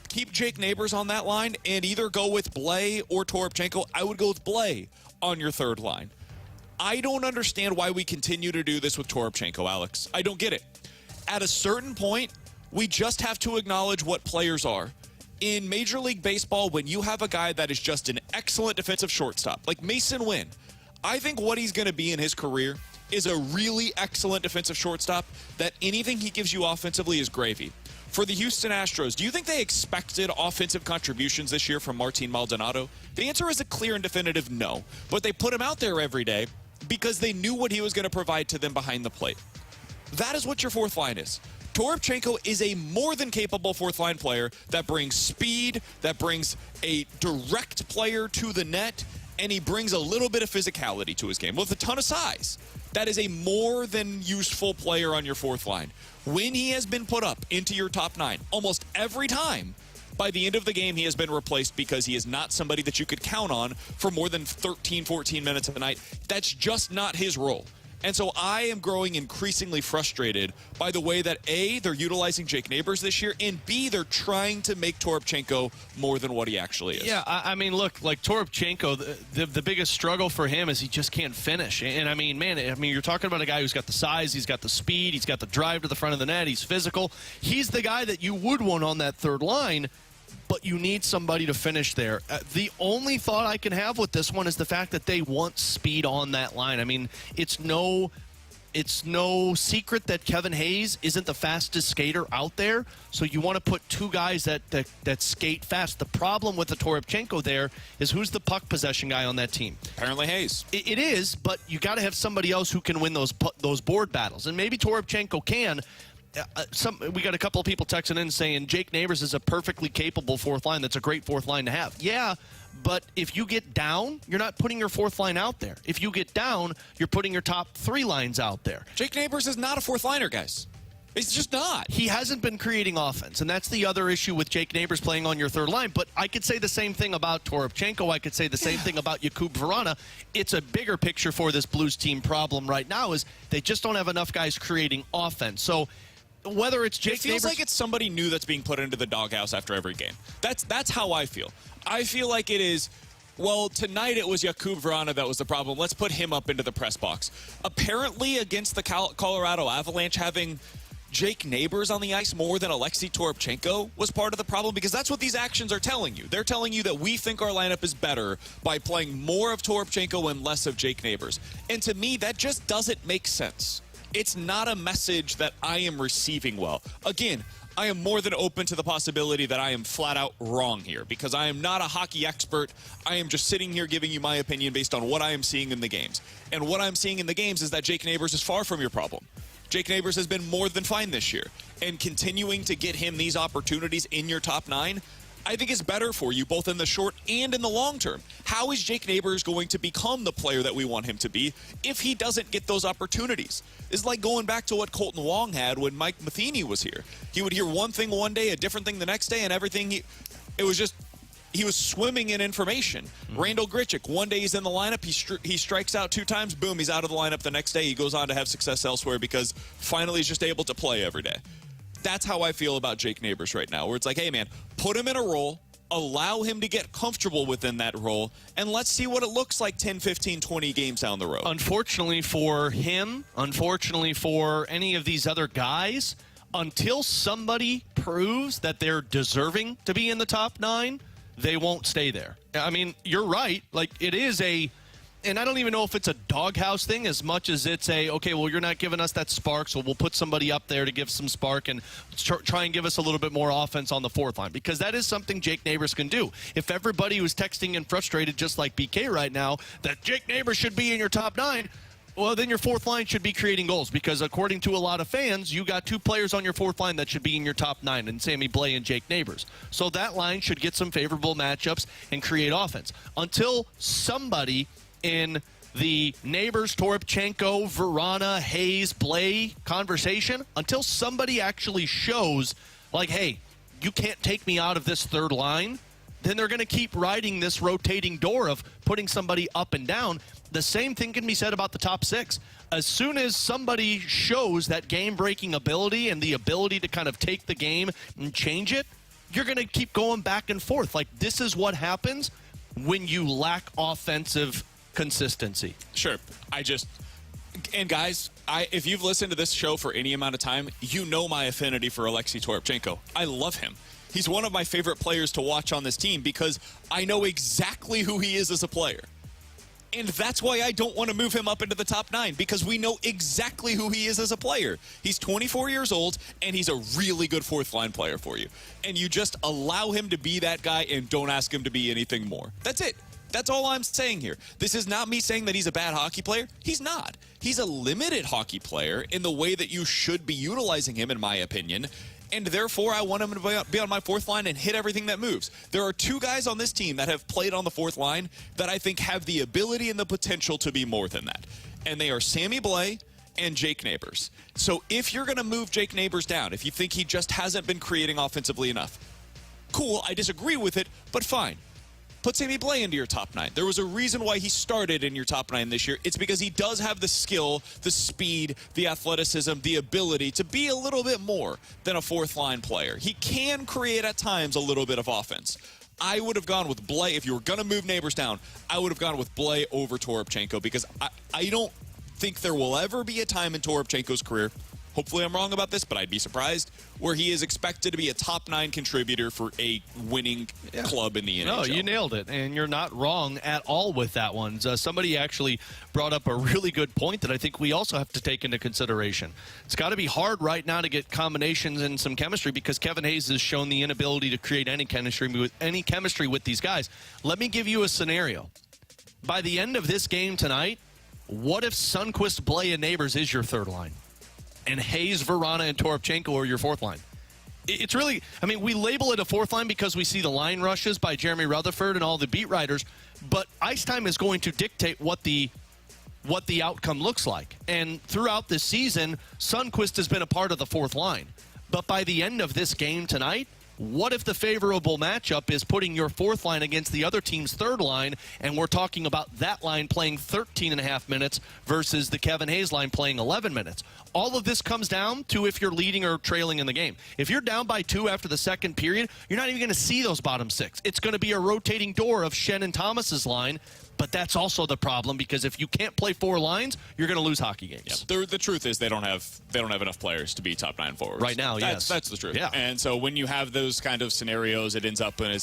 keep Jake Neighbors on that line and either go with Blay or Toropchenko. I would go with Blay on your third line. I don't understand why we continue to do this with Toropchenko, Alex. I don't get it. At a certain point, we just have to acknowledge what players are. In Major League Baseball, when you have a guy that is just an excellent defensive shortstop, like Mason Wynn, I think what he's going to be in his career is a really excellent defensive shortstop that anything he gives you offensively is gravy. For the Houston Astros, do you think they expected offensive contributions this year from Martin Maldonado? The answer is a clear and definitive no. But they put him out there every day because they knew what he was going to provide to them behind the plate. That is what your fourth line is. Toropchenko is a more than capable fourth line player that brings speed, that brings a direct player to the net, and he brings a little bit of physicality to his game with a ton of size. That is a more than useful player on your fourth line. When he has been put up into your top nine, almost every time, by the end of the game, he has been replaced because he is not somebody that you could count on for more than 13, 14 minutes a night. That's just not his role. And so I am growing increasingly frustrated by the way that, A, they're utilizing Jake Neighbors this year, and B, they're trying to make Toropchenko more than what he actually is. Yeah, I mean, look, like Toropchenko, the biggest struggle for him is he just can't finish. And I mean, man, you're talking about a guy who's got the size, he's got the speed, he's got the drive to the front of the net, he's physical. He's the guy that you would want on that third line, but you need somebody to finish there. The only thought I can have with this one is the fact that they want speed on that line. I mean, it's no secret that Kevin Hayes isn't the fastest skater out there, so you want to put two guys that skate fast. The problem with the Toropchenko there is who's the puck possession guy on that team? Apparently Hayes. It is, but you got to have somebody else who can win those board battles, and maybe Toropchenko can. We got a couple of people texting in saying Jake Neighbors is a perfectly capable fourth line. That's a great fourth line to have. Yeah, but if you get down, you're not putting your fourth line out there. If you get down, you're putting your top three lines out there. Jake Neighbors is not a fourth liner, guys. He's just not. He hasn't been creating offense, and that's the other issue with Jake Neighbors playing on your third line. But I could say the same thing about Toropchenko. I could say the same thing about Jakub Vrana. It's a bigger picture for this Blues team problem right now is they just don't have enough guys creating offense. So whether it's Jake Neighbors, it feels like it's somebody new that's being put into the doghouse after every game. That's how I feel. I feel like it is, well, tonight it was Jakub Vrana that was the problem. Let's put him up into the press box. Apparently against the Colorado Avalanche, having Jake Neighbors on the ice more than Alexei Toropchenko was part of the problem, because that's what these actions are telling you. They're telling you that we think our lineup is better by playing more of Toropchenko and less of Jake Neighbors. And to me, that just doesn't make sense. It's not a message that I am receiving well. Again, I am more than open to the possibility that I am flat out wrong here, because I am not a hockey expert. I am just sitting here giving you my opinion based on what I am seeing in the games. And what I'm seeing in the games is that Jake Neighbors is far from your problem. Jake Neighbors has been more than fine this year. And continuing to get him these opportunities in your top nine, I think is better for you both in the short and in the long term. How is Jake Neighbors going to become the player that we want him to be if he doesn't get those opportunities? It's like going back to what Colton Wong had when Mike Matheny was here. He would hear one thing one day, a different thing the next day, and everything, it was just, he was swimming in information. Randall Grichuk, one day he's in the lineup, he strikes out 2 times, boom, he's out of the lineup the next day. He goes on to have success elsewhere because finally he's just able to play every day. That's how I feel about Jake Neighbors right now, where it's like, hey, man, put him in a role, allow him to get comfortable within that role, and let's see what it looks like 10, 15, 20 games down the road. Unfortunately for him, unfortunately for any of these other guys, until somebody proves that they're deserving to be in the top 9, they won't stay there. I mean, you're right. Like, it is a... And I don't even know if it's a doghouse thing as much as it's a, okay, well, you're not giving us that spark, so we'll put somebody up there to give some spark and try and give us a little bit more offense on the fourth line. Because that is something Jake Neighbors can do. If everybody was texting and frustrated just like BK right now that Jake Neighbors should be in your top 9, well, then your fourth line should be creating goals, because according to a lot of fans, you got 2 players on your fourth line that should be in your top 9, and Sammy Blais and Jake Neighbors. So that line should get some favorable matchups and create offense. Until somebody in the Neighbors, Toropchenko, Vrana, Hayes, Blais conversation, until somebody actually shows, like, hey, you can't take me out of this third line, then they're going to keep riding this rotating door of putting somebody up and down. The same thing can be said about the top 6. As soon as somebody shows that game-breaking ability and the ability to kind of take the game and change it, you're going to keep going back and forth. Like, this is what happens when you lack offensive consistency. Sure. And guys, if you've listened to this show for any amount of time, you know my affinity for Alexei Toropchenko. I love him. He's one of my favorite players to watch on this team because I know exactly who he is as a player. And that's why I don't want to move him up into the top 9, because we know exactly who he is as a player. He's 24 years old, and he's a really good fourth-line player for you. And you just allow him to be that guy and don't ask him to be anything more. That's it. That's all I'm saying here. This is not me saying that he's a bad hockey player. He's not. He's a limited hockey player in the way that you should be utilizing him, in my opinion. And therefore, I want him to be on my fourth line and hit everything that moves. There are 2 guys on this team that have played on the fourth line that I think have the ability and the potential to be more than that. And they are Sammy Blais and Jake Neighbors. So if you're going to move Jake Neighbors down, if you think he just hasn't been creating offensively enough, cool, I disagree with it, but fine. Put Sammy Blais into your top 9. There was a reason why he started in your top 9 this year. It's because he does have the skill, the speed, the athleticism, the ability to be a little bit more than a fourth-line player. He can create at times a little bit of offense. I would have gone with Blais. If you were going to move Neighbors down, I would have gone with Blais over Toropchenko, because I don't think there will ever be a time in Toropchenko's career, hopefully I'm wrong about this, but I'd be surprised, where he is expected to be a top 9 contributor for a winning club in the NHL. No, you nailed it, and you're not wrong at all with that one. Somebody actually brought up a really good point that I think we also have to take into consideration. It's got to be hard right now to get combinations and some chemistry, because Kevin Hayes has shown the inability to create any chemistry with these guys. Let me give you a scenario. By the end of this game tonight, what if Sundqvist, Blais, and Neighbors is your third line, and Hayes, Verana, and Toropchenko are your fourth line? It's really, I mean, we label it a fourth line because we see the line rushes by Jeremy Rutherford and all the beat writers, but ice time is going to dictate what the outcome looks like. And throughout this season, Sundqvist has been a part of the fourth line. But by the end of this game tonight, what if the favorable matchup is putting your fourth line against the other team's third line, and we're talking about that line playing 13 and a half minutes versus the Kevin Hayes line playing 11 minutes? All of this comes down to if you're leading or trailing in the game. If you're down by 2 after the second period, you're not even going to see those bottom 6. It's going to be a rotating door of Schenn and Thomas's line. But that's also the problem, because if you can't play 4 lines, you're going to lose hockey games. Yeah. The truth is they don't have enough players to be top 9 forwards right now. That's the truth. Yeah. And so when you have those kind of scenarios, it ends up in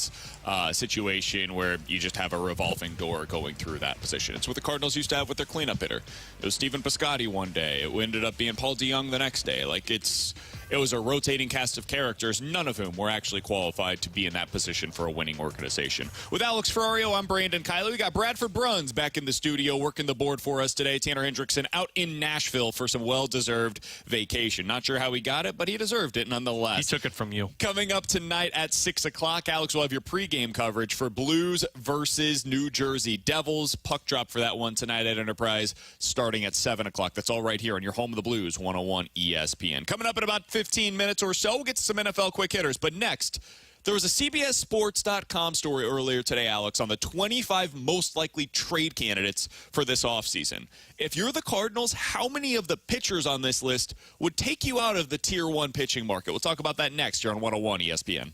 a situation where you just have a revolving door going through that position. It's what the Cardinals used to have with their cleanup hitter. It was Stephen Piscotty one day. It ended up being Paul DeYoung the next day. Like, it was a rotating cast of characters, none of whom were actually qualified to be in that position for a winning organization. With Alex Ferrario, I'm Brandon Kiley. We got Bradford Bruns back in the studio working the board for us today. Tanner Hendrickson out in Nashville for some well-deserved vacation. Not sure how he got it, but he deserved it nonetheless. He took it from you. Coming up tonight at 6 o'clock, Alex will have your pregame coverage for Blues versus New Jersey Devils. Puck drop for that one tonight at Enterprise starting at 7 o'clock. That's all right here on your home of the Blues, 101 ESPN. Coming up in about 15 minutes or so, we'll get to some NFL quick hitters. But next, there was a CBSSports.com story earlier today, Alex, on the 25 most likely trade candidates for this offseason. If you're the Cardinals, how many of the pitchers on this list would take you out of the Tier 1 pitching market? We'll talk about that next here on 101 ESPN.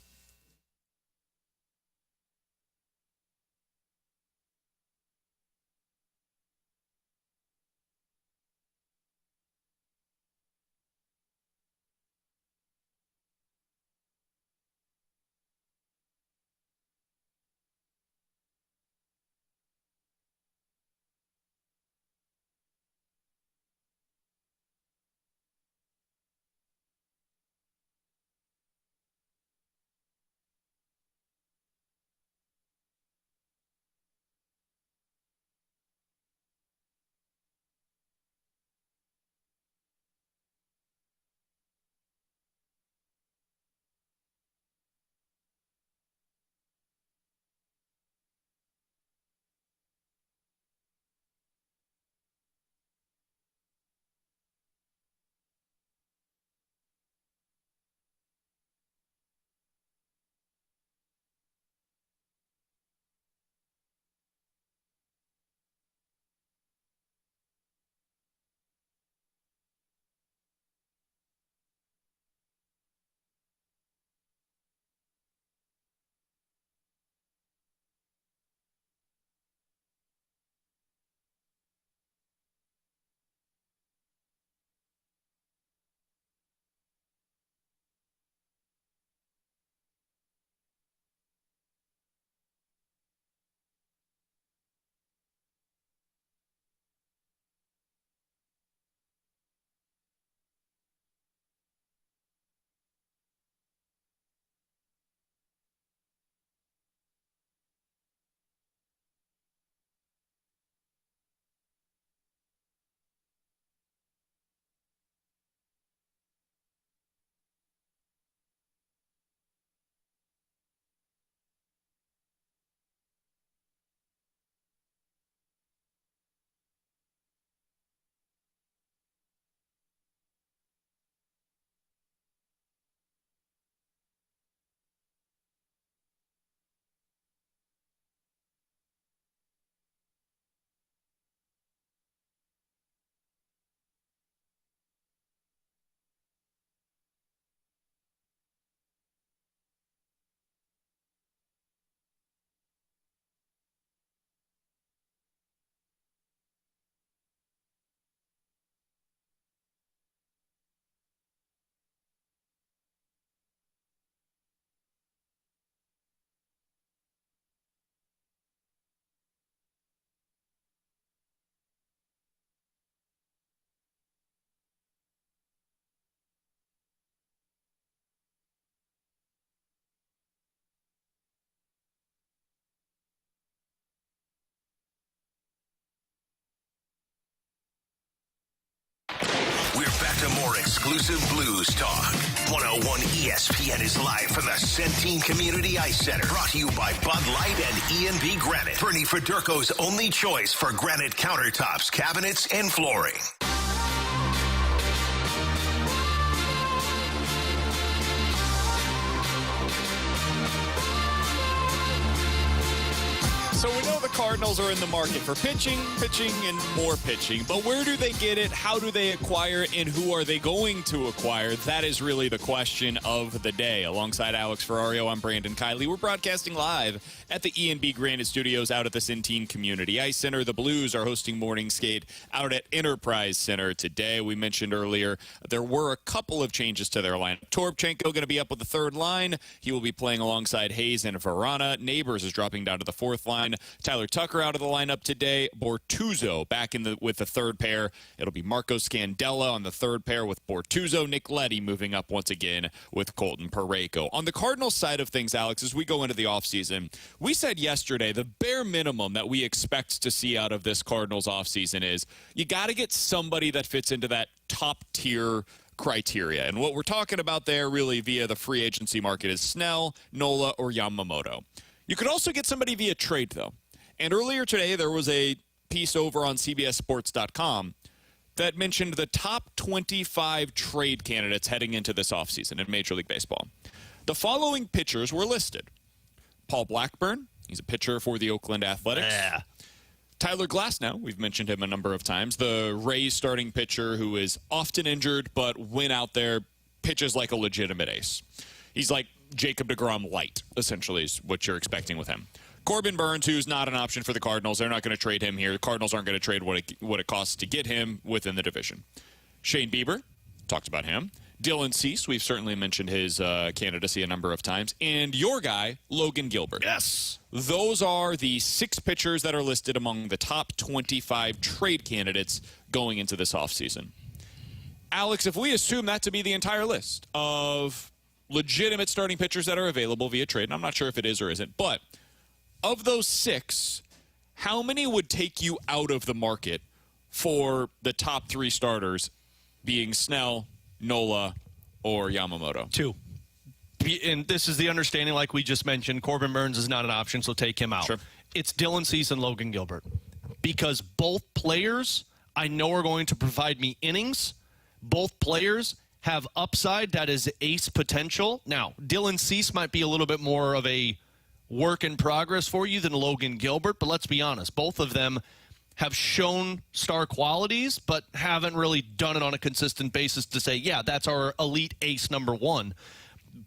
back to more exclusive Blues talk. 101 ESPN is live from the Centene Community Ice Center. Brought to you by Bud Light and E&B Granite. Bernie Federko's only choice for granite countertops, cabinets, and flooring. So we know the Cardinals are in the market for pitching, and more pitching. But where do they get it? How do they acquire it? And who are they going to acquire? That is really the question of the day. Alongside Alex Ferrario, I'm Brandon Kiley. We're broadcasting live at the E&B Granite Studios out at the Centene Community Ice Center. The Blues are hosting morning skate out at Enterprise Center today. We mentioned earlier there were a couple of changes to their lineup. Toropchenko going to be up with the third line. He will be playing alongside Hayes and Verana. Neighbors is dropping down to the fourth line. Tyler Tucker out of the lineup today. Bortuzzo back with the third pair. It'll be Marco Scandella on the third pair with Bortuzzo. Nick Leddy moving up once again with Colton Parayko. On the Cardinals side of things, Alex, as we go into the offseason, we said yesterday the bare minimum that we expect to see out of this Cardinals offseason is you got to get somebody that fits into that top tier criteria. And what we're talking about there really via the free agency market is Snell, Nola, or Yamamoto. You could also get somebody via trade, though. And earlier today, there was a piece over on CBSSports.com that mentioned the top 25 trade candidates heading into this offseason in Major League Baseball. The following pitchers were listed. Paul Blackburn, he's a pitcher for the Oakland Athletics. Yeah. Tyler Glasnow, we've mentioned him a number of times, the Rays starting pitcher who is often injured, but when out there, pitches like a legitimate ace. He's like Jacob deGrom light, essentially, is what you're expecting with him. Corbin Burns, who's not an option for the Cardinals. They're not going to trade him here. The Cardinals aren't going to trade what it costs to get him within the division. Shane Bieber, talked about him. Dylan Cease, we've certainly mentioned his candidacy a number of times. And your guy, Logan Gilbert. Yes. Those are the 6 pitchers that are listed among the top 25 trade candidates going into this offseason. Alex, if we assume that to be the entire list of legitimate starting pitchers that are available via trade, and I'm not sure if it is or isn't, but of those 6, how many would take you out of the market for the top 3 starters being Snell, Nola, or Yamamoto? 2. And this is the understanding, like we just mentioned, Corbin Burns is not an option, so take him out. Sure. It's Dylan Cease and Logan Gilbert. Because both players I know are going to provide me innings. Both players have upside that is ace potential. Now, Dylan Cease might be a little bit more of a work in progress for you than Logan Gilbert, but let's be honest, both of them have shown star qualities, but haven't really done it on a consistent basis to say, yeah, that's our elite ace number 1.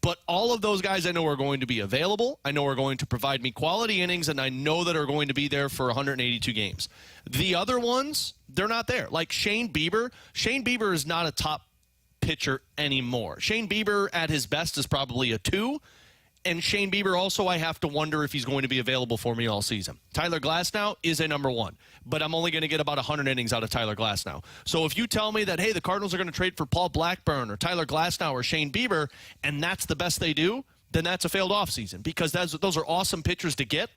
But all of those guys I know are going to be available. I know are going to provide me quality innings, and I know that are going to be there for 182 games. The other ones, they're not there. Like Shane Bieber. Shane Bieber is not a top pitcher anymore. Shane Bieber at his best is probably a 2. And Shane Bieber also, I have to wonder if he's going to be available for me all season. Tyler Glasnow is a number 1, but I'm only going to get about 100 innings out of Tyler Glasnow. So if you tell me that, hey, the Cardinals are going to trade for Paul Blackburn or Tyler Glasnow or Shane Bieber, and that's the best they do, then that's a failed offseason because those are awesome pitchers to get.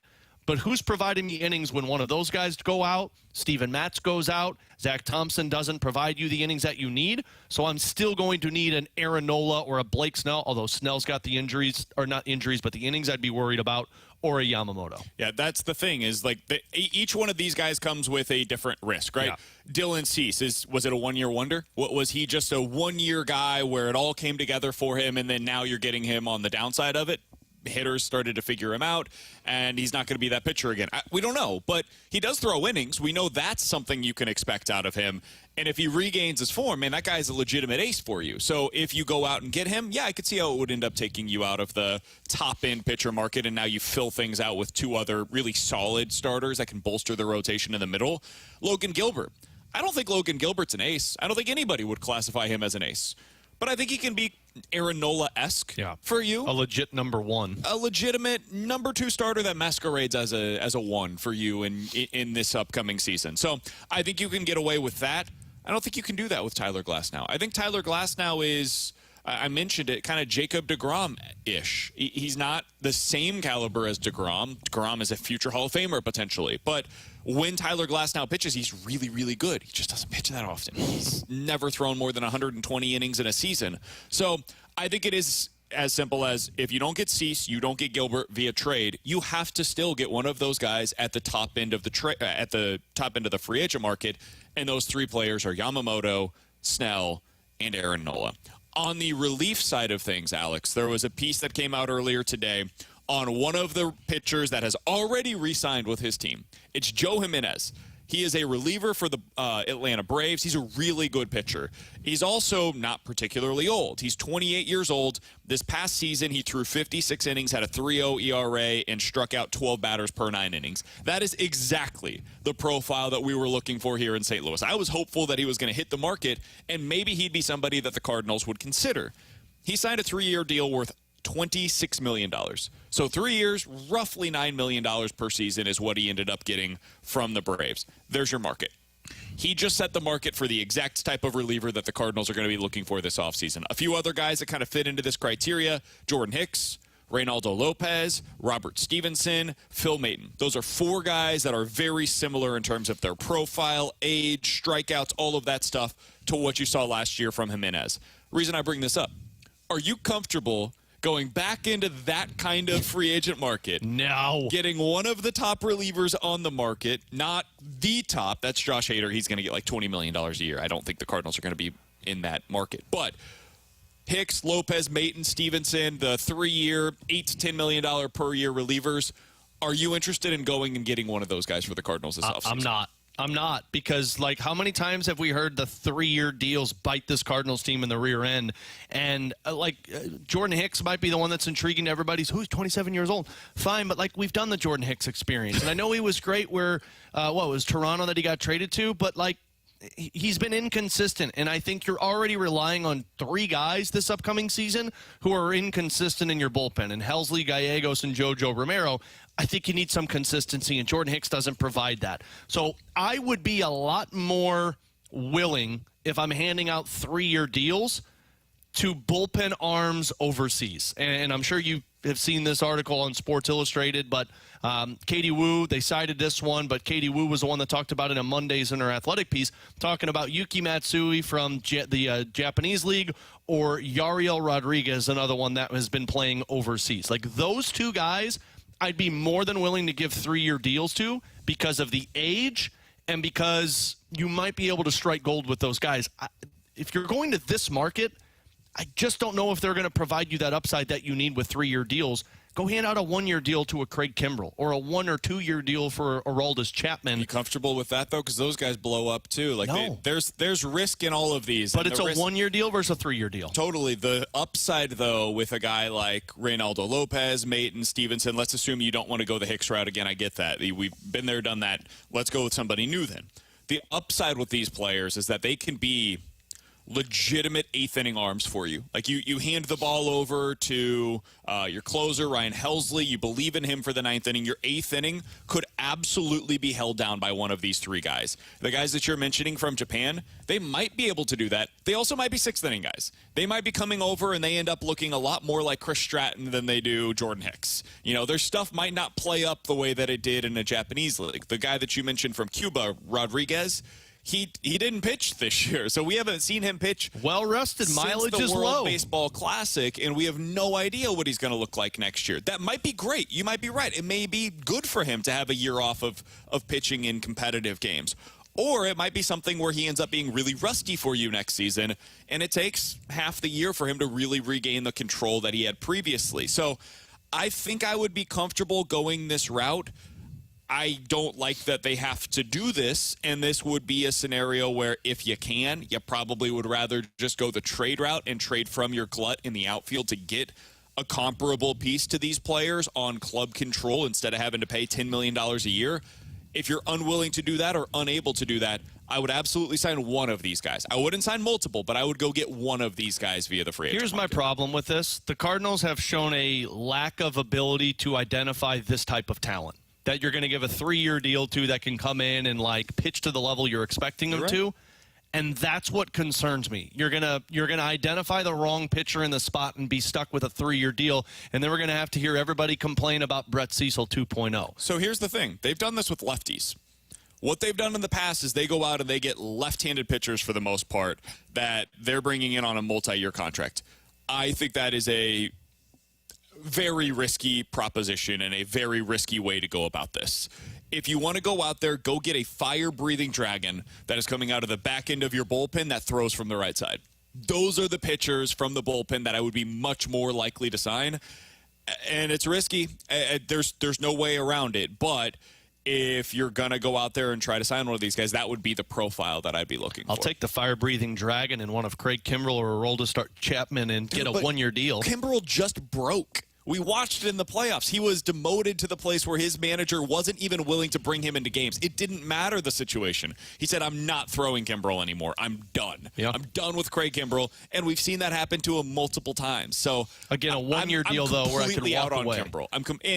But who's providing the innings when one of those guys go out? Steven Matz goes out. Zach Thompson doesn't provide you the innings that you need. So I'm still going to need an Aaron Nola or a Blake Snell, although Snell's got the injuries, or not injuries, but the innings I'd be worried about, or a Yamamoto. Yeah, that's the thing is like each one of these guys comes with a different risk, right? Yeah. Dylan Cease, was it a one-year wonder? Was he just a one-year guy where it all came together for him and then now you're getting him on the downside of it? Hitters started to figure him out, and he's not going to be that pitcher again. We don't know, but he does throw innings. We know that's something you can expect out of him. And if he regains his form, man, that guy's a legitimate ace for you. So if you go out and get him, yeah, I could see how it would end up taking you out of the top-end pitcher market, and now you fill things out with 2 other really solid starters that can bolster the rotation in the middle. Logan Gilbert. I don't think Logan Gilbert's an ace. I don't think anybody would classify him as an ace. But I think he can be Aaron Nola-esque for you. A legit number 1. A legitimate number 2 starter that masquerades as a 1 for you in this upcoming season. So I think you can get away with that. I don't think you can do that with Tyler Glasnow. I think Tyler Glasnow is I mentioned it, kind of Jacob deGrom-ish. He's not the same caliber as deGrom. deGrom is a future Hall of Famer, potentially. But when Tyler Glasnow pitches, he's really, really good. He just doesn't pitch that often. He's never thrown more than 120 innings in a season. So I think it is as simple as if you don't get Cease, you don't get Gilbert via trade, you have to still get one of those guys at the top end of the free agent market, and those three players are Yamamoto, Snell, and Aaron Nola. On the relief side of things, Alex, there was a piece that came out earlier today on one of the pitchers that has already re-signed with his team. It's Joe Jimenez. He is a reliever for the Atlanta Braves. He's a really good pitcher. He's also not particularly old. He's 28 years old. This past season, he threw 56 innings, had a 3.0 ERA, and struck out 12 batters per 9 innings. That is exactly the profile that we were looking for here in St. Louis. I was hopeful that he was going to hit the market, and maybe he'd be somebody that the Cardinals would consider. He signed a 3-year deal worth $26 million. So 3 years, roughly $9 million per season is what he ended up getting from the Braves. There's your market. He just set the market for the exact type of reliever that the Cardinals are going to be looking for this offseason. A few other guys that kind of fit into this criteria: Jordan Hicks, Reynaldo Lopez, Robert Stevenson, Phil Maton. Those are 4 guys that are very similar in terms of their profile, age, strikeouts, all of that stuff to what you saw last year from Jimenez. Reason I bring this up: are you comfortable going back into that kind of free agent market? No. Getting one of the top relievers on the market, not the top. That's Josh Hader. He's going to get like $20 million a year. I don't think the Cardinals are going to be in that market. But Hicks, Lopez, Maton, Stevenson, the 3-year, $8 to $10 million per year relievers. Are you interested in going and getting one of those guys for the Cardinals this offseason? I'm not, because, like, how many times have we heard the 3-year deals bite this Cardinals team in the rear end? And, Jordan Hicks might be the one that's intriguing to everybody. He's 27 years old. Fine, but, like, we've done the Jordan Hicks experience. And I know he was great where, it was Toronto that he got traded to, but, like, he's been inconsistent, and I think you're already relying on 3 guys this upcoming season who are inconsistent in your bullpen, and Helsley, Gallegos, and JoJo Romero. I think you need some consistency, and Jordan Hicks doesn't provide that. So I would be a lot more willing, if I'm handing out 3-year deals, to bullpen arms overseas. And I'm sure you have seen this article on Sports Illustrated, but Katie Wu, they cited this one, but Katie Wu was the one that talked about it on Mondays in her athletic piece, talking about Yuki Matsui from the Japanese league, or Yariel Rodriguez, another one that has been playing overseas. Like, those 2 guys, I'd be more than willing to give 3-year deals to because of the age and because you might be able to strike gold with those guys. If you're going to this market, I just don't know if they're going to provide you that upside that you need with 3-year deals. Go hand out a 1-year deal to a Craig Kimbrell or a 1 or 2-year deal for Aroldis Chapman. You comfortable with that, though? Because those guys blow up, too. Like, no. There's risk in all of these. But it's a 1-year deal versus a 3-year deal. Totally. The upside, though, with a guy like Reynaldo Lopez, Maton, Stevenson, let's assume you don't want to go the Hicks route again. I get that. We've been there, done that. Let's go with somebody new then. The upside with these players is that they can be legitimate 8th-inning arms for you. Like, you hand the ball over to your closer, Ryan Helsley. You believe in him for the 9th inning. Your 8th inning could absolutely be held down by one of these 3 guys. The guys that you're mentioning from Japan, they might be able to do that. They also might be 6th-inning guys. They might be coming over and they end up looking a lot more like Chris Stratton than they do Jordan Hicks. You know, their stuff might not play up the way that it did in a Japanese league. The guy that you mentioned from Cuba, Rodriguez, He didn't pitch this year, so we haven't seen him pitch. Well rested, mileage is low. Since the World Baseball Classic, and we have no idea what he's going to look like next year. That might be great. You might be right. It may be good for him to have a year off of pitching in competitive games. Or it might be something where he ends up being really rusty for you next season, and it takes half the year for him to really regain the control that he had previously. So I think I would be comfortable going this route. I don't like that they have to do this, and this would be a scenario where if you can, you probably would rather just go the trade route and trade from your glut in the outfield to get a comparable piece to these players on club control instead of having to pay $10 million a year. If you're unwilling to do that or unable to do that, I would absolutely sign one of these guys. I wouldn't sign multiple, but I would go get one of these guys via the free agent Here's market. my problem with this. The Cardinals have shown a lack of ability to identify this type of talent that you're going to give a 3-year deal to that can come in and, like, pitch to the level you're expecting them to. And that's what concerns me. You're gonna identify the wrong pitcher in the spot and be stuck with a 3-year deal, and then we're gonna have to hear everybody complain about Brett Cecil 2.0. So here's the thing. They've done this with lefties. What they've done in the past is they go out and they get left-handed pitchers for the most part that they're bringing in on a multi-year contract. I think that is a very risky proposition and a very risky way to go about this. If you want to go out there, go get a fire-breathing dragon that is coming out of the back end of your bullpen that throws from the right side. Those are the pitchers from the bullpen that I would be much more likely to sign. And it's risky. There's no way around it. But if you're going to go out there and try to sign one of these guys, that would be the profile that I'd be looking for. I'll take the fire-breathing dragon and one of Craig Kimbrell or Aroldis Chapman and get a one-year deal. Kimbrell just broke. We watched it in the playoffs. He was demoted to the place where his manager wasn't even willing to bring him into games. It didn't matter the situation. He said, I'm not throwing Kimbrell anymore. I'm done. Yep. I'm done with Craig Kimbrell. And we've seen that happen to him multiple times. So again, a one-year deal, though, where I could walk out on away. Kimbrell.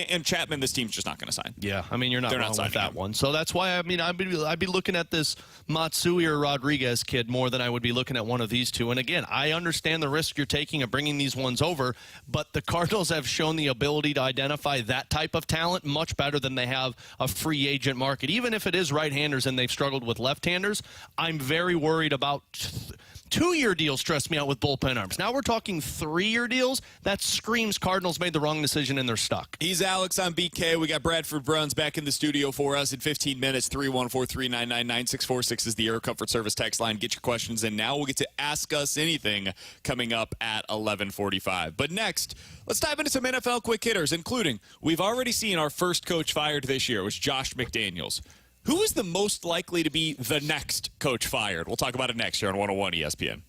And Chapman, this team's just not going to sign. Yeah, I mean, you're not They're wrong not with that him. one. So that's why, I mean, I'd be looking at this Matsui or Rodriguez kid more than I would be looking at one of these two. And again, I understand the risk you're taking of bringing these ones over, but the Cardinals have shown the ability to identify that type of talent much better than they have a free agent market. Even if it is right-handers and they've struggled with left-handers, I'm very worried about 2-year deals stress me out with bullpen arms. Now we're talking 3-year deals. That screams Cardinals made the wrong decision and they're stuck. He's Alex on BK. We got Bradford Bruns back in the studio for us in 15 minutes. 314-399-9646 is the Air Comfort Service text line. Get your questions in now. We'll get to Ask Us Anything coming up at 11:45. But next, let's dive into some NFL quick hitters, including we've already seen our first coach fired this year. It was Josh McDaniels. Who is the most likely to be the next coach fired? We'll talk about it next year on 101 ESPN.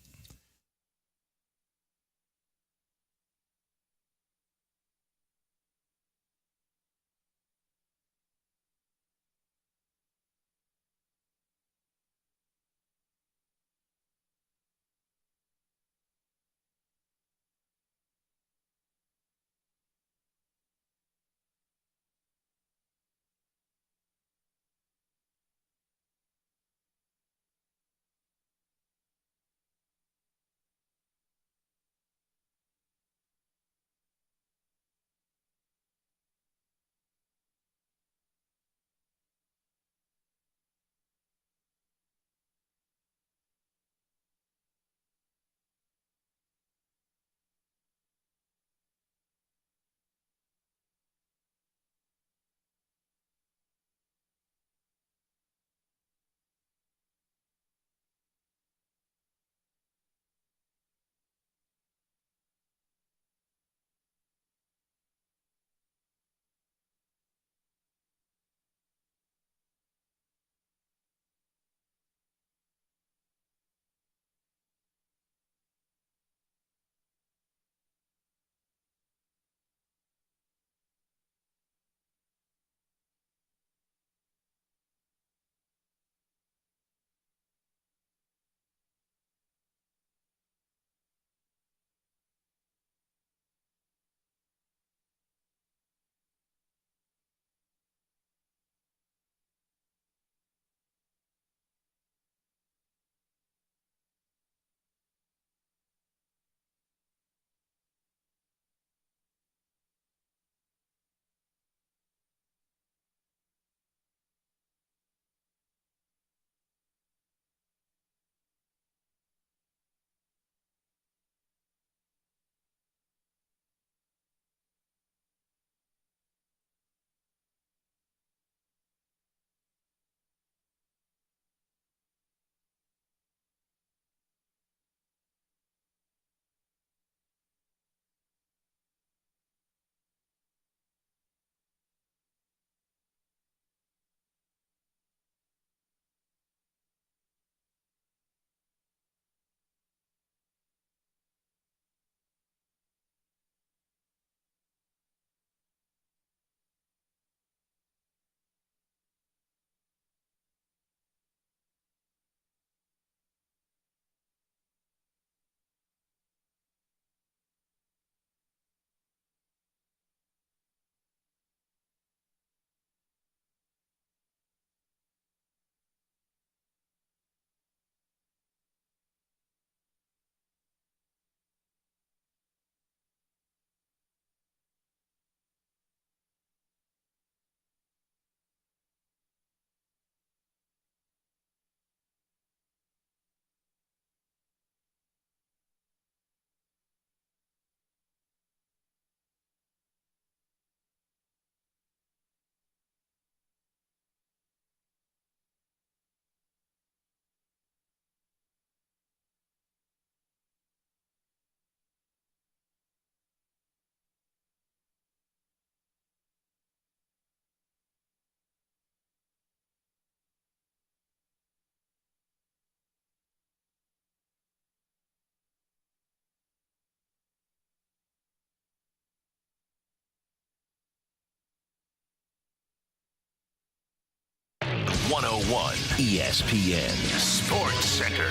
101 ESPN Sports Center.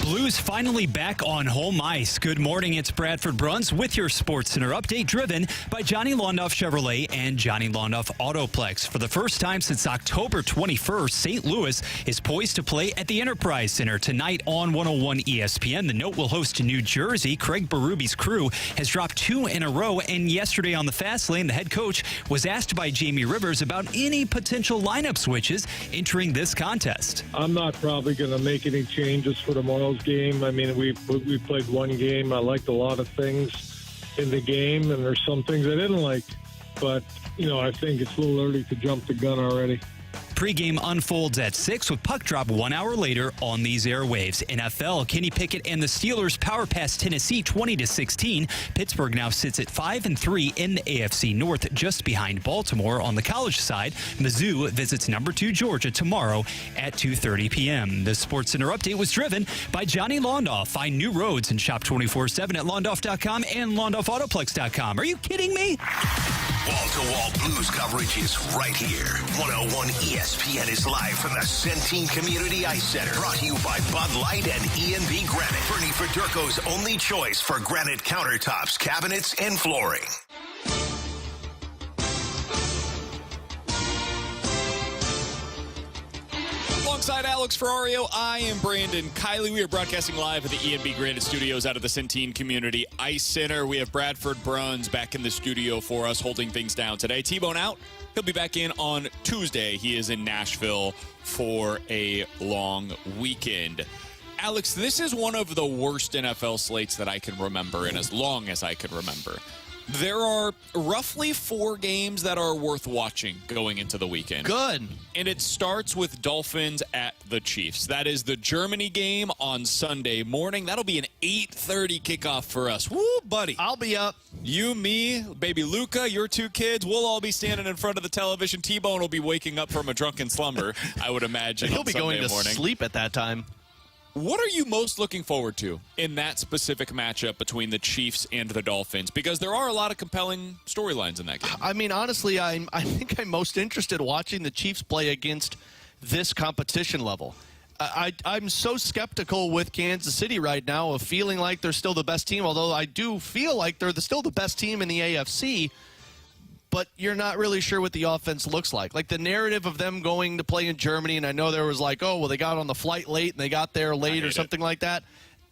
Blues finally back on home ice. Good morning, it's Bradford Bruns with your Sports Center update, driven by Johnny Londoff Chevrolet and Johnny Londoff Autoplex. For the first time since October 21st, St. Louis is poised to play at the Enterprise Center tonight on 101 ESPN. The Note will host New Jersey. Craig Berube's crew has dropped 2 in a row, and yesterday on the Fast Lane, the head coach was asked by Jamie Rivers about any potential lineup switches entering this contest. I'm not probably going to make any changes for tomorrow's game. I mean, we played one game. I liked a lot of things in the game, and there's some things I didn't like. But, I think it's a little early to jump the gun already. Pregame unfolds at 6 with puck drop 1 hour later on these airwaves. NFL, Kenny Pickett and the Steelers power past Tennessee 20-16. Pittsburgh now sits at 5-3 in the AFC North, just behind Baltimore. On the college side, MIZZOU visits number 2 Georgia tomorrow at 2:30 p.m. The Sports Center update was driven by Johnny Londoff. Find new roads and shop 24/7 at Londoff.com and LondoffAutoplex.com. Are you kidding me? Wall-to-wall Blues coverage is right here. 101 ESPN is live from the Centene Community Ice Center. Brought to you by Bud Light and E&B Granite. Bernie Federko's only choice for granite countertops, cabinets, and flooring. Alongside Alex Ferrario, I am Brandon Kiley. We are broadcasting live at the E&B Granite Studios out of the Centene Community Ice Center. We have Bradford Bruns back in the studio for us, holding things down today. T-Bone out. He'll be back in on Tuesday. He is in Nashville for a long weekend. Alex, this is one of the worst NFL slates that I can remember, and as long as I can remember. There are roughly 4 games that are worth watching going into the weekend. Good. And it starts with Dolphins at the Chiefs. That is the Germany game on Sunday morning. That'll be an 8:30 kickoff for us. Woo, buddy. I'll be up. You, me, baby Luca, your 2 kids, we'll all be standing in front of the television. T-Bone will be waking up from a drunken slumber, I would imagine. He'll be going to morning. sleep at that time. What are you most looking forward to in that specific matchup between the Chiefs and the Dolphins? Because there are a lot of compelling storylines in that game. I mean, honestly, I think I'm most interested watching the Chiefs play against this competition level. I'm so skeptical with Kansas City right now of feeling like they're still the best team, although I do feel like they're still the best team in the AFC. But you're not really sure what the offense looks like. Like the narrative of them going to play in Germany, and I know there was like, oh, well, they got on the flight late and they got there late or something like that.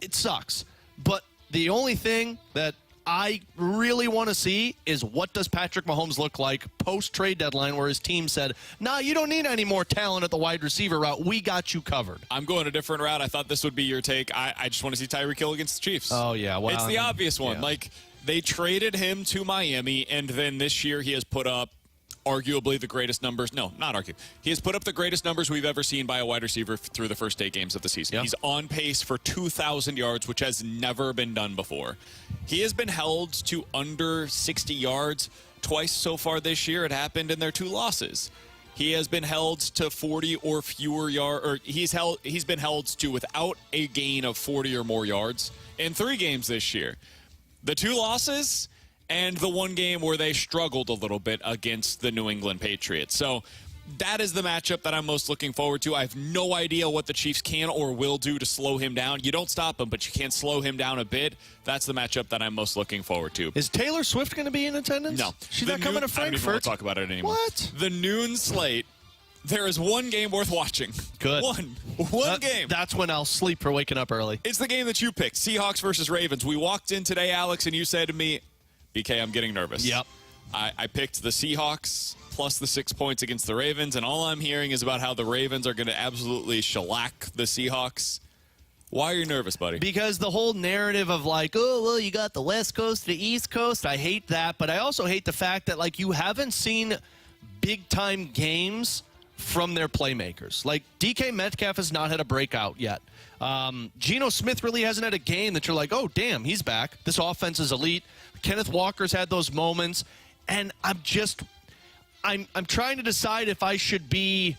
It sucks. But the only thing that I really want to see is what does Patrick Mahomes look like post-trade deadline where his team said, nah, you don't need any more talent at the wide receiver route. We got you covered. I'm going a different route. I thought this would be your take. I just want to see Tyreek Hill against the Chiefs. Oh, yeah. Well, it's the obvious one. Yeah. Like, they traded him to Miami, and then this year he has put up arguably the greatest numbers. No, not argue. He has put up the greatest numbers we've ever seen by a wide receiver through the first 8 games of the season. Yep. He's on pace for 2,000 yards, which has never been done before. He has been held to under 60 yards twice so far this year. It happened in their 2 losses. He has been held to 40 or fewer yards, or he's been held to without a gain of 40 or more yards in 3 games this year. The 2 losses and the 1 game where they struggled a little bit against the New England Patriots. So that is the matchup that I'm most looking forward to. I have no idea what the Chiefs can or will do to slow him down. You don't stop him, but you can slow him down a bit. That's the matchup that I'm most looking forward to. Is Taylor Swift going to be in attendance? No. She's not coming to Frankfurt? I don't even want to talk about it anymore. What? The noon slate. There is 1 game worth watching. Good. One game. That's when I'll sleep for waking up early. It's the game that you picked, Seahawks versus Ravens. We walked in today, Alex, and you said to me, BK, I'm getting nervous. Yep. I picked the Seahawks plus the 6 points against the Ravens, and all I'm hearing is about how the Ravens are going to absolutely shellac the Seahawks. Why are you nervous, buddy? Because the whole narrative of like, oh, well, you got the West Coast, the East Coast, I hate that. But I also hate the fact that, like, you haven't seen big-time games from their playmakers. Like, DK Metcalf has not had a breakout yet. Geno Smith really hasn't had a game that you're like, oh, damn, he's back. This offense is elite. Kenneth Walker's had those moments. And I'm trying to decide if I should be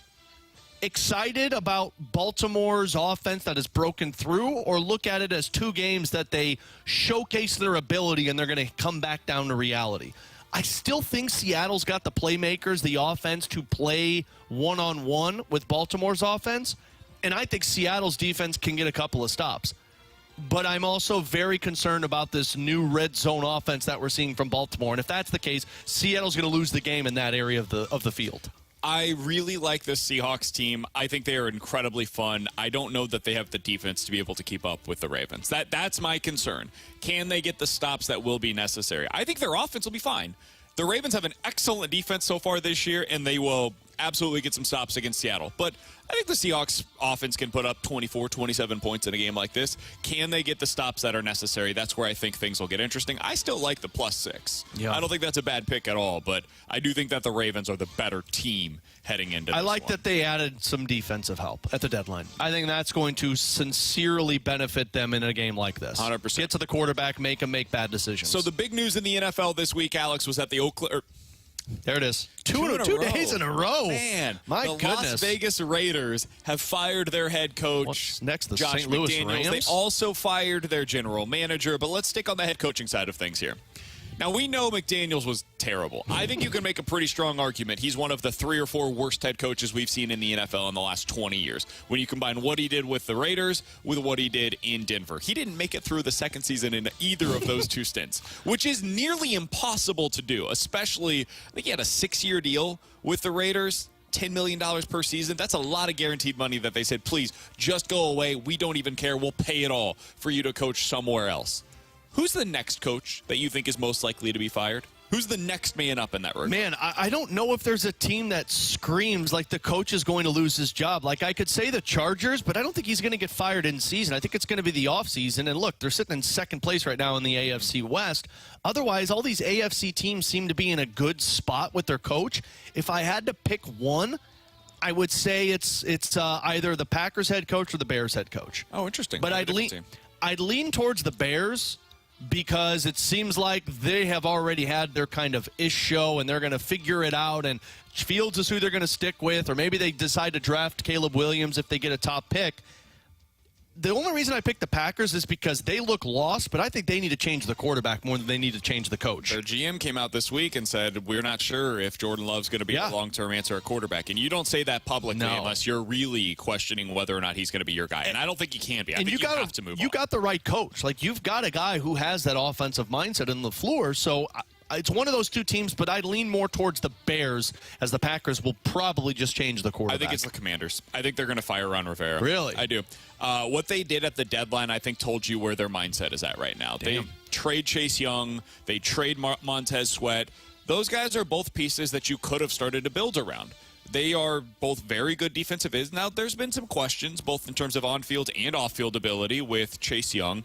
excited about Baltimore's offense that has broken through or look at it as 2 games that they showcase their ability and they're going to come back down to reality. I still think Seattle's got the playmakers, the offense to play one-on-one with Baltimore's offense, and I think Seattle's defense can get a couple of stops. But I'm also very concerned about this new red zone offense that we're seeing from Baltimore, and if that's the case, Seattle's going to lose the game in that area of the field. I really like this Seahawks team. I think they are incredibly fun. I don't know that they have the defense to be able to keep up with the Ravens. That's my concern. Can they get the stops that will be necessary? I think their offense will be fine. The Ravens have an excellent defense so far this year, and they will absolutely get some stops against Seattle. But I think the Seahawks offense can put up 24, 27 points in a game like this. Can they get the stops that are necessary? That's where I think things will get interesting. I still like the +6. Yeah. I don't think that's a bad pick at all, but I do think that the Ravens are the better team heading into this I like one. that they added some defensive help at the deadline. I think that's going to sincerely benefit them in a game like this. 100%. Get to the quarterback, make them make bad decisions. So the big news in the NFL this week, Alex, was that the Oakland... There it is. Two in a days in a row. Man, my the goodness. Las Vegas Raiders have fired their head coach. What's next? The Josh St. Louis McDaniels. Rams? They also fired their general manager, but let's stick on the head coaching side of things here. Now, we know McDaniels was terrible. I think you can make a pretty strong argument. He's one of the 3 or 4 worst head coaches we've seen in the NFL in the last 20 years. When you combine what he did with the Raiders with what he did in Denver. He didn't make it through the second season in either of those 2 stints, which is nearly impossible to do, especially, I think he had a 6-year deal with the Raiders. $10 million per season. That's a lot of guaranteed money that they said, please, just go away. We don't even care. We'll pay it all for you to coach somewhere else. Who's the next coach that you think is most likely to be fired? Who's the next man up in that regard? Man, I don't know if there's a team that screams like the coach is going to lose his job. Like, I could say the Chargers, but I don't think he's going to get fired in season. I think it's going to be the offseason. And look, they're sitting in second place right now in the AFC West. Otherwise, all these AFC teams seem to be in a good spot with their coach. If I had to pick one, I would say it's either the Packers head coach or the Bears head coach. Oh, interesting. But I'd lean towards the Bears, because it seems like they have already had their kind of ish show and they're going to figure it out, and Fields is who they're going to stick with, or maybe they decide to draft Caleb Williams if they get a top pick. The only reason I picked the Packers is because they look lost, but I think they need to change the quarterback more than they need to change the coach. Their GM came out this week and said, we're not sure if Jordan Love's going to be a long-term answer at quarterback. And you don't say that publicly unless you're really questioning whether or not he's going to be your guy. And I don't think he can be. I think you have to move on. You got the right coach. Like, you've got a guy who has that offensive mindset in the floor, so it's one of those 2 teams, but I'd lean more towards the Bears, as the Packers will probably just change the quarterback. I think it's the Commanders. I think they're going to fire Ron Rivera. Really? I do. What they did at the deadline, I think, told you where their mindset is at right now. Damn. They trade Chase Young. They trade Montez Sweat. Those guys are both pieces that you could have started to build around. They are both very good defensive ends. Now, there's been some questions, both in terms of on-field and off-field ability with Chase Young,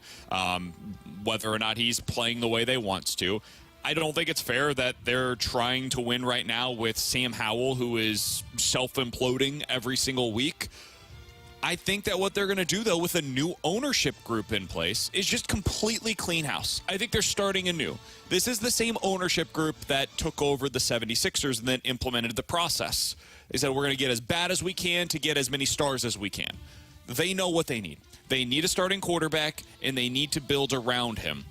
whether or not he's playing the way they want to. I don't think it's fair that they're trying to win right now with Sam Howell, who is self-imploding every single week. I think that what they're going to do, though, with a new ownership group in place is just completely clean house. I think they're starting anew. This is the same ownership group that took over the 76ers and then implemented the process. They said, we're going to get as bad as we can to get as many stars as we can. They know what they need. They need a starting quarterback, and they need to build around him.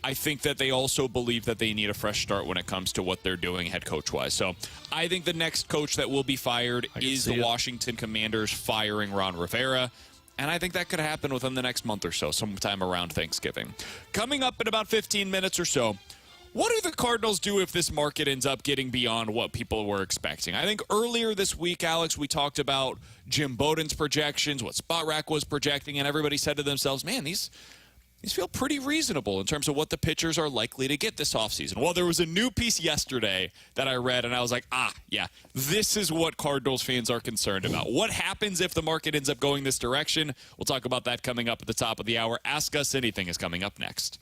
I think that they also believe that they need a fresh start when it comes to what they're doing head coach-wise. So I think the next coach that will be fired is the Washington Commanders firing Ron Rivera. And I think that could happen within the next month or so, sometime around Thanksgiving. Coming up in about 15 minutes or so, what do the Cardinals do if this market ends up getting beyond what people were expecting? I think earlier this week, Alex, we talked about Jim Bowden's projections, what Spot Rack was projecting, and everybody said to themselves, man, these feel pretty reasonable in terms of what the pitchers are likely to get this offseason. Well, there was a new piece yesterday that I read, and I was like, yeah, this is what Cardinals fans are concerned about. What happens if the market ends up going this direction? We'll talk about that coming up at the top of the hour. Ask Us Anything is coming up next.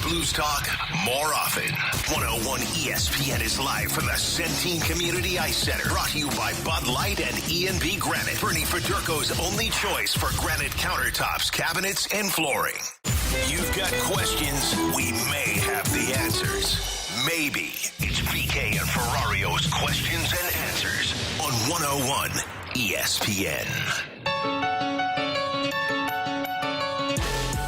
Blues Talk more often. 101 ESPN is live from the Centene Community Ice Center. Brought to you by Bud Light and E&B Granite. Bernie Federko's only choice for granite countertops, cabinets, and flooring. You've got questions. We may have the answers. Maybe. It's BK and Ferrario's Questions and Answers on 101 ESPN.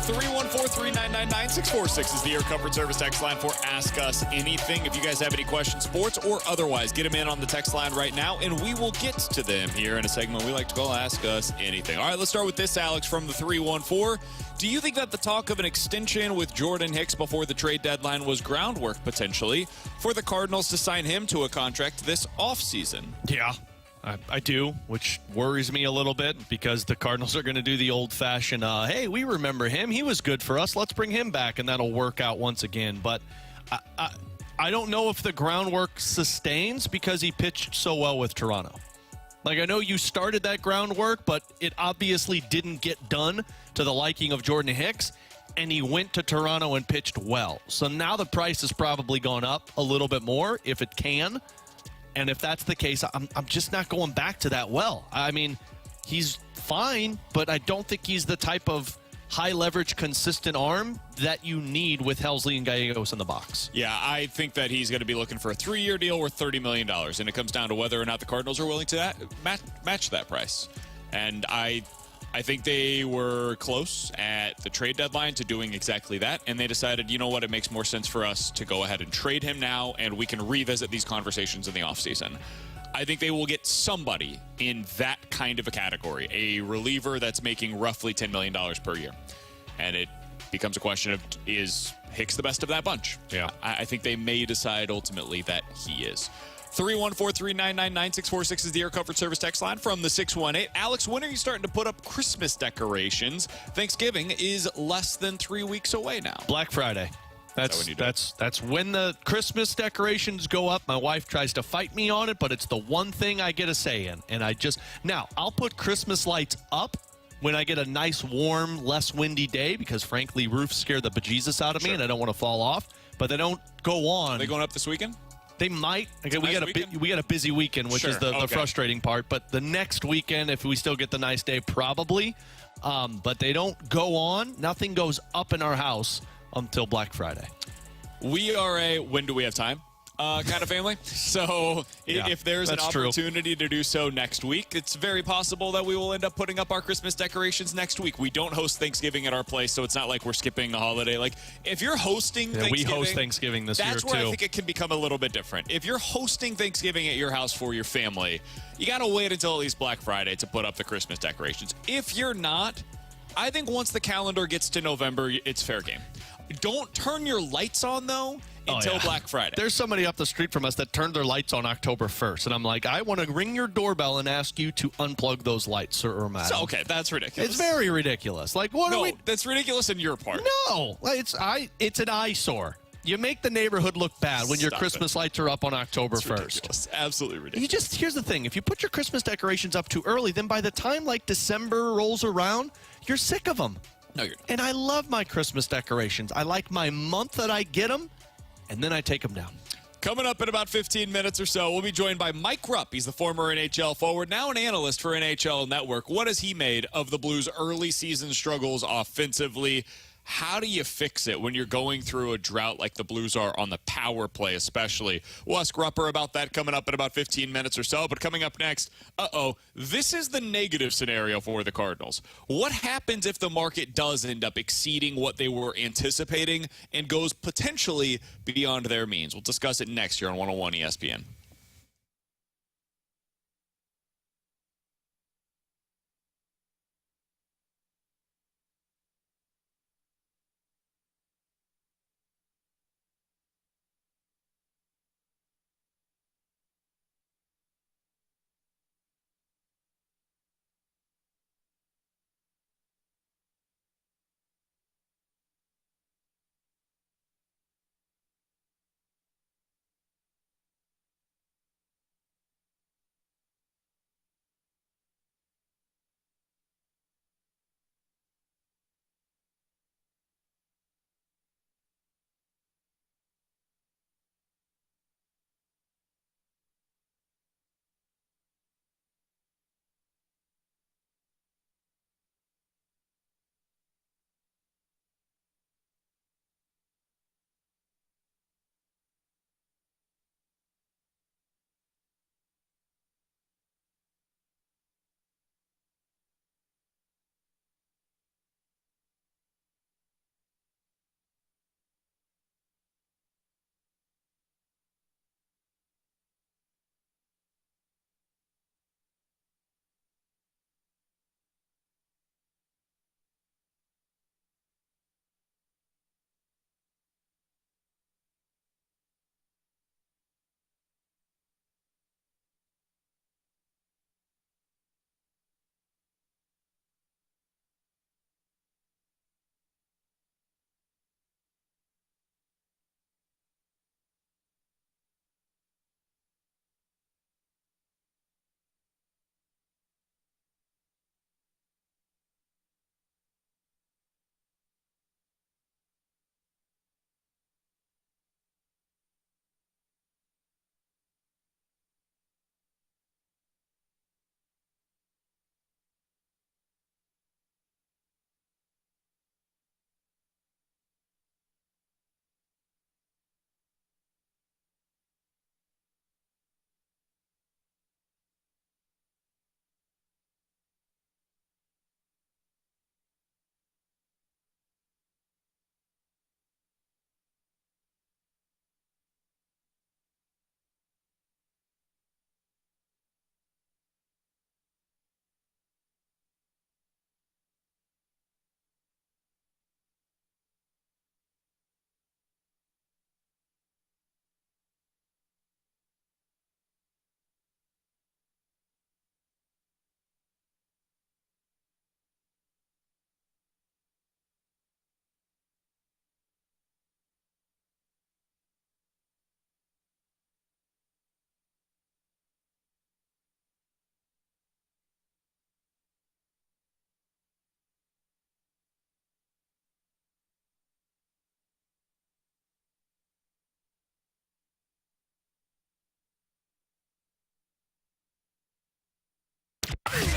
314-399-9646 is the Air Comfort Service text line for Ask Us Anything. If you guys have any questions, sports or otherwise, get them in on the text line right now, and we will get to them here in a segment we like to call Ask Us Anything. All right, let's start with this, Alex, from the 314. Do you think that the talk of an extension with Jordan Hicks before the trade deadline was groundwork, potentially, for the Cardinals to sign him to a contract this offseason? Yeah. I do, which worries me a little bit because the Cardinals are going to do the old-fashioned, hey, we remember him. He was good for us. Let's bring him back, and that'll work out once again. But I don't know if the groundwork sustains because he pitched so well with Toronto. Like, I know you started that groundwork, but it obviously didn't get done to the liking of Jordan Hicks, and he went to Toronto and pitched well. So now the price has probably gone up a little bit more, if it can. And if that's the case, I'm just not going back to that well. I mean, he's fine, but I don't think he's the type of high-leverage, consistent arm that you need with Helsley and Gallegos in the box. Yeah, I think that he's going to be looking for a 3-year deal worth $30 million, and it comes down to whether or not the Cardinals are willing to match that price. And I think they were close at the trade deadline to doing exactly that, and they decided, you know what, it makes more sense for us to go ahead and trade him now, and we can revisit these conversations in the offseason. I think they will get somebody in that kind of a category, a reliever that's making roughly $10 million per year. And it becomes a question of, is Hicks the best of that bunch? Yeah. I think they may decide ultimately that he is. 314-399-9646 is the Air Comfort Service text line from the 618. Alex, when are you starting to put up Christmas decorations? Thanksgiving is less than 3 weeks away now. Black Friday. That's when the Christmas decorations go up. My wife tries to fight me on it, but it's the one thing I get a say in. And I'll put Christmas lights up when I get a nice, warm, less windy day because, frankly, roofs scare the bejesus out of me and I don't want to fall off. But they don't go on. Are they going up this weekend? They might. Okay, we got a busy weekend, which is the frustrating part. But the next weekend, if we still get the nice day, probably. But they don't go on. Nothing goes up in our house until Black Friday. We are a when do we have time kind of family. So if there's an opportunity to do so next week, it's very possible that we will end up putting up our Christmas decorations next week. We don't host Thanksgiving at our place, so it's not like we're skipping a holiday. Like, if you're hosting Thanksgiving, we host Thanksgiving this year, too. That's where I think it can become a little bit different. If you're hosting Thanksgiving at your house for your family, you got to wait until at least Black Friday to put up the Christmas decorations. If you're not, I think once the calendar gets to November, it's fair game. Don't turn your lights on, though, until Black Friday. There's somebody up the street from us that turned their lights on October 1st. And I'm like, I want to ring your doorbell and ask you to unplug those lights, sir or madam. So, okay, that's ridiculous. It's very ridiculous. Like, what are we... that's ridiculous in your part. No, it's an eyesore. You make the neighborhood look bad when your Christmas lights are up on October 1st. Ridiculous. Absolutely ridiculous. Here's the thing. If you put your Christmas decorations up too early, then by the time, like, December rolls around, you're sick of them. No, you're not. And I love my Christmas decorations. I like my month that I get them, and then I take them down. Coming up in about 15 minutes or so, we'll be joined by Mike Rupp. He's the former NHL forward, now an analyst for NHL Network. What has he made of the Blues' early season struggles offensively? How do you fix it when you're going through a drought like the Blues are on the power play especially? We'll ask Rupper about that coming up in about 15 minutes or so. But coming up next, this is the negative scenario for the Cardinals. What happens if the market does end up exceeding what they were anticipating and goes potentially beyond their means? We'll discuss it next here on 101 ESPN.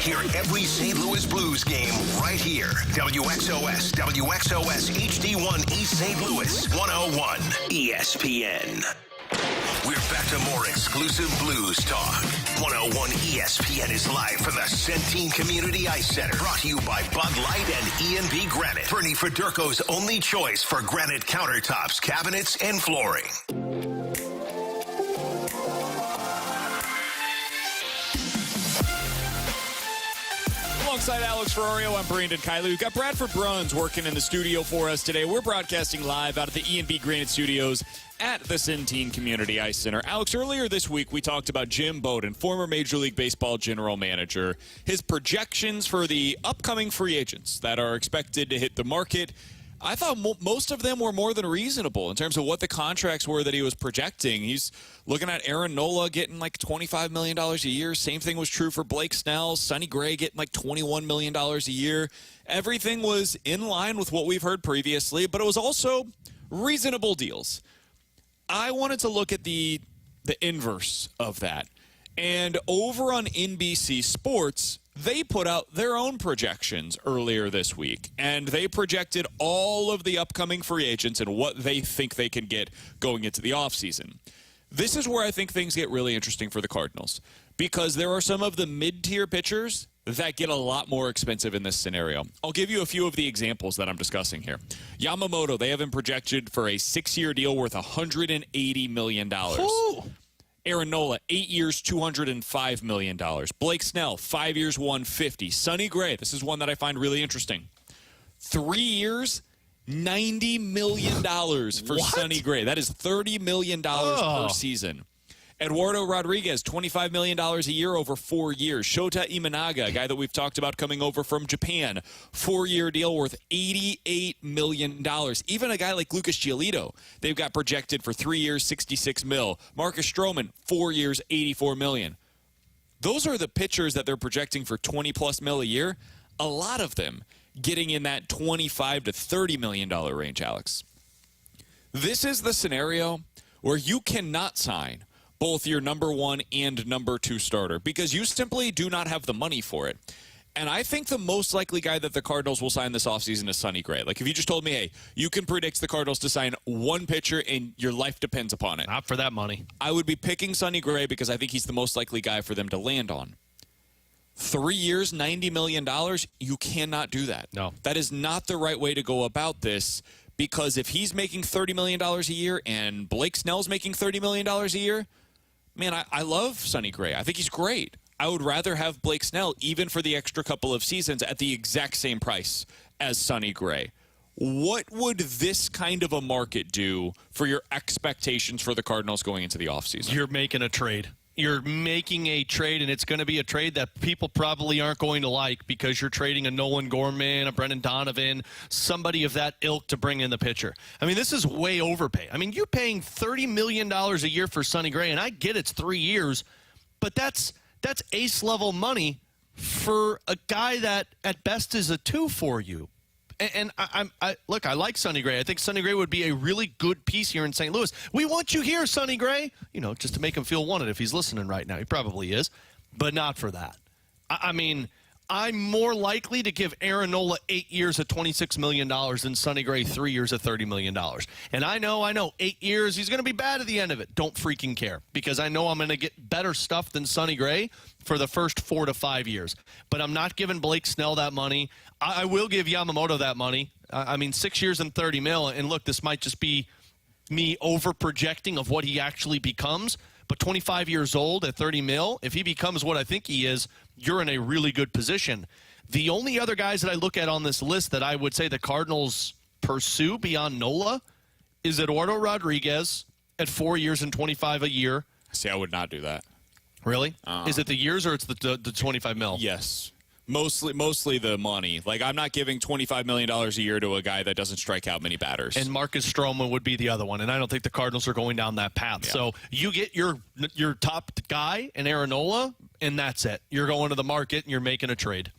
Hear every St. Louis Blues game right here. WXOS HD1 East St. Louis, 101 ESPN. We're back to more exclusive Blues talk. 101 ESPN is live from the Centene Community Ice Center. Brought to you by Bud Light and E&B Granite. Bernie Federko's only choice for granite countertops, cabinets, and flooring. Alongside Alex Ferrario, I'm Brandon Kiley. We've got Bradford Bruns working in the studio for us today. We're broadcasting live out of the E&B Granite Studios at the Centene Community Ice Center. Alex, earlier this week we talked about Jim Bowden, former Major League Baseball general manager, his projections for the upcoming free agents that are expected to hit the market. I thought most of them were more than reasonable in terms of what the contracts were that he was projecting. He's looking at Aaron Nola getting like $25 million a year. Same thing was true for Blake Snell. Sonny Gray getting like $21 million a year. Everything was in line with what we've heard previously, but it was also reasonable deals. I wanted to look at the inverse of that. And over on NBC Sports, they put out their own projections earlier this week, and they projected all of the upcoming free agents and what they think they can get going into the offseason. This is where I think things get really interesting for the Cardinals, because there are some of the mid-tier pitchers that get a lot more expensive in this scenario. I'll give you a few of the examples that I'm discussing here. Yamamoto, they have him projected for a 6-year deal worth $180 million. Ooh. Aaron Nola, 8 years, $205 million. Blake Snell, 5 years, $150. Sonny Gray, this is one that I find really interesting. 3 years, $90 million for Sonny Gray. That is $30 million per season. Eduardo Rodriguez, $25 million a year over 4 years. Shota Imanaga, a guy that we've talked about coming over from Japan, 4-year deal worth $88 million. Even a guy like Lucas Giolito, they've got projected for 3 years, $66 million. Marcus Stroman, 4 years, $84 million. Those are the pitchers that they're projecting for 20-plus mil a year. A lot of them getting in that $25 to $30 million range, Alex. This is the scenario where you cannot sign both your number 1 and number 2 starter because you simply do not have the money for it. And I think the most likely guy that the Cardinals will sign this offseason is Sonny Gray. Like, if you just told me, hey, you can predict the Cardinals to sign one pitcher and your life depends upon it. Not for that money. I would be picking Sonny Gray because I think he's the most likely guy for them to land on. 3 years, $90 million, you cannot do that. No. That is not the right way to go about this, because if he's making $30 million a year and Blake Snell's making $30 million a year, man, I love Sonny Gray. I think he's great. I would rather have Blake Snell, even for the extra couple of seasons, at the exact same price as Sonny Gray. What would this kind of a market do for your expectations for the Cardinals going into the offseason? You're making a trade. You're making a trade, and it's going to be a trade that people probably aren't going to like because you're trading a Nolan Gorman, a Brendan Donovan, somebody of that ilk to bring in the pitcher. I mean, this is way overpay. I mean, you're paying $30 million a year for Sonny Gray, and I get it's 3 years, but that's ace-level money for a guy that at best is a 2 for you. And I look, I like Sonny Gray. I think Sonny Gray would be a really good piece here in St. Louis. We want you here, Sonny Gray. You know, just to make him feel wanted if he's listening right now. He probably is, but not for that. I mean, I'm more likely to give Aaron Nola 8 years at $26 million than Sonny Gray 3 years at $30 million. And I know, 8 years, he's going to be bad at the end of it. Don't freaking care, because I know I'm going to get better stuff than Sonny Gray for the first 4 to 5 years. But I'm not giving Blake Snell that money. I will give Yamamoto that money. I mean, 6 years and $30 million. And look, this might just be me over-projecting of what he actually becomes. But 25 years old at $30 million, if he becomes what I think he is, you're in a really good position. The only other guys that I look at on this list that I would say the Cardinals pursue beyond Nola is Eduardo Rodriguez at 4 years and $25 a year. See, I would not do that. Really? Is it the years or it's the $25 million? Yes. Mostly the money. Like, I'm not giving $25 million a year to a guy that doesn't strike out many batters. And Marcus Stroman would be the other one, and I don't think the Cardinals are going down that path. Yeah. So you get your top guy in Aaron Nola, and that's it. You're going to the market, and you're making a trade.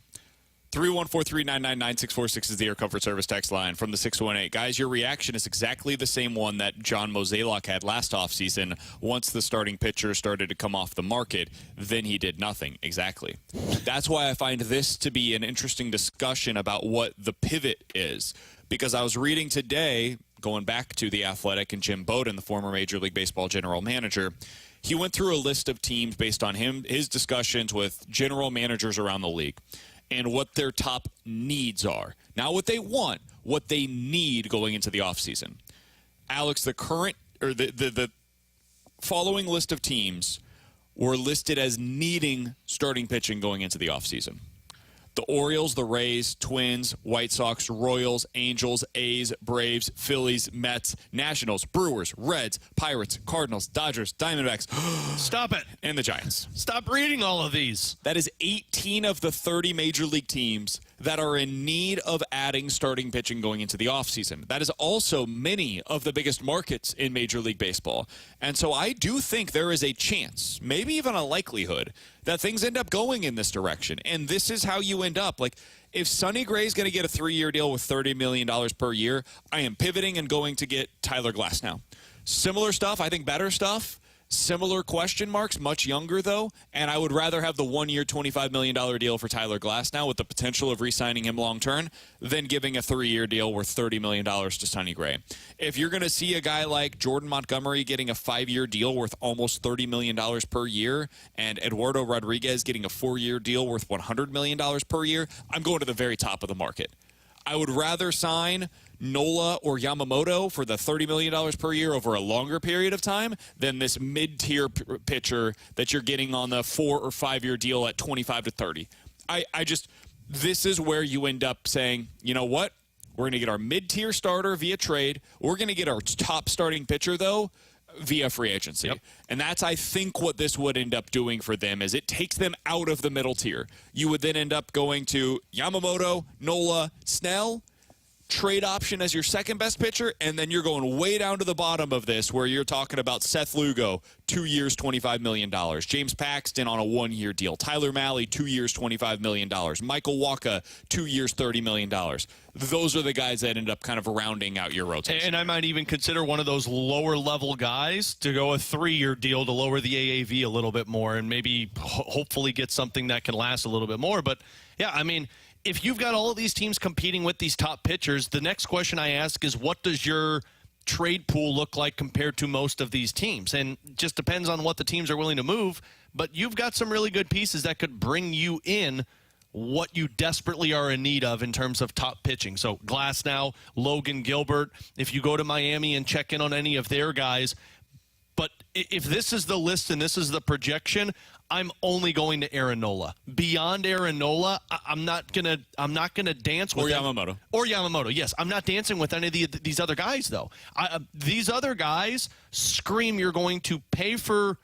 314-399-9646 is the Air Comfort Service text line from the 618. Guys, your reaction is exactly the same one that John Mozeliak had last offseason. Once the starting pitcher started to come off the market, then he did nothing. Exactly. That's why I find this to be an interesting discussion about what the pivot is. Because I was reading today, going back to The Athletic, and Jim Bowden, the former Major League Baseball general manager, he went through a list of teams based on his discussions with general managers around the league and what their top needs are. Not what they want, what they need going into the offseason. Alex, the following list of teams were listed as needing starting pitching going into the offseason. The Orioles, the Rays, Twins, White Sox, Royals, Angels, A's, Braves, Phillies, Mets, Nationals, Brewers, Reds, Pirates, Cardinals, Dodgers, Diamondbacks. Stop it. And the Giants. Stop reading all of these. That is 18 of the 30 major league teams that are in need of adding starting pitching going into the offseason. That is also many of the biggest markets in Major League Baseball. And so I do think there is a chance, maybe even a likelihood, that things end up going in this direction. And this is how you end up. Like, if Sonny Gray is going to get a 3-year deal with $30 million per year, I am pivoting and going to get Tyler Glasnow. Similar stuff, I think better stuff. Similar question marks, much younger though, and I would rather have the 1-year, $25 million deal for Tyler Glasnow with the potential of re-signing him long-term than giving a 3-year deal worth $30 million to Sonny Gray. If you're going to see a guy like Jordan Montgomery getting a 5-year deal worth almost $30 million per year and Eduardo Rodriguez getting a 4-year deal worth $100 million per year, I'm going to the very top of the market. I would rather sign Nola or Yamamoto for the $30 million per year over a longer period of time than this mid-tier pitcher that you're getting on the 4 or 5-year deal at 25 to 30. This is where you end up saying, you know what? We're going to get our mid-tier starter via trade. We're going to get our top starting pitcher, though, via free agency. Yep. And that's, I think, what this would end up doing for them is it takes them out of the middle tier. You would then end up going to Yamamoto, Nola, Snell, trade option as your second best pitcher, and then you're going way down to the bottom of this where you're talking about Seth Lugo, 2 years, $25 million. James Paxton on a 1-year deal. Tyler Mahle, 2 years, $25 million. Michael Wacha, 2 years, $30 million. Those are the guys that end up kind of rounding out your rotation. And I might even consider one of those lower-level guys to go a 3-year deal to lower the AAV a little bit more and maybe hopefully get something that can last a little bit more. But, yeah, I mean, if you've got all of these teams competing with these top pitchers, the next question I ask is what does your trade pool look like compared to most of these teams? And it just depends on what the teams are willing to move. But you've got some really good pieces that could bring you in what you desperately are in need of in terms of top pitching. So Glasnow, Logan Gilbert, if you go to Miami and check in on any of their guys. But if this is the list and this is the projection, I'm only going to Aaron Nola. Beyond Aaron Nola, I'm not gonna dance with Yamamoto. Or Yamamoto. Yes, I'm not dancing with any of these other guys though. These other guys scream you're going to pay for.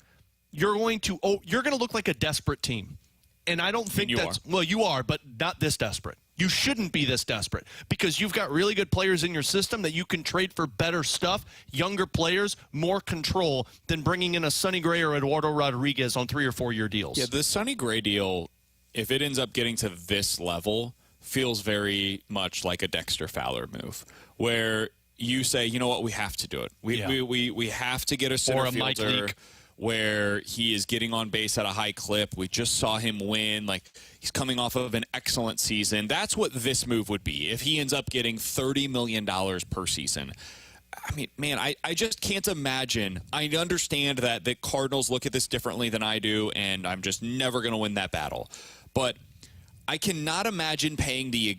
You're going to look like a desperate team, and I don't think well, you are, but not this desperate. You shouldn't be this desperate because you've got really good players in your system that you can trade for better stuff, younger players, more control than bringing in a Sonny Gray or Eduardo Rodriguez on 3 or 4 year deals. Yeah, the Sonny Gray deal, if it ends up getting to this level, feels very much like a Dexter Fowler move where you say, you know what, we have to do it. We have to get a center fielder where he is getting on base at a high clip. We just saw him win. Like, he's coming off of an excellent season. That's what this move would be if he ends up getting $30 million per season. I mean, man, I just can't imagine. I understand that the Cardinals look at this differently than I do, and I'm just never going to win that battle. But I cannot imagine paying the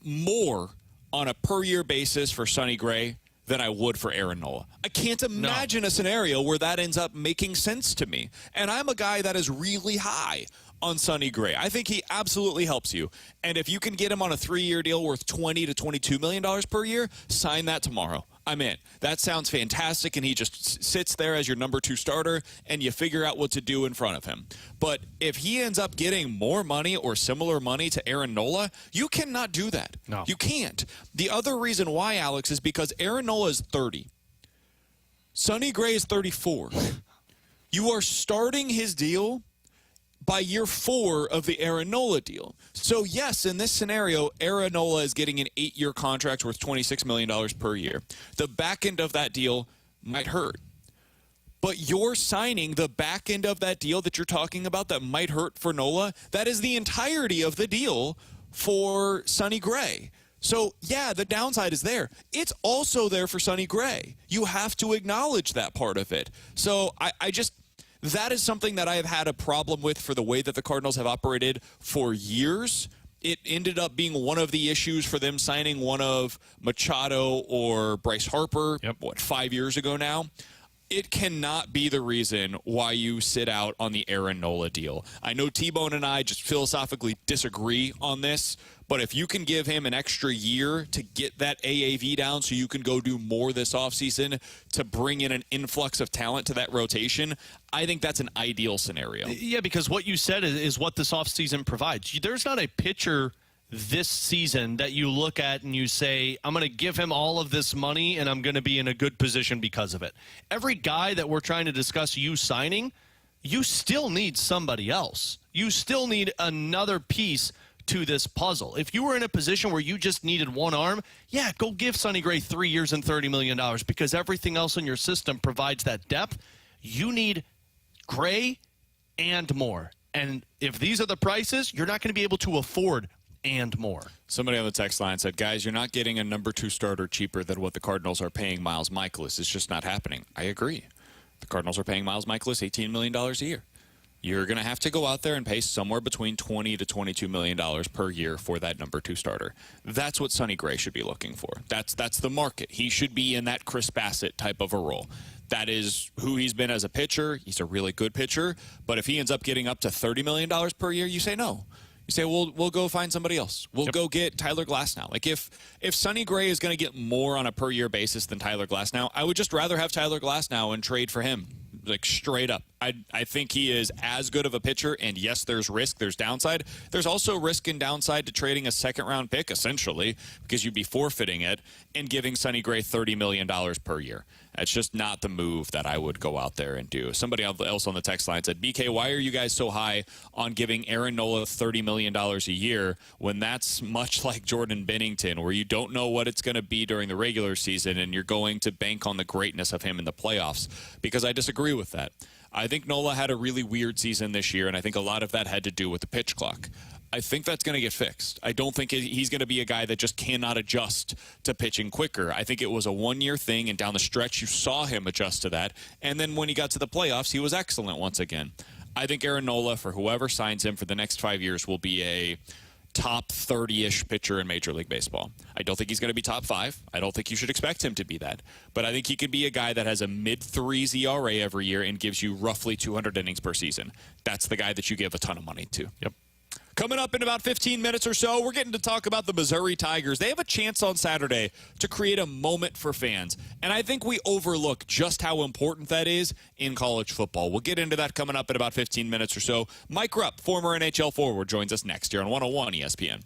more on a per-year basis for Sonny Gray than I would for Aaron Nola. I can't imagine a scenario where that ends up making sense to me. And I'm a guy that is really high on Sonny Gray. I think he absolutely helps you. And if you can get him on a 3-year deal worth $20 to $22 million per year, sign that tomorrow. I'm in. That sounds fantastic, and he just sits there as your number 2 starter, and you figure out what to do in front of him. But if he ends up getting more money or similar money to Aaron Nola, you cannot do that. No. You can't. The other reason why, Alex, is because Aaron Nola is 30. Sonny Gray is 34. You are starting his deal by year 4 of the Aaron Nola deal. So, yes, in this scenario, Aaron Nola is getting an 8-year contract worth $26 million per year. The back end of that deal might hurt. But you're signing the back end of that deal that you're talking about that might hurt for Nola. That is the entirety of the deal for Sonny Gray. So, yeah, the downside is there. It's also there for Sonny Gray. You have to acknowledge that part of it. So, I just... that is something that I have had a problem with for the way that the Cardinals have operated for years. It ended up being one of the issues for them signing one of Machado or Bryce Harper, 5 years ago now. It cannot be the reason why you sit out on the Aaron Nola deal. I know T-Bone and I just philosophically disagree on this, but if you can give him an extra year to get that AAV down so you can go do more this offseason to bring in an influx of talent to that rotation, I think that's an ideal scenario. Yeah, because what you said is what this offseason provides. There's not a pitcher this season that you look at and you say, I'm going to give him all of this money and I'm going to be in a good position because of it. Every guy that we're trying to discuss you signing, you still need somebody else. You still need another piece to this puzzle. If you were in a position where you just needed one arm, yeah, go give Sonny Gray 3 years and $30 million because everything else in your system provides that depth. You need Gray and more. And if these are the prices, you're not going to be able to afford and more. Somebody on the text line said, guys, you're not getting a number 2 starter cheaper than what the Cardinals are paying Miles Michaelis. It's just not happening. I agree. The Cardinals are paying Miles Michaelis $18 million a year. You're going to have to go out there and pay somewhere between $20 to $22 million per year for that number 2 starter. That's what Sonny Gray should be looking for. That's the market. He should be in that Chris Bassett type of a role. That is who he's been as a pitcher. He's a really good pitcher. But if he ends up getting up to $30 million per year, you say no. You say, we'll go find somebody else. We'll go get Tyler Glasnow. Like, if Sonny Gray is going to get more on a per-year basis than Tyler Glasnow, I would just rather have Tyler Glasnow and trade for him, like, straight up. I think he is as good of a pitcher, and yes, there's risk, there's downside. There's also risk and downside to trading a second-round pick, essentially, because you'd be forfeiting it and giving Sonny Gray $30 million per year. That's just not the move that I would go out there and do. Somebody else on the text line said, BK, why are you guys so high on giving Aaron Nola $30 million a year when that's much like Jordan Bennington, where you don't know what it's going to be during the regular season and you're going to bank on the greatness of him in the playoffs? Because I disagree with that. I think Nola had a really weird season this year, and I think a lot of that had to do with the pitch clock. I think that's going to get fixed. I don't think he's going to be a guy that just cannot adjust to pitching quicker. I think it was a one-year thing, and down the stretch you saw him adjust to that. And then when he got to the playoffs, he was excellent once again. I think Aaron Nola, for whoever signs him for the next 5 years, will be a top 30-ish pitcher in Major League Baseball. I don't think he's going to be top 5. I don't think you should expect him to be that. But I think he could be a guy that has a mid-3s ERA every year and gives you roughly 200 innings per season. That's the guy that you give a ton of money to. Yep. Coming up in about 15 minutes or so, we're getting to talk about the Missouri Tigers. They have a chance on Saturday to create a moment for fans, and I think we overlook just how important that is in college football. We'll get into that coming up in about 15 minutes or so. Mike Rupp, former NHL forward, joins us next here on 101 ESPN.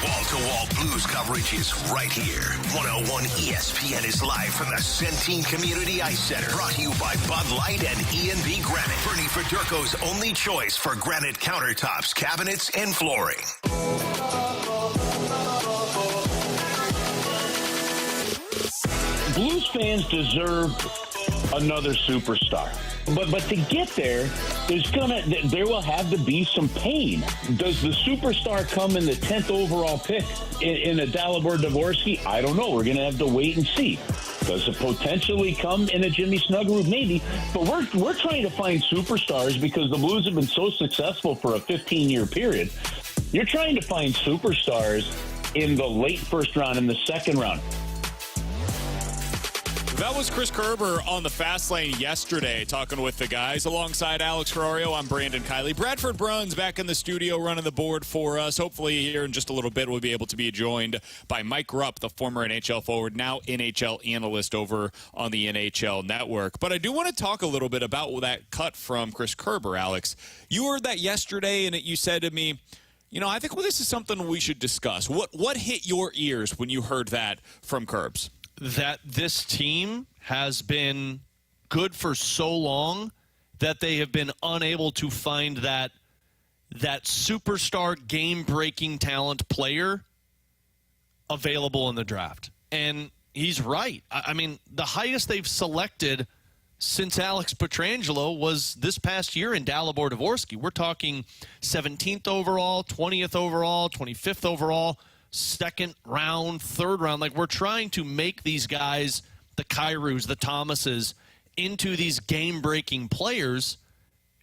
Wall-to-wall Blues coverage is right here. 101 ESPN is live from the Centene Community Ice Center. Brought to you by Bud Light and E&B Granite. Bernie Federko's only choice for granite countertops, cabinets, and flooring. Blues fans deserve another superstar. But to get there, there will have to be some pain. Does the superstar come in the 10th overall pick in a Dalibor Dvorsky? I don't know. We're going to have to wait and see. Does it potentially come in a Jimmy Snuggerud? Maybe. But we're trying to find superstars because the Blues have been so successful for a 15-year period. You're trying to find superstars in the late first round, in the second round. That was Chris Kerber on the Fast Lane yesterday, talking with the guys. Alongside Alex Ferrario, I'm Brandon Kiley. Bradford Bruns back in the studio running the board for us. Hopefully here in just a little bit we'll be able to be joined by Mike Rupp, the former NHL forward, now NHL analyst over on the NHL Network. But I do want to talk a little bit about that cut from Chris Kerber, Alex. You heard that yesterday, and you said to me, you know, I think this is something we should discuss. What hit your ears when you heard that from Kerbs? That this team has been good for so long that they have been unable to find that superstar game-breaking talent player available in the draft. And he's right. I mean, the highest they've selected since Alex Pietrangelo was this past year in Dalibor Dvorsky. We're talking 17th overall, 20th overall, 25th overall. Second round, third round. Like, we're trying to make these guys, the Kyrous, the Thomases, into these game-breaking players,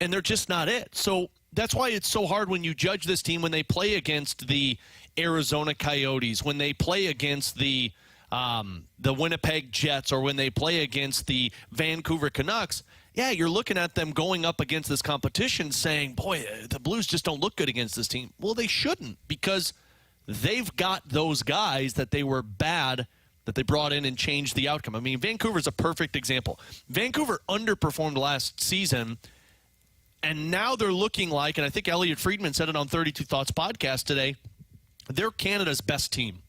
and they're just not it. So that's why it's so hard when you judge this team when they play against the Arizona Coyotes, when they play against the Winnipeg Jets, or when they play against the Vancouver Canucks. Yeah, you're looking at them going up against this competition saying, boy, the Blues just don't look good against this team. Well, they shouldn't, because they've got those guys that they were bad, that they brought in and changed the outcome. I mean, Vancouver's a perfect example. Vancouver underperformed last season, and now they're looking like, and I think Elliot Friedman said it on 32 Thoughts podcast today, they're Canada's best team.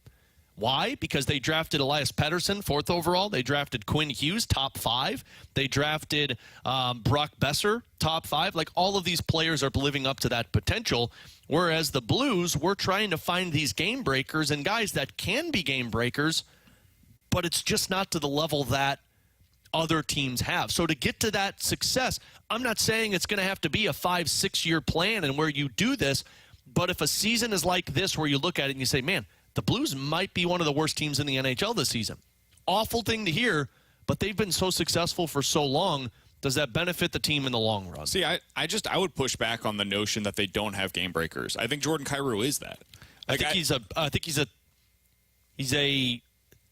Why? Because they drafted Elias Pettersson, 4th overall. They drafted Quinn Hughes, top 5. They drafted Brock Besser, top 5. Like, all of these players are living up to that potential, whereas the Blues, we're trying to find these game breakers and guys that can be game breakers, but it's just not to the level that other teams have. So to get to that success, I'm not saying it's going to have to be a 5-6 year plan and where you do this, but if a season is like this where you look at it and you say, man, the Blues might be one of the worst teams in the NHL this season. Awful thing to hear, but they've been so successful for so long. Does that benefit the team in the long run? See, I would push back on the notion that they don't have game breakers. I think Jordan Kyrou is that. Like, I think he's a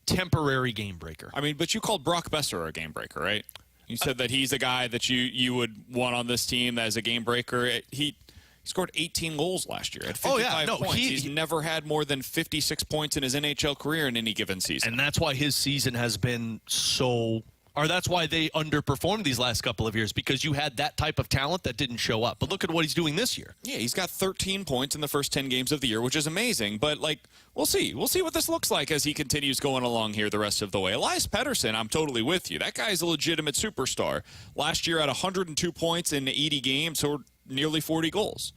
temporary game breaker. I mean, but you called Brock Besser a game breaker, right? You said that he's a guy that you would want on this team as a game breaker. He scored 18 goals last year at 55 points. He's never had more than 56 points in his NHL career in any given season. And that's why his season has been that's why they underperformed these last couple of years, because you had that type of talent that didn't show up. But look at what he's doing this year. Yeah, he's got 13 points in the first 10 games of the year, which is amazing. But, like, we'll see. We'll see what this looks like as he continues going along here the rest of the way. Elias Pettersson, I'm totally with you. That guy's a legitimate superstar. Last year had 102 points in 80 games, or nearly 40 goals.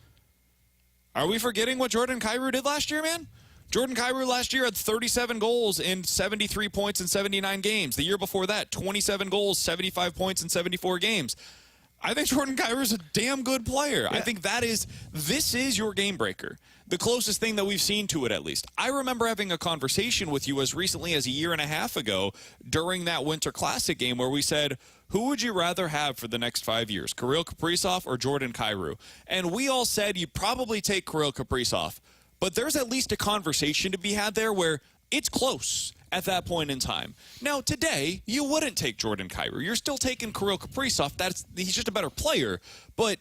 Are we forgetting what Jordan Kyrou did last year, man? Jordan Kyrou last year had 37 goals in 73 points in 79 games. The year before that, 27 goals, 75 points in 74 games. I think Jordan Kyrou is a damn good player. Yeah. I think this is your game breaker. The closest thing that we've seen to it, at least. I remember having a conversation with you as recently as a year and a half ago during that Winter Classic game where we said, who would you rather have for the next 5 years, Kirill Kaprizov or Jordan Kyrou? And we all said you'd probably take Kirill Kaprizov. But there's at least a conversation to be had there where it's close at that point in time. Now, today, you wouldn't take Jordan Kyrou. You're still taking Kirill Kaprizov. He's just a better player. But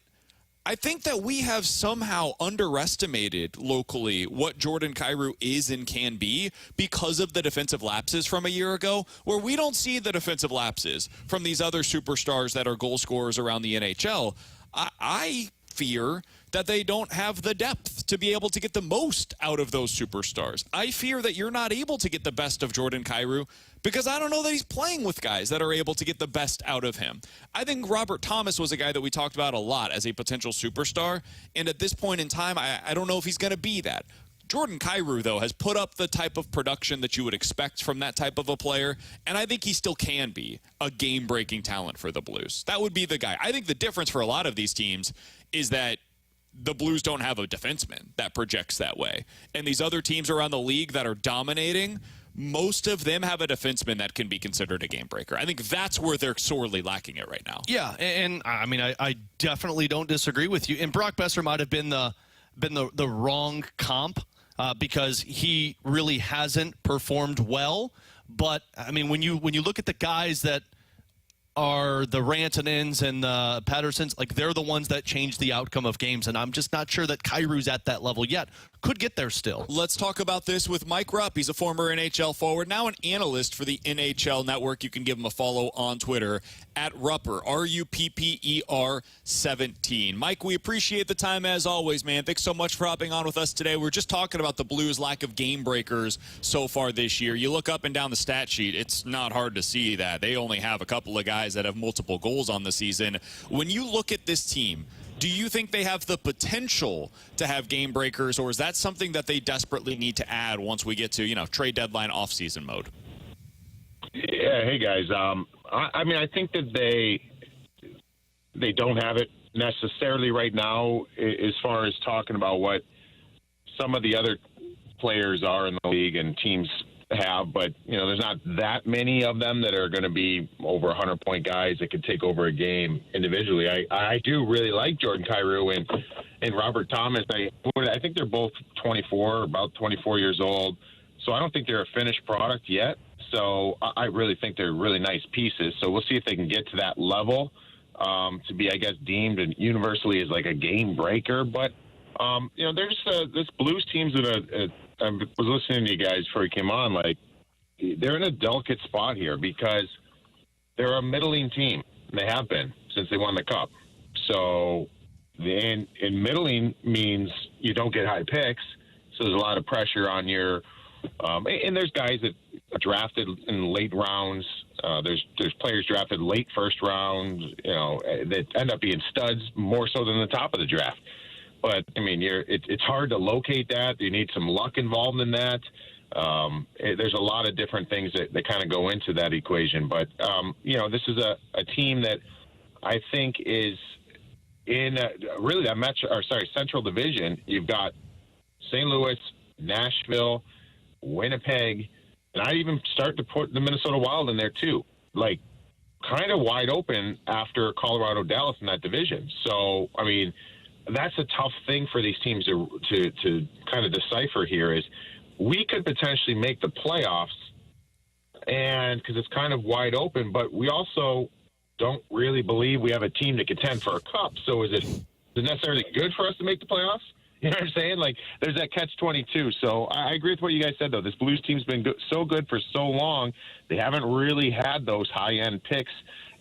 I think that we have somehow underestimated locally what Jordan Kyrou is and can be because of the defensive lapses from a year ago, where we don't see the defensive lapses from these other superstars that are goal scorers around the NHL. I fear that they don't have the depth to be able to get the most out of those superstars. I fear that you're not able to get the best of Jordan Kyrou because I don't know that he's playing with guys that are able to get the best out of him. I think Robert Thomas was a guy that we talked about a lot as a potential superstar, and at this point in time, I don't know if he's going to be that. Jordan Kyrou, though, has put up the type of production that you would expect from that type of a player, and I think he still can be a game-breaking talent for the Blues. That would be the guy. I think the difference for a lot of these teams is that the Blues don't have a defenseman that projects that way. And these other teams around the league that are dominating, most of them have a defenseman that can be considered a game breaker. I think that's where they're sorely lacking it right now. Yeah, and I mean, I definitely don't disagree with you. And Brock Besser might have been the wrong comp because he really hasn't performed well. But I mean, when you look at the guys that are the Rantanens and the Pattersons, like they're the ones that change the outcome of games, and I'm just not sure that Kyrou's at that level yet. Could get there still. Let's talk about this with Mike Rupp. He's a former NHL forward, now an analyst for the NHL Network. You can give him a follow on Twitter at Rupper, RUPPER 17. Mike, we appreciate the time as always, man. Thanks so much for hopping on with us today. We're just talking about the Blues' lack of game breakers so far this year. You look up and down the stat sheet, it's not hard to see that. They only have a couple of guys that have multiple goals on the season. When you look at this team, do you think they have the potential to have game breakers, or is that something that they desperately need to add once we get to, trade deadline off-season mode? Yeah, hey guys. I mean, I think that they don't have it necessarily right now as far as talking about what some of the other players are in the league and teams have, but there's not that many of them that are going to be over 100-point guys that could take over a game individually. I do really like Jordan Kyrou and Robert Thomas. I think they're both 24, about 24 years old, so I don't think they're a finished product yet. So I really think they're really nice pieces. So we'll see if they can get to that level to be, I guess, deemed and universally as like a game breaker. But there's this Blues team's I was listening to you guys before you came on. Like, they're in a delicate spot here because they're a middling team. They have been since they won the Cup. So, and middling means you don't get high picks. So there's a lot of pressure on your. And there's guys that are drafted in late rounds. There's players drafted late first round. That end up being studs more so than the top of the draft. But, I mean, it's hard to locate that. You need some luck involved in that. There's a lot of different things that kind of go into that equation. But, this is a team that I think is in really that Central Division. You've got St. Louis, Nashville, Winnipeg, and I'd even start to put the Minnesota Wild in there too. Like, kind of wide open after Colorado, Dallas in that division. So, I mean, that's a tough thing for these teams to kind of decipher here is we could potentially make the playoffs and because it's kind of wide open, but we also don't really believe we have a team to contend for a cup. So is it necessarily good for us to make the playoffs? You know what I'm saying? Like, there's that catch-22. So I agree with what you guys said, though. This Blues team's been so good for so long. They haven't really had those high-end picks,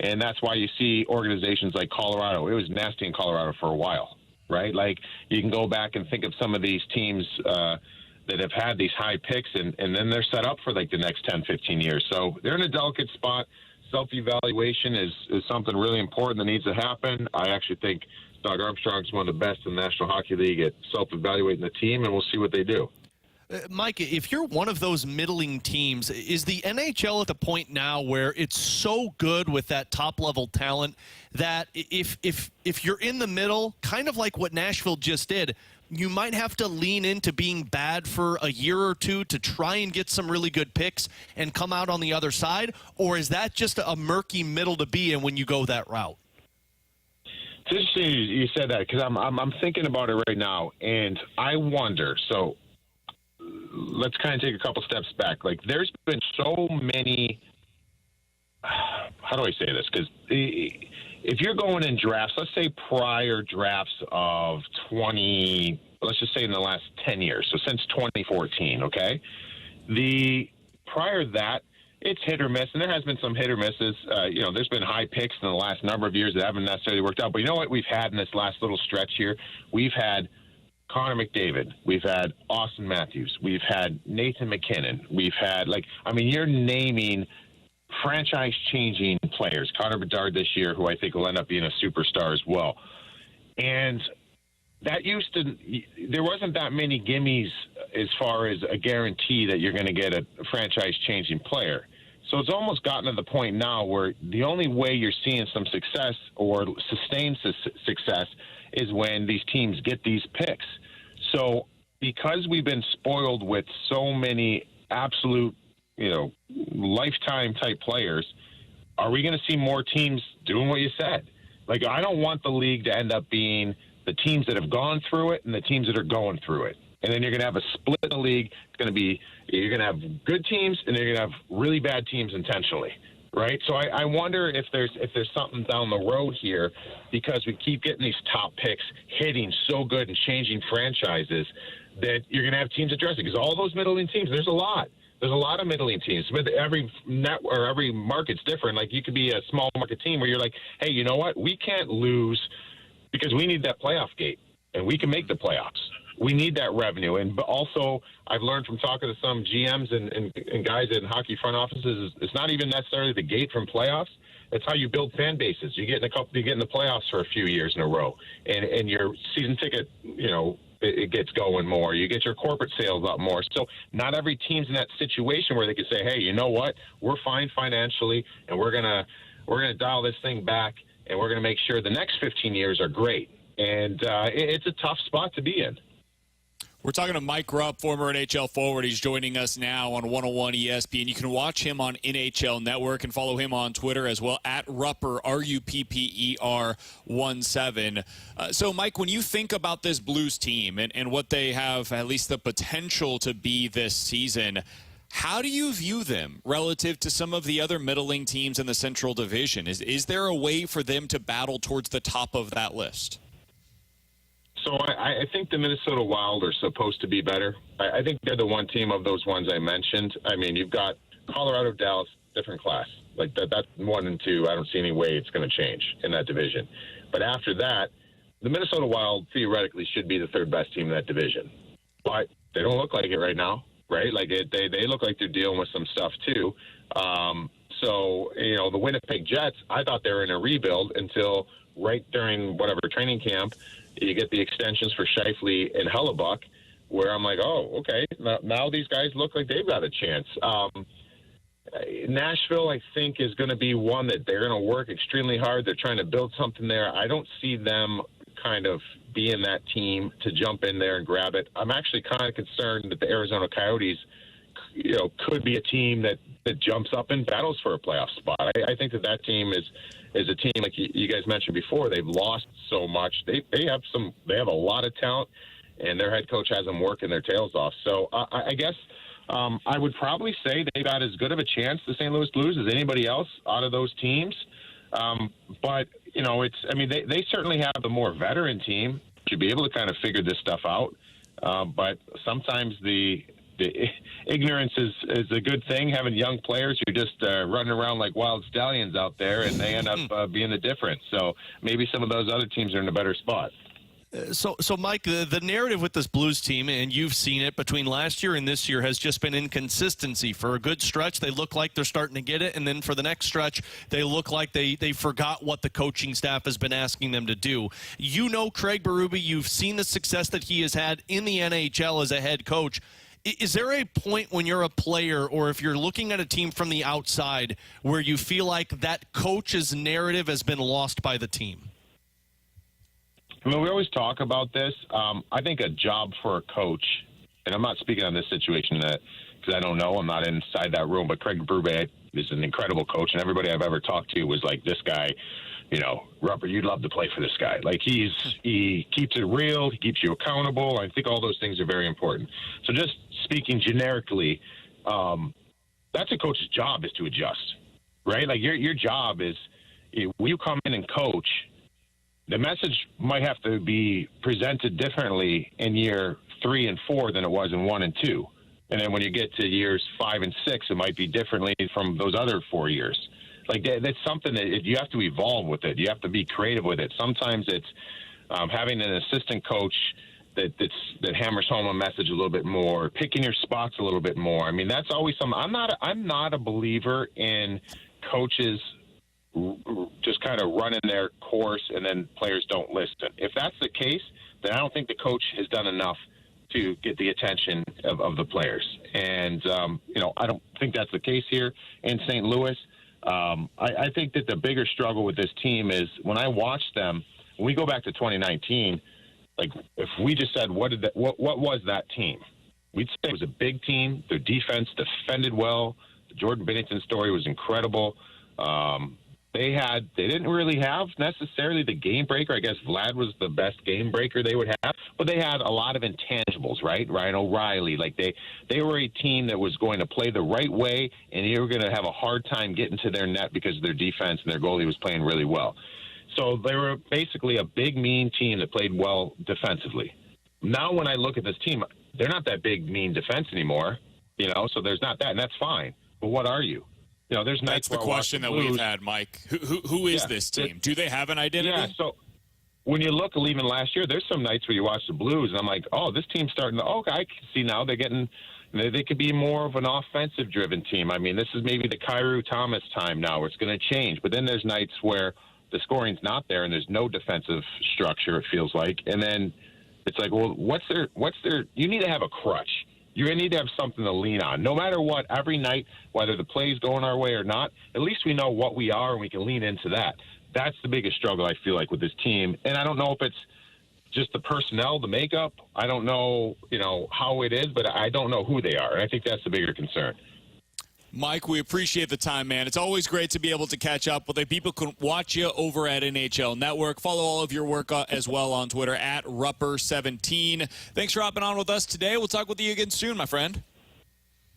and that's why you see organizations like Colorado. It was nasty in Colorado for a while, right? Like, you can go back and think of some of these teams that have had these high picks, and then they're set up for, like, the next 10, 15 years. So they're in a delicate spot. Self-evaluation is something really important that needs to happen. I actually think Doug Armstrong's one of the best in the National Hockey League at self-evaluating the team, and we'll see what they do. Mike, if you're one of those middling teams, is the NHL at the point now where it's so good with that top-level talent that if you're in the middle, kind of like what Nashville just did, you might have to lean into being bad for a year or two to try and get some really good picks and come out on the other side? Or is that just a murky middle to be in when you go that route? It's interesting you said that because I'm thinking about it right now, and I wonder. So let's kind of take a couple steps back. Like, there's been so many. How do I say this? Because if you're going in drafts, let's say prior drafts of 20, let's just say in the last 10 years, so since 2014, okay, prior to that, it's hit or miss, and there has been some hit or misses. There's been high picks in the last number of years that haven't necessarily worked out. But you know what we've had in this last little stretch here? We've had Connor McDavid. We've had Austin Matthews. We've had Nathan McKinnon. We've had, you're naming franchise-changing players. Connor Bedard this year, who I think will end up being a superstar as well. And that there wasn't that many gimmies as far as a guarantee that you're going to get a franchise-changing player. So it's almost gotten to the point now where the only way you're seeing some success or sustained success is when these teams get these picks. So because we've been spoiled with so many absolute, lifetime type players, are we going to see more teams doing what you said? I don't want the league to end up being the teams that have gone through it and the teams that are going through it. And then you're going to have a split in the league. It's going to be, you're going to have good teams and you're going to have really bad teams intentionally, right? So I wonder if there's something down the road here, because we keep getting these top picks hitting so good and changing franchises, that you're going to have teams addressing. Because all those middling teams, there's a lot. There's a lot of middling teams. But every net or every market's different. You could be a small market team where you're like, hey, you know what? We can't lose because we need that playoff gate, and we can make the playoffs. We need that revenue. And also, I've learned from talking to some GMs and guys in hockey front offices, it's not even necessarily the gate from playoffs. It's how you build fan bases. You get in the playoffs for a few years in a row, and your season ticket, it gets going more. You get your corporate sales up more. So not every team's in that situation where they can say, hey, you know what? We're fine financially, and we're gonna dial this thing back, and we're gonna make sure the next 15 years are great. And it's a tough spot to be in. We're talking to Mike Rupp, former NHL forward. He's joining us now on 101 ESPN. You can watch him on NHL Network and follow him on Twitter as well, at Rupper, RUPPER17. So, Mike, when you think about this Blues team and what they have at least the potential to be this season, how do you view them relative to some of the other middling teams in the Central Division? Is there a way for them to battle towards the top of that list? So I think the Minnesota Wild are supposed to be better. I think they're the one team of those ones I mentioned. I mean, you've got Colorado, Dallas, different class. That's 1 and 2. I don't see any way it's going to change in that division. But after that, the Minnesota Wild theoretically should be the third best team in that division. But they don't look like it right now, right? They look like they're dealing with some stuff too. So, the Winnipeg Jets, I thought they were in a rebuild until right during whatever training camp. You get the extensions for Scheifele and Hellebuck, where I'm like, oh, okay, now these guys look like they've got a chance. Nashville, I think, is going to be one that they're going to work extremely hard. They're trying to build something there. I don't see them kind of being that team to jump in there and grab it. I'm actually kind of concerned that the Arizona Coyotes, could be a team that jumps up and battles for a playoff spot. I think that team is a team, like you guys mentioned before. They've lost so much. They have a lot of talent, and their head coach has them working their tails off. So I guess I would probably say they got as good of a chance, the St. Louis Blues, as anybody else out of those teams. But they certainly have the more veteran team to be able to kind of figure this stuff out. But sometimes the ignorance is a good thing, having young players who just running around like wild stallions out there, and they end up being the difference. So maybe some of those other teams are in a better spot. So Mike, the narrative with this Blues team, and you've seen it between last year and this year, has just been inconsistency. For a good stretch, they look like they're starting to get it, and then for the next stretch, they look like they forgot what the coaching staff has been asking them to do. Craig Berube, you've seen the success that he has had in the NHL as a head coach. Is there a point when you're a player, or if you're looking at a team from the outside, where you feel like that coach's narrative has been lost by the team? We always talk about this. I think a job for a coach, and I'm not speaking on this situation because I don't know. I'm not inside that room. But Craig Berube is an incredible coach, and everybody I've ever talked to was like, this guy, Rupper, you'd love to play for this guy. He keeps it real. He keeps you accountable. I think all those things are very important. So just speaking generically, that's a coach's job, is to adjust, right? Your job is, when you come in and coach, the message might have to be presented differently in year 3 and 4 than it was in 1 and 2. And then when you get to years 5 and 6, it might be differently from those other 4 years. Like that's something that you have to evolve with it. You have to be creative with it. Sometimes it's having an assistant coach that hammers home a message a little bit more, picking your spots a little bit more. I mean, that's always something. I'm not a believer in coaches just kind of running their course and then players don't listen. If that's the case, then I don't think the coach has done enough to get the attention of the players. And, I don't think that's the case here in St. Louis. I think that the bigger struggle with this team is when I watch them, when we go back to 2019, like if we just said, what was that team? We'd say it was a big team. Their defense defended well. The Jordan Binnington story was incredible. They didn't really have necessarily the game breaker. I guess Vlad was the best game breaker they would have, but they had a lot of intangibles, right? Ryan O'Reilly, like they were a team that was going to play the right way, and they were going to have a hard time getting to their net because of their defense, and their goalie was playing really well. So they were basically a big, mean team that played well defensively. Now when I look at this team, they're not that big, mean defense anymore, so there's not that, and that's fine. But what are you? There's nights. That's the question that we've had, Mike. Who is this team? Do they have an identity? Yeah, so when you look, even last year, there's some nights where you watch the Blues, and I'm like, oh, this team's starting to, I can see now they could be more of an offensive-driven team. I mean, this is maybe the Kyrou Thomas time now where it's going to change. But then there's nights where the scoring's not there and there's no defensive structure, it feels like. And then it's like, well, what's their you need to have a crutch. You're going to need to have something to lean on. No matter what, every night, whether the play's going our way or not, at least we know what we are and we can lean into that. That's the biggest struggle I feel like with this team. And I don't know if it's just the personnel, the makeup. I don't know, how it is, but I don't know who they are. And I think that's the bigger concern. Mike, we appreciate the time, man. It's always great to be able to catch up with you. People can watch you over at NHL Network. Follow all of your work as well on Twitter at Rupper17. Thanks for hopping on with us today. We'll talk with you again soon, my friend.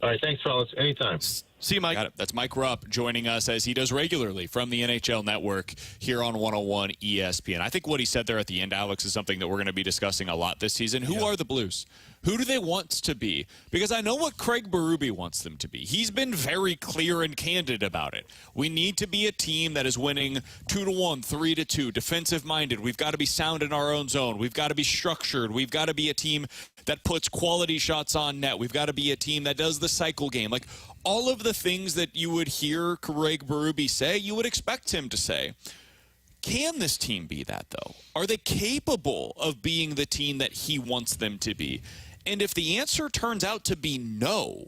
All right, thanks, fellas. Anytime. See you, Mike. Got it. That's Mike Rupp joining us as he does regularly from the NHL Network here on 101 ESPN. I think what he said there at the end, Alex, is something that we're going to be discussing a lot this season. Who are the Blues? Who do they want to be? Because I know what Craig Berube wants them to be. He's been very clear and candid about it. We need to be a team that is winning 2-1, 3-2, defensive-minded. We've got to be sound in our own zone. We've got to be structured. We've got to be a team that puts quality shots on net. We've got to be a team that does the cycle game. Like, all of the things that you would hear Craig Berube say, you would expect him to say. Can this team be that, though? Are they capable of being the team that he wants them to be? And if the answer turns out to be no,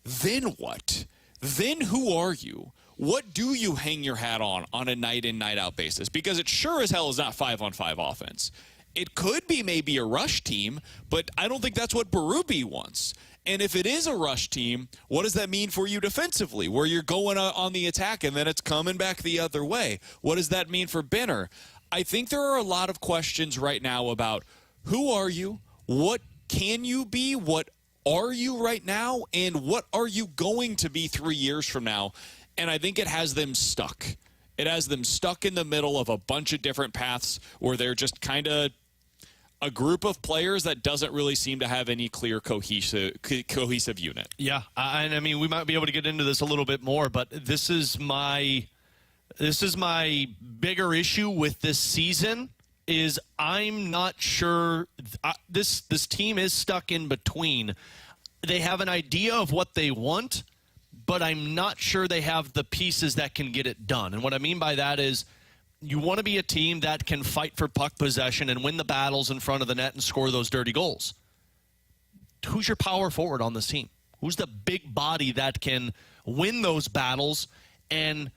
then what? Then who are you? What do you hang your hat on a night-in, night-out basis? Because it sure as hell is not 5-on-5 offense. It could be maybe a rush team, but I don't think that's what Berube wants. And if it is a rush team, what does that mean for you defensively, where you're going on the attack and then it's coming back the other way? What does that mean for Benner? I think there are a lot of questions right now about who are you, what can you be, what are you right now, and what are you going to be 3 years from now? And I think it has them stuck. It has them stuck in the middle of a bunch of different paths where they're just kind of a group of players that doesn't really seem to have any clear cohesive unit. Yeah, and I mean, we might be able to get into this a little bit more, but this is my bigger issue with this season is I'm not sure this team is stuck in between. They have an idea of what they want, but I'm not sure they have the pieces that can get it done. And what I mean by that is you want to be a team that can fight for puck possession and win the battles in front of the net and score those dirty goals. Who's your power forward on this team? Who's the big body that can win those battles and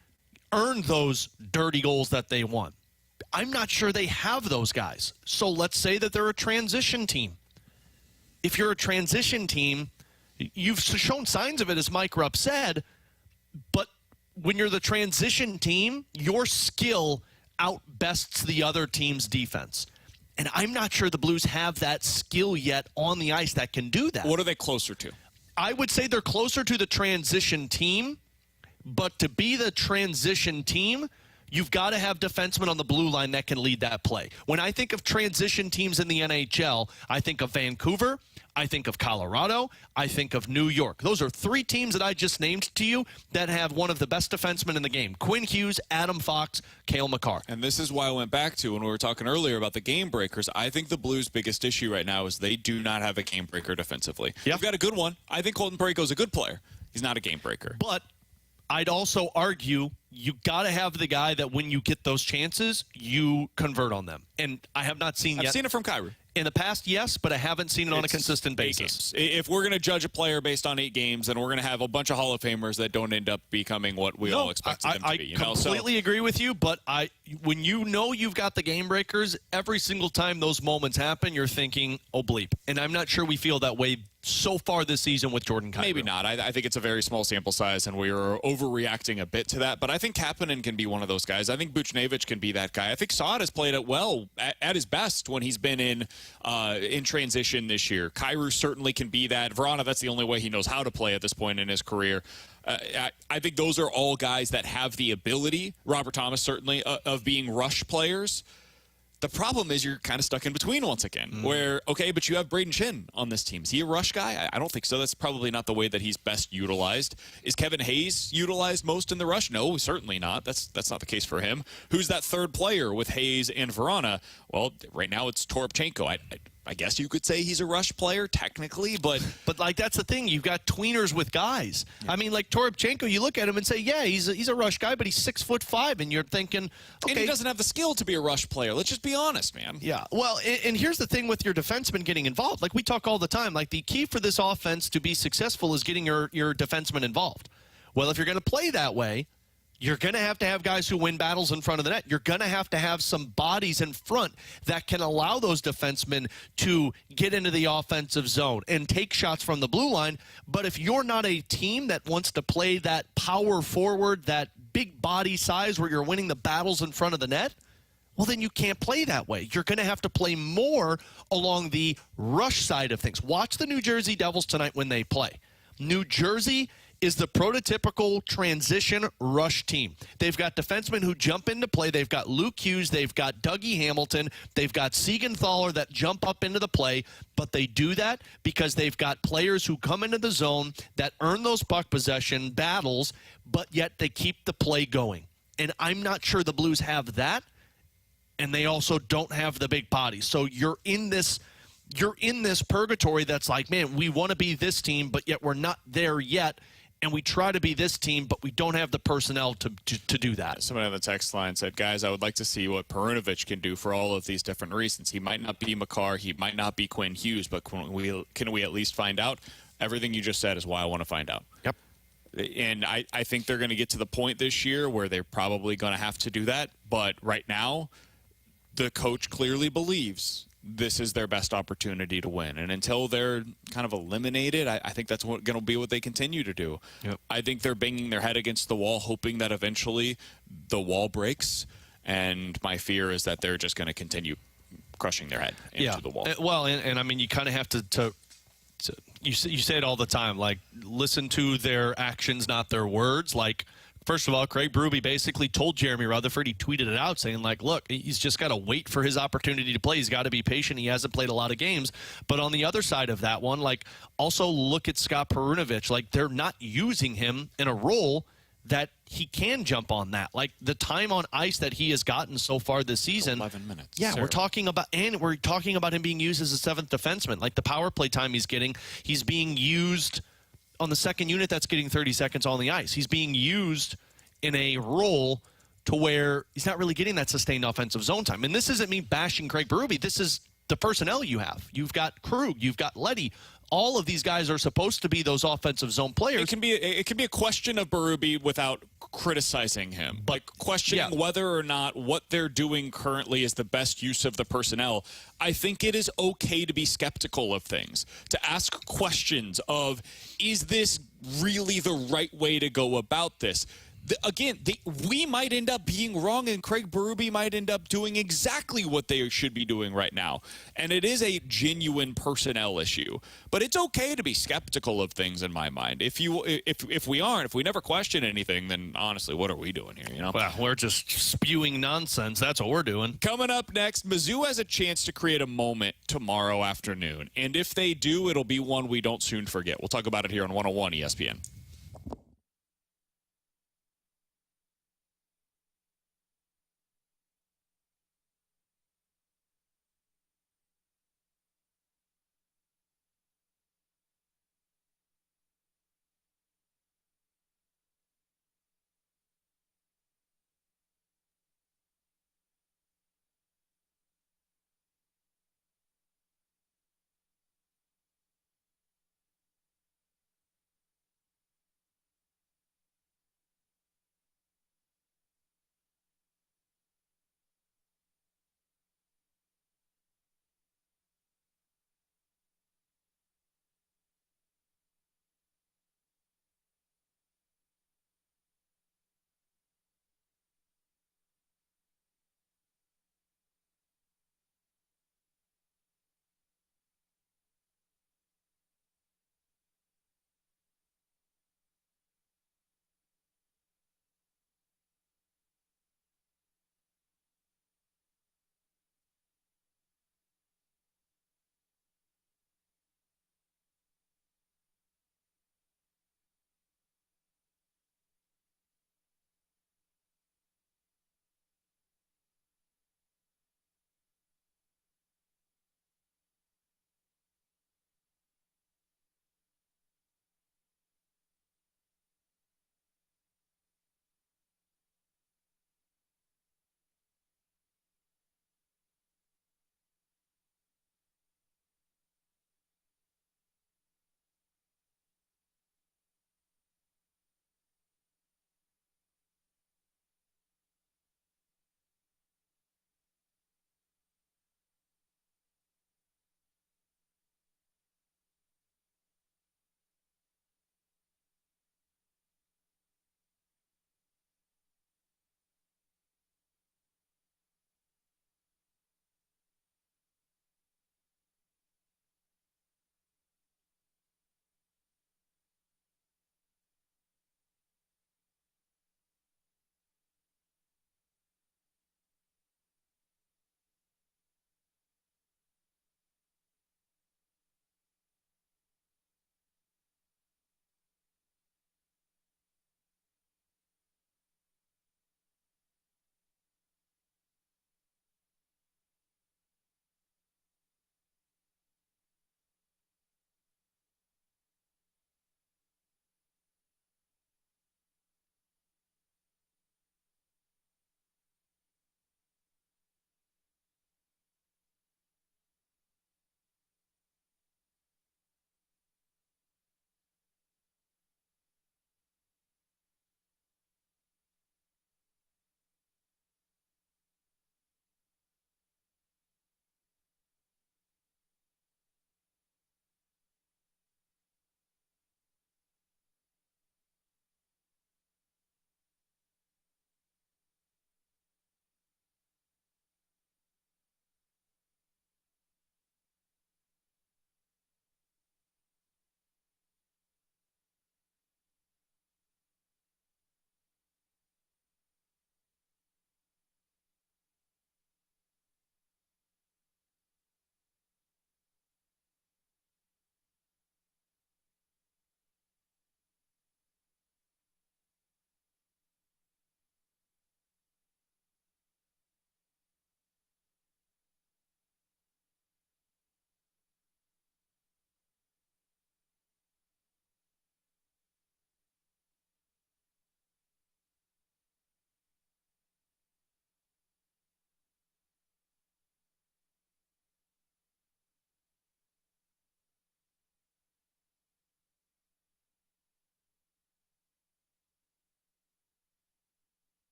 earn those dirty goals that they want? I'm not sure they have those guys. So let's say that they're a transition team. If you're a transition team, you've shown signs of it, as Mike Rupp said, but when you're the transition team, your skill outbests the other team's defense. And I'm not sure the Blues have that skill yet on the ice that can do that. What are they closer to? I would say they're closer to the transition team, but to be the transition team, You've got to have defensemen on the blue line that can lead that play. When I think of transition teams in the NHL, I think of Vancouver, I think of Colorado, I think of New York. Those are 3 teams that I just named to you that have one of the best defensemen in the game. Quinn Hughes, Adam Fox, Cale Makar. And this is why I went back to when we were talking earlier about the game breakers. I think the Blues' biggest issue right now is they do not have a game breaker defensively. Yep. They've got a good one. I think Colton Parayko is a good player. He's not a game breaker. But I'd also argue you got to have the guy that when you get those chances, you convert on them. And I have not seen yet. I've seen it from Kyrou. In the past, yes, but I haven't seen it on a consistent 8 basis. games. If we're going to judge a player based on 8 games, then we're going to have a bunch of Hall of Famers that don't end up becoming what we all expect them to be. I completely agree with you, but when you know you've got the game breakers, every single time those moments happen, you're thinking, oh, bleep. And I'm not sure we feel that way so far this season with Jordan Kyrou. Maybe not. I think it's a very small sample size, and we are overreacting a bit to that. But I think Kapanen can be one of those guys. I think Buchnevich can be that guy. I think Saad has played it well at his best when he's been in transition this year. Kyrou certainly can be that. Vrana, that's the only way he knows how to play at this point in his career. I think those are all guys that have the ability, Robert Thomas certainly, of being rush players. The problem is you're kind of stuck in between once again, where, okay, but you have Braden Shin on this team. Is he a rush guy? I don't think so. That's probably not the way that he's best utilized. Is Kevin Hayes utilized most in the rush? No, certainly not. That's not the case for him. Who's that third player with Hayes and Vrana? Well, right now it's Toropchenko. I guess you could say he's a rush player technically, but like that's the thing. You've got tweeners with guys. Yeah. I mean, like Toropchenko, you look at him and say, yeah, he's a rush guy, but he's 6'5", and you're thinking, okay, and he doesn't have the skill to be a rush player. Let's just be honest, man. Yeah. Well, and here's the thing with your defensemen getting involved. Like we talk all the time, like the key for this offense to be successful is getting your defensemen involved. Well, if you're going to play that way, you're going to have guys who win battles in front of the net. You're going to have some bodies in front that can allow those defensemen to get into the offensive zone and take shots from the blue line. But if you're not a team that wants to play that power forward, that big body size where you're winning the battles in front of the net, well, then you can't play that way. You're going to have to play more along the rush side of things. Watch the New Jersey Devils tonight when they play. New Jersey is the prototypical transition rush team. They've got defensemen who jump into play. They've got Luke Hughes. They've got Dougie Hamilton. They've got Siegenthaler that jump up into the play. But they do that because they've got players who come into the zone that earn those puck possession battles, but yet they keep the play going. And I'm not sure the Blues have that, and they also don't have the big bodies. So you're in this purgatory that's like, man, we want to be this team, but yet we're not there yet. And we try to be this team, but we don't have the personnel to do that. Somebody on the text line said, guys, I would like to see what Perunovich can do for all of these different reasons. He might not be Makar. He might not be Quinn Hughes, but can we at least find out? Everything you just said is why I want to find out. Yep. And I think they're going to get to the point this year where they're probably going to have to do that. But right now, the coach clearly believes this is their best opportunity to win. And until they're kind of eliminated, I think that's going to be what they continue to do. Yep. I think they're banging their head against the wall, hoping that eventually the wall breaks. And my fear is that they're just going to continue crushing their head into the wall. Well, and I mean, you kind of have to you say it all the time, like, listen to their actions, not their words. Like, first of all, Craig Berube basically told Jeremy Rutherford, he tweeted it out saying, like, look, he's just got to wait for his opportunity to play. He's got to be patient. He hasn't played a lot of games. But on the other side of that one, like, also look at Scott Perunovich. Like, they're not using him in a role that he can jump on that. Like, the time on ice that he has gotten so far this season. 11 minutes. Yeah, we're talking about him being used as a seventh defenseman. Like, the power play time he's getting, he's being used on the second unit that's getting 30 seconds on the ice. He's being used in a role to where he's not really getting that sustained offensive zone time. And this isn't me bashing Craig Berube. This is the personnel you have. You've got Krug. You've got Leddy. All of these guys are supposed to be those offensive zone players. It can be a question of Berube without criticizing him. Like, questioning whether or not what they're doing currently is the best use of the personnel. I think it is okay to be skeptical of things, to ask questions of, is this really the right way to go about this? We might end up being wrong, and Craig Berube might end up doing exactly what they should be doing right now. And it is a genuine personnel issue. But it's okay to be skeptical of things in my mind. If we never question anything, then honestly, what are we doing here? You know, well, we're just spewing nonsense. That's what we're doing. Coming up next, Mizzou has a chance to create a moment tomorrow afternoon. And if they do, it'll be one we don't soon forget. We'll talk about it here on 101 ESPN.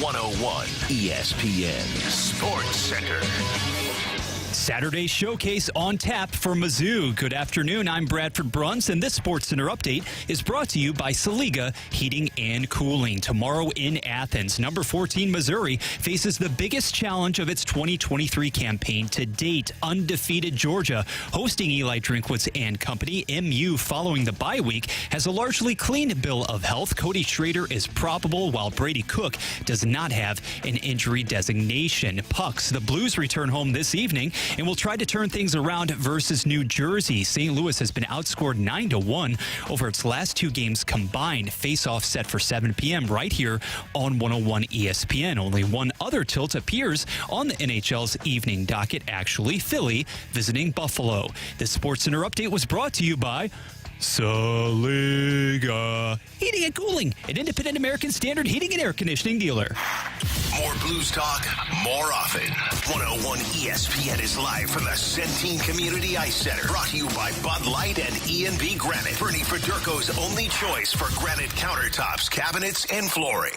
101 ESPN Sports Center. Saturday showcase on tap for Mizzou. Good afternoon. I'm Bradford Bruns, and this Sports Center update is brought to you by Saliga Heating and Cooling. Tomorrow in Athens, number 14 Missouri faces the biggest challenge of its 2023 campaign to date. Undefeated Georgia, hosting Eli Drinkwitz and company. MU, following the bye week, has a largely clean bill of health. Cody Schrader is probable, while Brady Cook does not have an injury designation. Pucks, the Blues return home this evening and will try to turn things around versus New Jersey. St. Louis has been outscored 9-1 over its last two games combined. Face-off set for 7 p.m. right here on 101 ESPN. Only one other tilt appears on the NHL's evening docket, actually. Philly visiting Buffalo. This Sports Center update was brought to you by Saliga Heating and Cooling, an independent American Standard heating and air conditioning dealer. More Blues talk, more often. 101 ESPN is live from the Centene Community Ice Center. Brought to you by Bud Light and E&B Granite. Bernie Federko's only choice for granite countertops, cabinets, and flooring.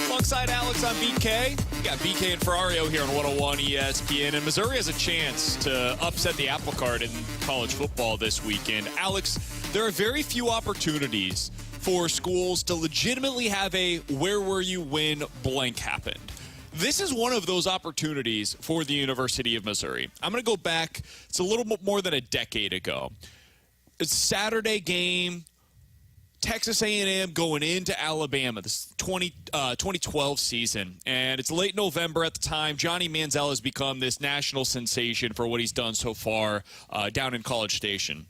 Alongside Alex on BK, we got BK and Ferrario here on 101 ESPN. And Missouri has a chance to upset the apple cart in college football this weekend. Alex, there are very few opportunities for schools to legitimately have a where were you when blank happened. This is one of those opportunities for the University of Missouri. I'm going to go back, it's a little bit more than a decade ago. It's a Saturday game, Texas A&M going into Alabama, this 2012 season. And it's late November at the time. Johnny Manziel has become this national sensation for what he's done so far down in College Station.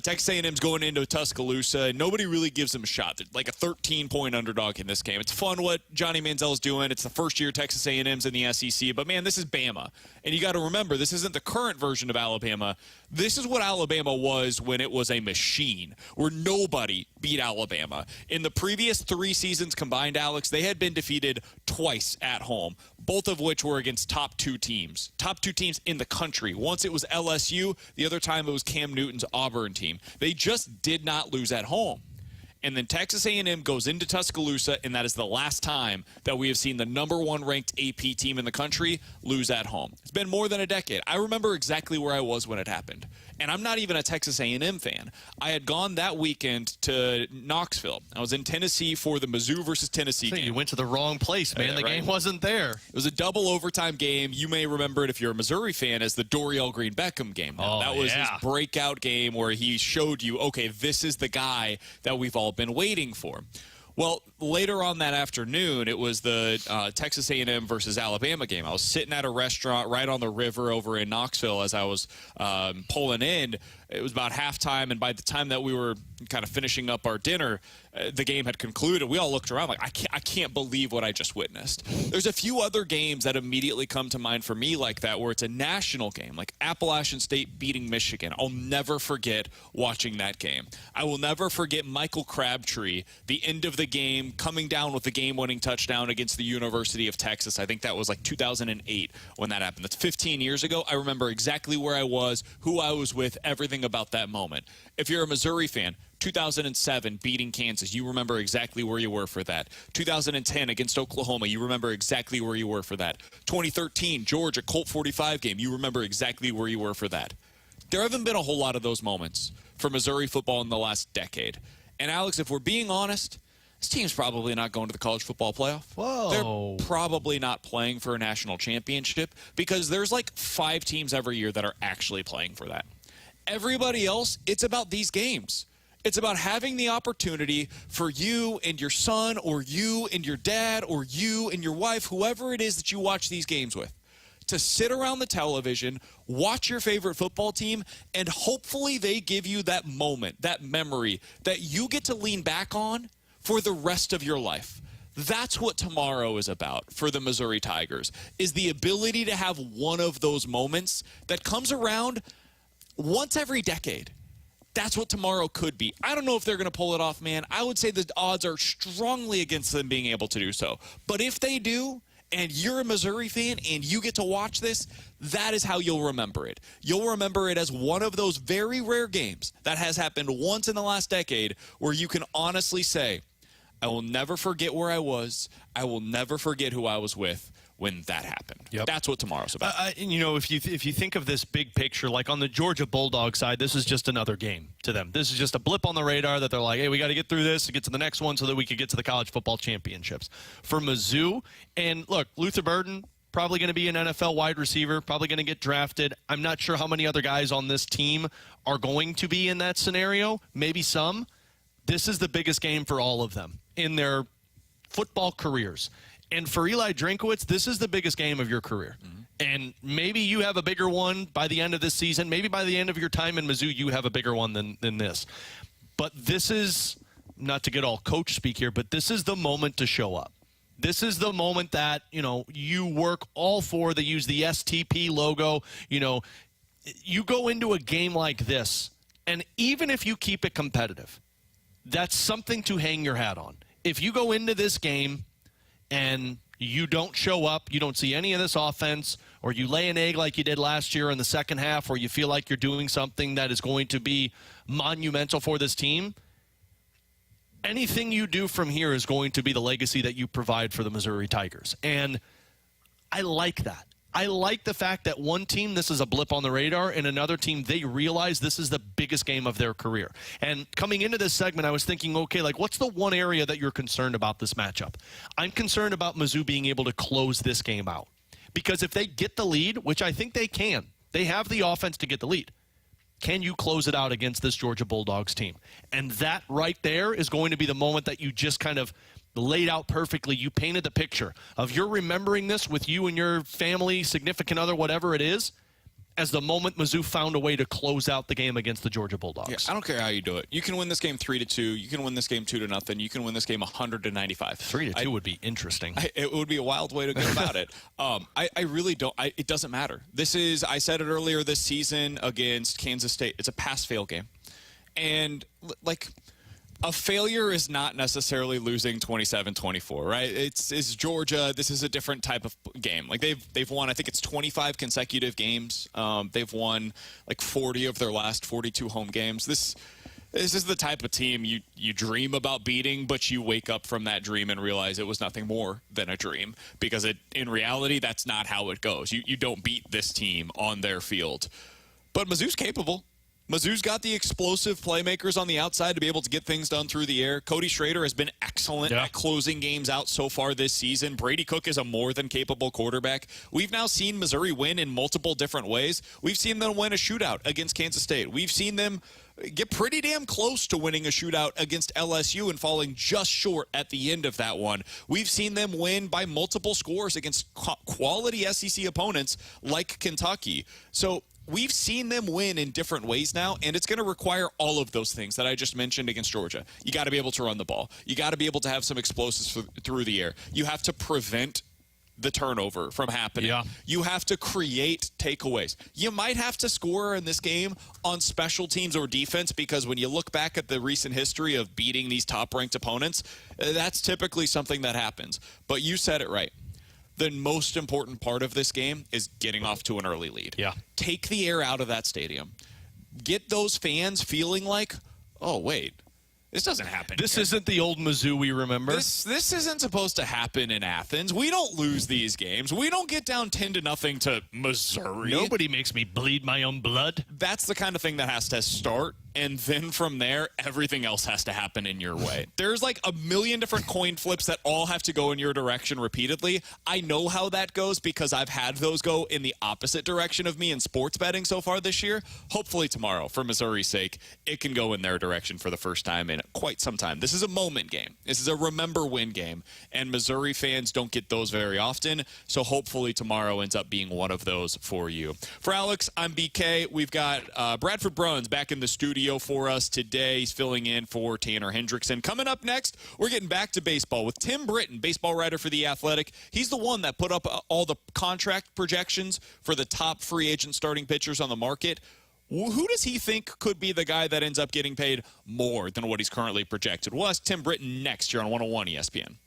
Texas A&M's going into Tuscaloosa, and nobody really gives him a shot. They're like a 13-point underdog in this game. It's fun what Johnny Manziel's doing. It's the first year Texas A&M's in the SEC. But, man, this is Bama. And you got to remember, this isn't the current version of Alabama. This is what Alabama was when it was a machine, where nobody beat Alabama. In the previous 3 seasons combined, Alex, they had been defeated twice at home, both of which were against top 2 teams in the country. Once it was LSU, the other time it was Cam Newton's Auburn team. They just did not lose at home. And then Texas A&M goes into Tuscaloosa, and that is the last time that we have seen the number 1 ranked AP team in the country lose at home. It's been more than a decade. I remember exactly where I was when it happened. And I'm not even a Texas A&M fan. I had gone that weekend to Knoxville. I was in Tennessee for the Mizzou versus Tennessee game. You went to the wrong place, man. The game wasn't there. It was a double overtime game. You may remember it if you're a Missouri fan as the Dorial Green Beckham game. That was his breakout game where he showed you, okay, this is the guy that we've all been waiting for. Well, later on that afternoon, it was the Texas A&M versus Alabama game. I was sitting at a restaurant right on the river over in Knoxville as I was pulling in. It was about halftime, and by the time that we were kind of finishing up our dinner, the game had concluded. We all looked around like, I can't believe what I just witnessed. There's a few other games that immediately come to mind for me like that, where it's a national game, like Appalachian State beating Michigan. I'll never forget watching that game. I will never forget Michael Crabtree, the end of the game, coming down with the game-winning touchdown against the University of Texas. I think that was like 2008 when that happened. That's 15 years ago. I remember exactly where I was, who I was with, everything about that moment. If you're a Missouri fan, 2007 beating Kansas, you remember exactly where you were for that. 2010 against Oklahoma, you remember exactly where you were for that. 2013 Georgia Colt 45 game, you remember exactly where you were for that. There haven't been a whole lot of those moments for Missouri football in the last decade. And Alex, if we're being honest, this team's probably not going to the college football playoff. Whoa. They're probably not playing for a national championship because there's like 5 teams every year that are actually playing for that. Everybody else, it's about these games. It's about having the opportunity for you and your son or you and your dad or you and your wife, whoever it is that you watch these games with, to sit around the television, watch your favorite football team, and hopefully they give you that moment, that memory that you get to lean back on for the rest of your life. That's what tomorrow is about for the Missouri Tigers, is the ability to have one of those moments that comes around once every decade. That's what tomorrow could be. I don't know if they're going to pull it off, man. I would say the odds are strongly against them being able to do so. But if they do, and you're a Missouri fan and you get to watch this, that is how you'll remember it. You'll remember it as one of those very rare games that has happened once in the last decade where you can honestly say, I will never forget where I was. I will never forget who I was with when that happened. Yep. That's what tomorrow's about. And, you know, if you think of this big picture, like on the Georgia Bulldog side, this is just another game to them. This is just a blip on the radar that they're like, hey, we got to get through this to get to the next one so that we could get to the college football championships. For Mizzou, and look, Luther Burden, probably going to be an NFL wide receiver, probably going to get drafted. I'm not sure how many other guys on this team are going to be in that scenario. Maybe some. This is the biggest game for all of them in their football careers. And for Eli Drinkowitz, this is the biggest game of your career. Mm-hmm. And maybe you have a bigger one by the end of this season. Maybe by the end of your time in Mizzou, you have a bigger one than this. But this is, not to get all coach speak here, but this is the moment to show up. This is the moment that, you know, you work all for. They use the STP logo. You know, you go into a game like this, and even if you keep it competitive, that's something to hang your hat on. If you go into this game and you don't show up, you don't see any of this offense, or you lay an egg like you did last year in the second half, or you feel like you're doing something that is going to be monumental for this team, anything you do from here is going to be the legacy that you provide for the Missouri Tigers. And I like that. I like the fact that one team, this is a blip on the radar, and another team, they realize this is the biggest game of their career. And coming into this segment, I was thinking, okay, like, what's the one area that you're concerned about this matchup? I'm concerned about Mizzou being able to close this game out. Because if they get the lead, which I think they can, they have the offense to get the lead. Can you close it out against this Georgia Bulldogs team? And that right there is going to be the moment that you just kind of laid out perfectly. You painted the picture of you're remembering this with you and your family, significant other, whatever it is, as the moment Mizzou found a way to close out the game against the Georgia Bulldogs. Yeah, I don't care how you do it. You can win this game 3-2. You can win this game 2-0. You can win this game 100-95. 3-2 would be interesting. It would be a wild way to go about it. I really don't. It doesn't matter. This is. I said it earlier this season against Kansas State. It's a pass-fail game, and like. A failure is not necessarily losing 27-24, right? It's Georgia. This is a different type of game. Like they've won, I think it's 25 consecutive games. They've won like 40 of their last 42 home games. This is the type of team you dream about beating, but you wake up from that dream and realize it was nothing more than a dream, because in reality, that's not how it goes. You don't beat this team on their field. But Mizzou's capable. Mizzou's got the explosive playmakers on the outside to be able to get things done through the air. Cody Schrader has been excellent at closing games out so far this season. Brady Cook is a more than capable quarterback. We've now seen Missouri win in multiple different ways. We've seen them win a shootout against Kansas State. We've seen them get pretty damn close to winning a shootout against LSU and falling just short at the end of that one. We've seen them win by multiple scores against quality SEC opponents like Kentucky. So we've seen them win in different ways now, and it's going to require all of those things that I just mentioned against Georgia. You got to be able to run the ball. You got to be able to have some explosives through the air. You have to prevent the turnover from happening. Yeah. You have to create takeaways. You might have to score in this game on special teams or defense, because when you look back at the recent history of beating these top-ranked opponents, that's typically something that happens. But you said it right. The most important part of this game is getting off to an early lead. Yeah. Take the air out of that stadium. Get those fans feeling like, oh, wait, this doesn't happen. This isn't the old Mizzou we remember. This isn't supposed to happen in Athens. We don't lose these games. We don't get down 10-0 to Missouri. Nobody makes me bleed my own blood. That's the kind of thing that has to start. And then from there, everything else has to happen in your way. There's like a million different coin flips that all have to go in your direction repeatedly. I know how that goes because I've had those go in the opposite direction of me in sports betting so far this year. Hopefully tomorrow, for Missouri's sake, it can go in their direction for the first time in quite some time. This is a moment game. This is a remember-win game. And Missouri fans don't get those very often. So hopefully tomorrow ends up being one of those for you. For Alex, I'm BK. We've got Bradford Bruns back in the studio for us today. He's filling in for Tanner Hendrickson. Coming up next, we're getting back to baseball with Tim Britton, baseball writer for The Athletic. He's the one that put up all the contract projections for the top free agent starting pitchers on the market. Who does he think could be the guy that ends up getting paid more than what he's currently projected? We'll ask Tim Britton next here on 101 ESPN.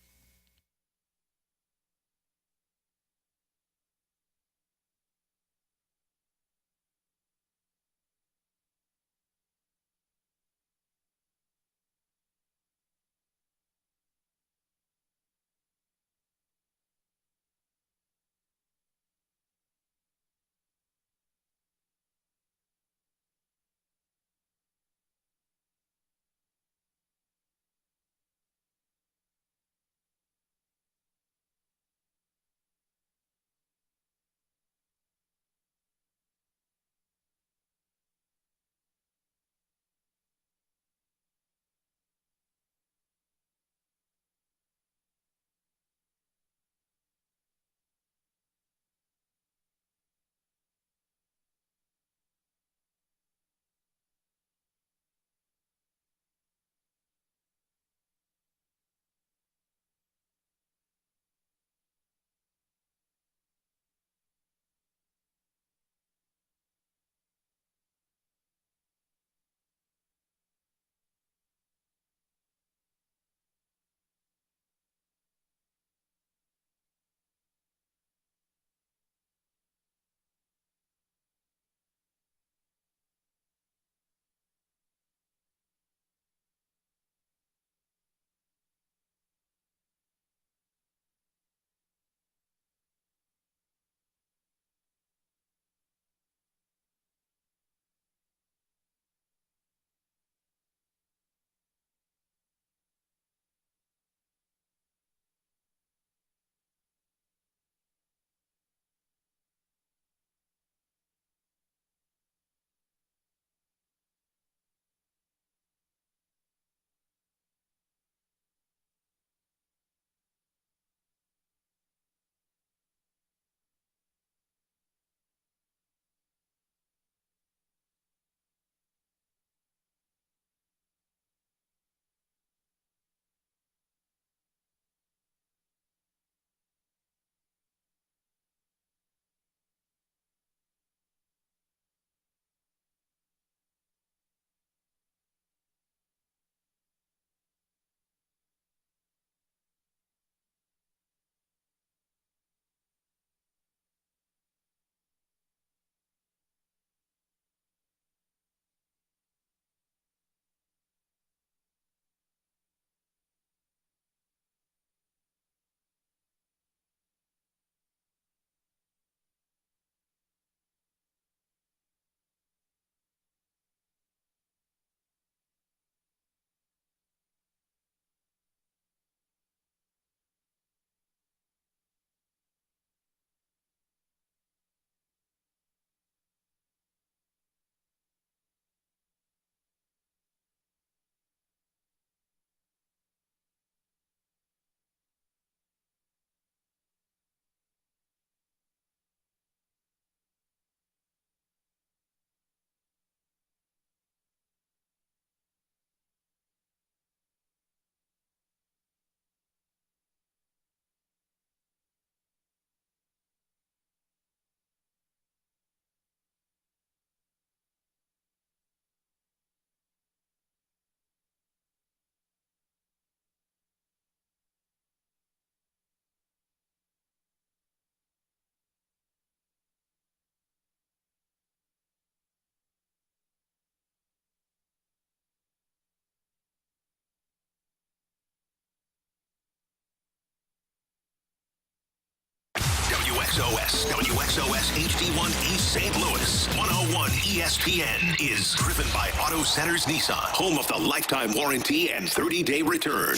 WXOS, WXOS HD1 East St. Louis. 101 ESPN is driven by Auto Centers Nissan, home of the lifetime warranty and 30-day return.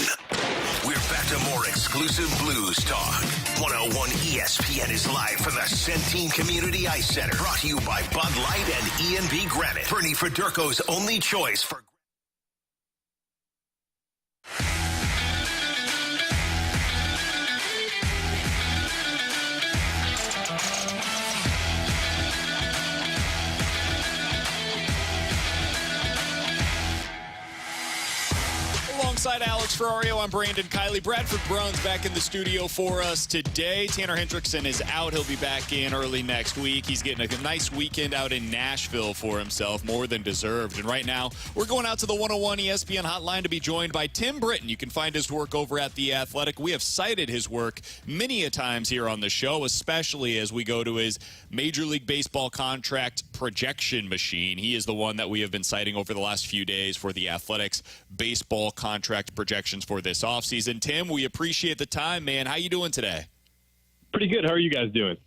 We're back to more exclusive Blues talk. 101 ESPN is live from the Centene Community Ice Center. Brought to you by Bud Light and E&B Granite. Bernie Federko's only choice for... Alongside Alex Ferrario, I'm Brandon Kiley. Bradford Bruns back in the studio for us today. Tanner Hendrickson is out. He'll be back in early next week. He's getting a nice weekend out in Nashville for himself, more than deserved. And right now, we're going out to the 101 ESPN hotline to be joined by Tim Britton. You can find his work over at The Athletic. We have cited his work many a times here on the show, especially as we go to his Major League Baseball contract projection machine. He is the one that we have been citing over the last few days for The Athletic's baseball contract projections for this offseason. Tim, we appreciate the time, man. How you doing today? Pretty good. How are you guys doing?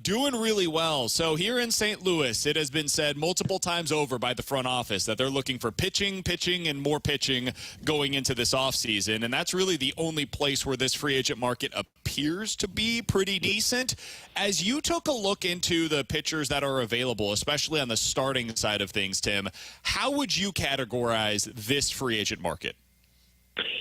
Doing really well. So here in St. Louis, it has been said multiple times over by the front office that they're looking for pitching, and more pitching going into this offseason. And that's really the only place where this free agent market appears to be pretty decent. As you took a look into the pitchers that are available, especially on the starting side of things, Tim, how would you categorize this free agent market?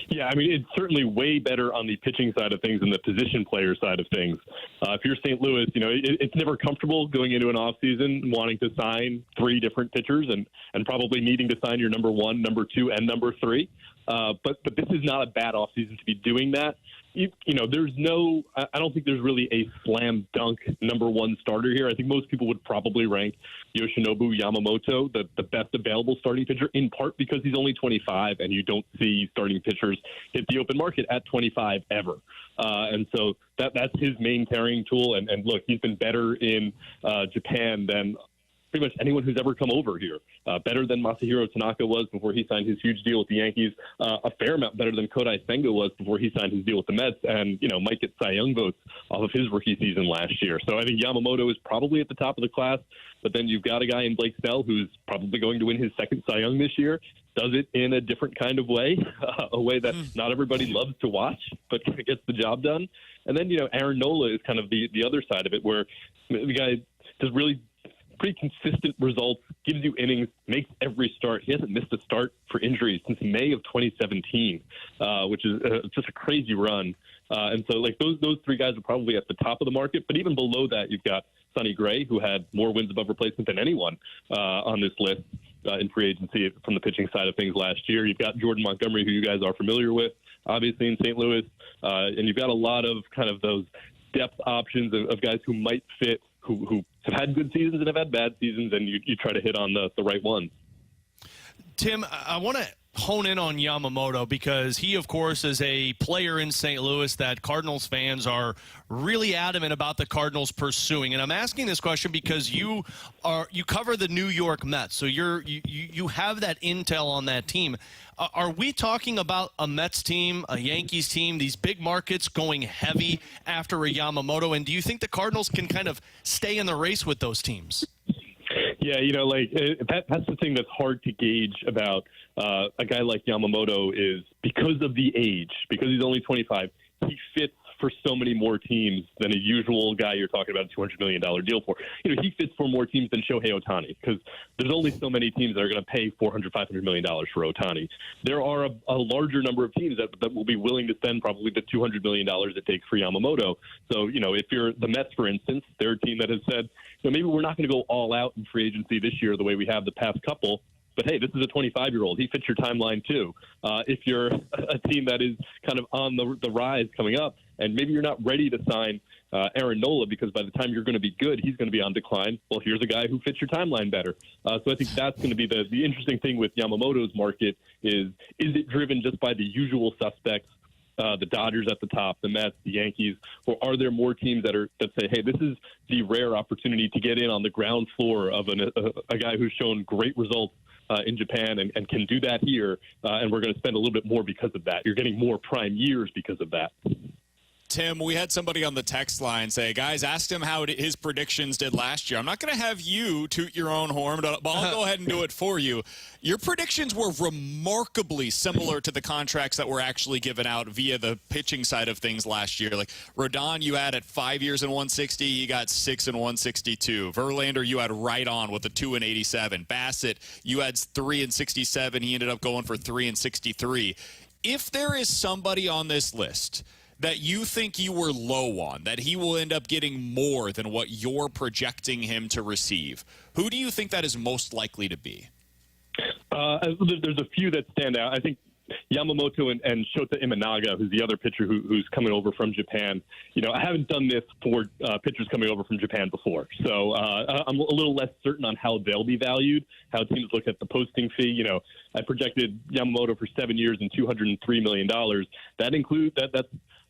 Yeah, I mean, it's certainly way better on the pitching side of things than the position player side of things. If you're St. Louis, you know, it's never comfortable going into an offseason wanting to sign three different pitchers and probably needing to sign your number one, number two, and number three. But this is not a bad offseason to be doing that. You know, I don't think there's really a slam dunk number one starter here. I think most people would probably rank Yoshinobu Yamamoto the best available starting pitcher, in part because he's only 25 and you don't see starting pitchers hit the open market at 25 ever. And so that's his main carrying tool. And look, he's been better in Japan than pretty much anyone who's ever come over here. Better than Masahiro Tanaka was before he signed his huge deal with the Yankees. A fair amount better than Kodai Senga was before he signed his deal with the Mets, and might get Cy Young votes off of his rookie season last year. So I think Yamamoto is probably at the top of the class, but then you've got a guy in Blake Snell who's probably going to win his second Cy Young this year. Does it in a different kind of way, a way that not everybody loves to watch, but gets the job done. And then Aaron Nola is kind of the other side of it, where the guy does really pretty consistent results, gives you innings, makes every start. He hasn't missed a start for injuries since May of 2017, which is just a crazy run. And so, those three guys are probably at the top of the market. But even below that, you've got Sonny Gray, who had more wins above replacement than anyone on this list in free agency from the pitching side of things last year. You've got Jordan Montgomery, who you guys are familiar with, obviously in St. Louis. And you've got a lot of kind of those depth options of guys who might fit, who have had good seasons and have had bad seasons, and you try to hit on the right ones. Tim, I want to hone in on Yamamoto because he, of course, is a player in St. Louis that Cardinals fans are really adamant about the Cardinals pursuing. And I'm asking this question because you cover the New York Mets, so you have that intel on that team. Are we talking about a Mets team, a Yankees team, these big markets going heavy after a Yamamoto? And do you think the Cardinals can kind of stay in the race with those teams? Yeah, that's the thing that's hard to gauge about a guy like Yamamoto is because of the age, because he's only 25, he fits for so many more teams than a usual guy you're talking about a $200 million deal for. He fits for more teams than Shohei Ohtani because there's only so many teams that are going to pay $400, $500 million for Ohtani. There are a larger number of teams that will be willing to spend probably the $200 million it takes for Yamamoto. So, if you're the Mets, for instance, they're a team that has said, maybe we're not going to go all out in free agency this year the way we have the past couple. But, hey, this is a 25-year-old. He fits your timeline, too. If you're a team that is kind of on the rise coming up, and maybe you're not ready to sign Aaron Nola because by the time you're going to be good, he's going to be on decline. Well, here's a guy who fits your timeline better. So I think that's going to be the interesting thing with Yamamoto's market is it driven just by the usual suspects, the Dodgers at the top, the Mets, the Yankees, or are there more teams that say, hey, this is the rare opportunity to get in on the ground floor of a guy who's shown great results in Japan and can do that here, and we're going to spend a little bit more because of that. You're getting more prime years because of that. Tim, we had somebody on the text line say, guys, asked him how his predictions did last year. I'm not going to have you toot your own horn, but I'll go ahead and do it for you. Your predictions were remarkably similar to the contracts that were actually given out via the pitching side of things last year. Like Rodon, you had at 5 years and 160, you got 6 and 162. Verlander, you had right on with a 2 and 87. Bassett, you had 3 and 67. He ended up going for 3 and 63. If there is somebody on this list that you think you were low on, that he will end up getting more than what you're projecting him to receive, who do you think that is most likely to be? There's a few that stand out. I think Yamamoto and Shota Imanaga, who's the other pitcher who's coming over from Japan. I haven't done this for pitchers coming over from Japan before, so I'm a little less certain on how they'll be valued, how teams look at the posting fee. I projected Yamamoto for 7 years and $203 million. That includes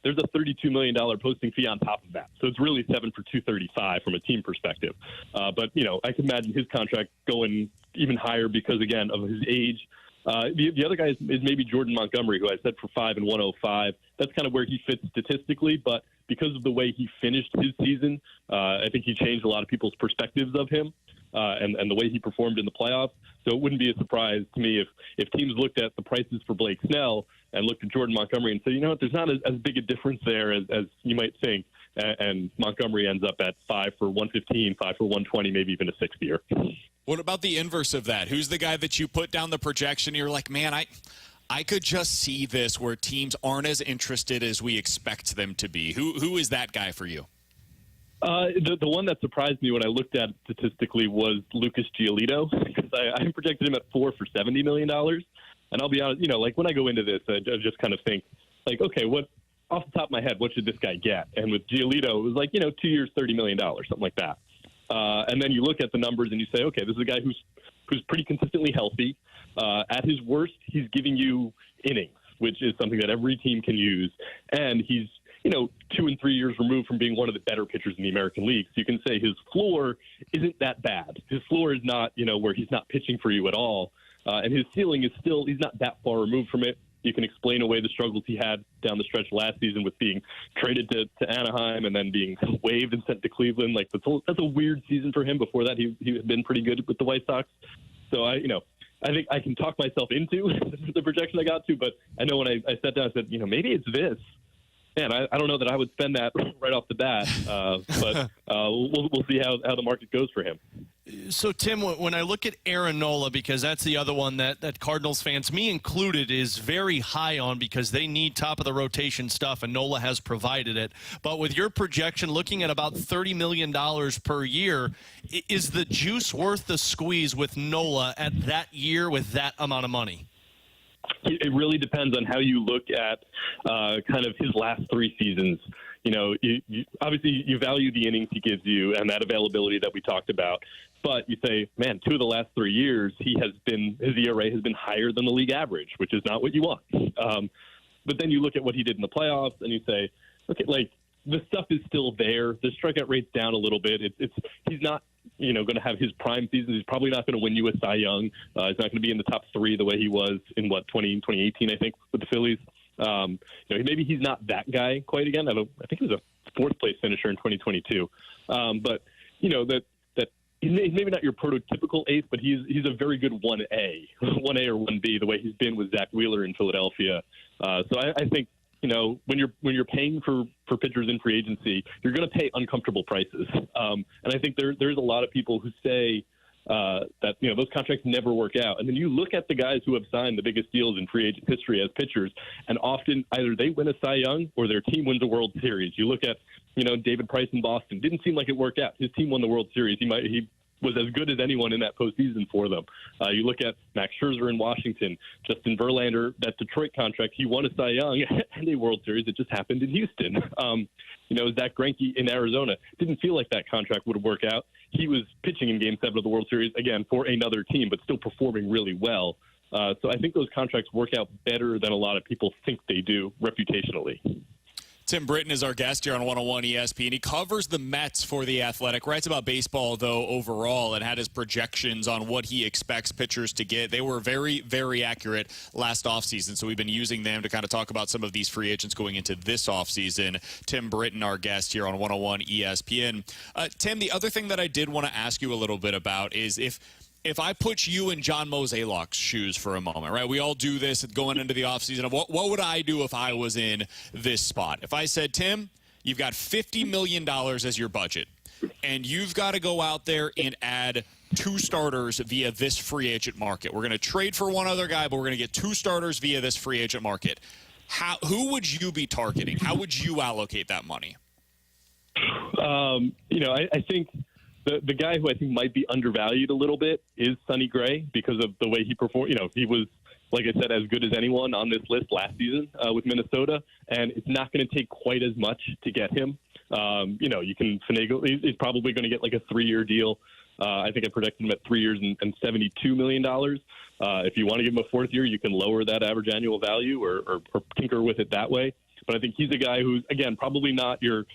there's a $32 million posting fee on top of that. So it's really 7 for $235 from a team perspective. But I can imagine his contract going even higher because, again, of his age. The other guy is maybe Jordan Montgomery, who I said for 5 and 105. That's kind of where he fits statistically, but because of the way he finished his season, I think he changed a lot of people's perspectives of him and the way he performed in the playoffs. So it wouldn't be a surprise to me if teams looked at the prices for Blake Snell and looked at Jordan Montgomery and said, there's not as big a difference there as you might think. And Montgomery ends up at 5 for 115, 5 for 120, maybe even a 6th year. What about the inverse of that? Who's the guy that you put down the projection and you're like, man, I could just see this where teams aren't as interested as we expect them to be? Who is that guy for you? The one that surprised me when I looked at it statistically was Lucas Giolito, because I projected him at 4 for $70 million. And I'll be honest, when I go into this, I just kind of think, okay, what off the top of my head, what should this guy get? And with Giolito, it was 2 years, $30 million, something like that. And then you look at the numbers and you say, okay, this is a guy who's pretty consistently healthy. At his worst, he's giving you innings, which is something that every team can use. And he's, 2 and 3 years removed from being one of the better pitchers in the American League. So you can say his floor isn't that bad. His floor is not, where he's not pitching for you at all. And his ceiling is still, he's not that far removed from it. You can explain away the struggles he had down the stretch last season with being traded to Anaheim and then being waived and sent to Cleveland. That's a weird season for him. Before that, he had been pretty good with the White Sox. So I think I can talk myself into the projection I got to, but I know when I sat down, I said, maybe it's this. Man, I don't know that I would spend that right off the bat, but we'll see how the market goes for him. So, Tim, when I look at Aaron Nola, because that's the other one that Cardinals fans, me included, is very high on because they need top-of-the-rotation stuff, and Nola has provided it. But with your projection, looking at about $30 million per year, is the juice worth the squeeze with Nola at that year with that amount of money? It really depends on how you look at kind of his last 3 seasons. Obviously you value the innings he gives you and that availability that we talked about. But you say, man, 2 of the last 3 years, his ERA has been higher than the league average, which is not what you want. But then you look at what he did in the playoffs and you say, okay, the stuff is still there. The strikeout rate's down a little bit. He's not, going to have his prime season. He's probably not going to win you a Cy Young. He's not going to be in the top 3 the way he was in 2018, I think, with the Phillies. Maybe he's not that guy quite again. I think he was a 4th place finisher in 2022. But that he's maybe not your prototypical ace, but he's a very good 1A or 1B, the way he's been with Zach Wheeler in Philadelphia. So I think, when you're paying for pitchers in free agency, you're going to pay uncomfortable prices. And I think there's a lot of people who say that, those contracts never work out. And then you look at the guys who have signed the biggest deals in free agent history as pitchers, and often either they win a Cy Young or their team wins a World Series. You look at, David Price in Boston. Didn't seem like it worked out. His team won the World Series. He was as good as anyone in that postseason for them. You look at Max Scherzer in Washington, Justin Verlander, that Detroit contract, he won a Cy Young and a World Series. It just happened in Houston. Zach Greinke in Arizona, didn't feel like that contract would work out. He was pitching in Game 7 of the World Series, again, for another team, but still performing really well. So I think those contracts work out better than a lot of people think they do reputationally. Tim Britton is our guest here on 101 ESPN. He covers the Mets for The Athletic, writes about baseball, though, overall, and had his projections on what he expects pitchers to get. They were very, very accurate last offseason, so we've been using them to kind of talk about some of these free agents going into this offseason. Tim Britton, our guest here on 101 ESPN. Tim, the other thing that I did want to ask you a little bit about is if I put you in John Mozeliak's shoes for a moment, right? We all do this going into the offseason of what would I do if I was in this spot? If I said, Tim, you've got $50 million as your budget, and you've got to go out there and add 2 starters via this free agent market. We're going to trade for one other guy, but we're going to get 2 starters via this free agent market. Who would you be targeting? How would you allocate that money? I think the guy who I think might be undervalued a little bit is Sonny Gray because of the way he performed. He was, like I said, as good as anyone on this list last season with Minnesota, and it's not going to take quite as much to get him. You can finagle. He's probably going to get like a 3-year deal. I think I predicted him at 3 years and $72 million. If you want to give him a 4th year, you can lower that average annual value or tinker with it that way. But I think he's a guy who's, again, probably not your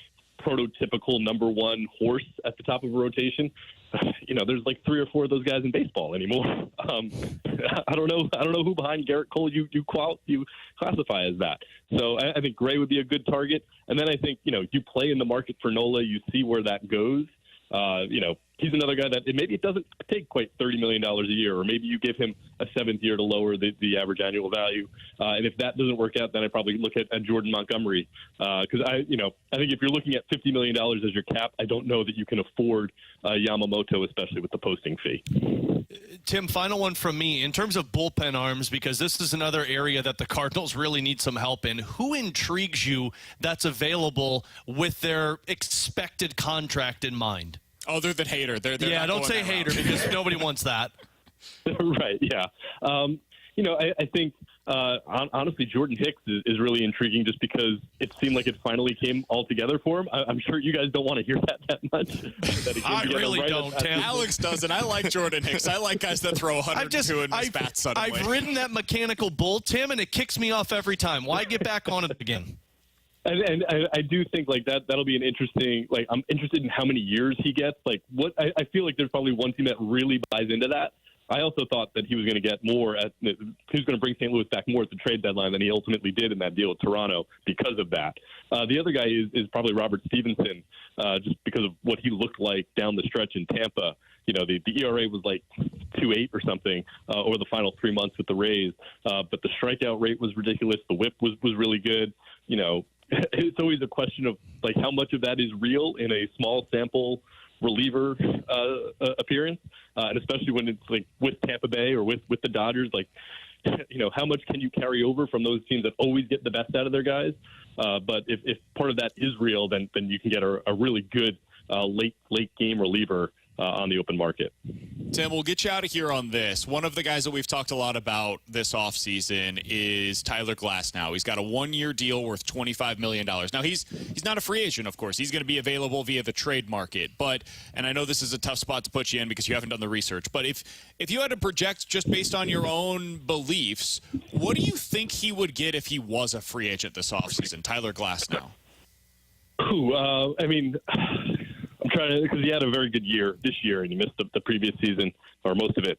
prototypical number 1 horse at the top of a rotation. There's like 3 or 4 of those guys in baseball anymore. I don't know who behind Garrett Cole you classify as that. So I think Gray would be a good target. And then I think, you play in the market for Nola, you see where that goes. He's another guy that maybe it doesn't take quite $30 million a year, or maybe you give him a 7th year to lower the average annual value. And if that doesn't work out, then I'd probably look at Jordan Montgomery. Because I think if you're looking at $50 million as your cap, I don't know that you can afford Yamamoto, especially with the posting fee. Tim, final one from me. In terms of bullpen arms, because this is another area that the Cardinals really need some help in, who intrigues you that's available with their expected contract in mind? Other than Hader. They're don't say Hader because nobody wants that. Right, yeah. I think, honestly, Jordan Hicks is really intriguing just because it seemed like it finally came all together for him. I'm sure you guys don't want to hear that much. I really don't, Tim. Alex doesn't. I like Jordan Hicks. I like guys that throw 102 in his bat suddenly. I've ridden that mechanical bull, Tim, and it kicks me off every time. Why get back on it again? And I do think like that'll be an interesting. Like I'm interested in how many years he gets. Like what I feel like there's probably one team that really buys into that. I also thought that he was going to get more. He was going to bring St. Louis back more at the trade deadline than he ultimately did in that deal with Toronto because of that. The other guy is probably Robert Stevenson, just because of what he looked like down the stretch in Tampa. The ERA was like 2.8 or something over the final 3 months with the Rays, but the strikeout rate was ridiculous. The whip was really good. It's always a question of like how much of that is real in a small sample reliever appearance, and especially when it's like with Tampa Bay or with the Dodgers, like how much can you carry over from those teams that always get the best out of their guys? But if part of that is real, then you can get a really good late game reliever on the open market. Tim, we'll get you out of here on this. One of the guys that we've talked a lot about this offseason is Tyler Glasnow. He's got a 1-year deal worth $25 million. Now, he's not a free agent, of course. He's going to be available via the trade market. But, and I know this is a tough spot to put you in because you haven't done the research, but if you had to project just based on your own beliefs, what do you think he would get if he was a free agent this offseason, Tyler Glasnow? I'm trying to, because he had a very good year this year and he missed the previous season or most of it.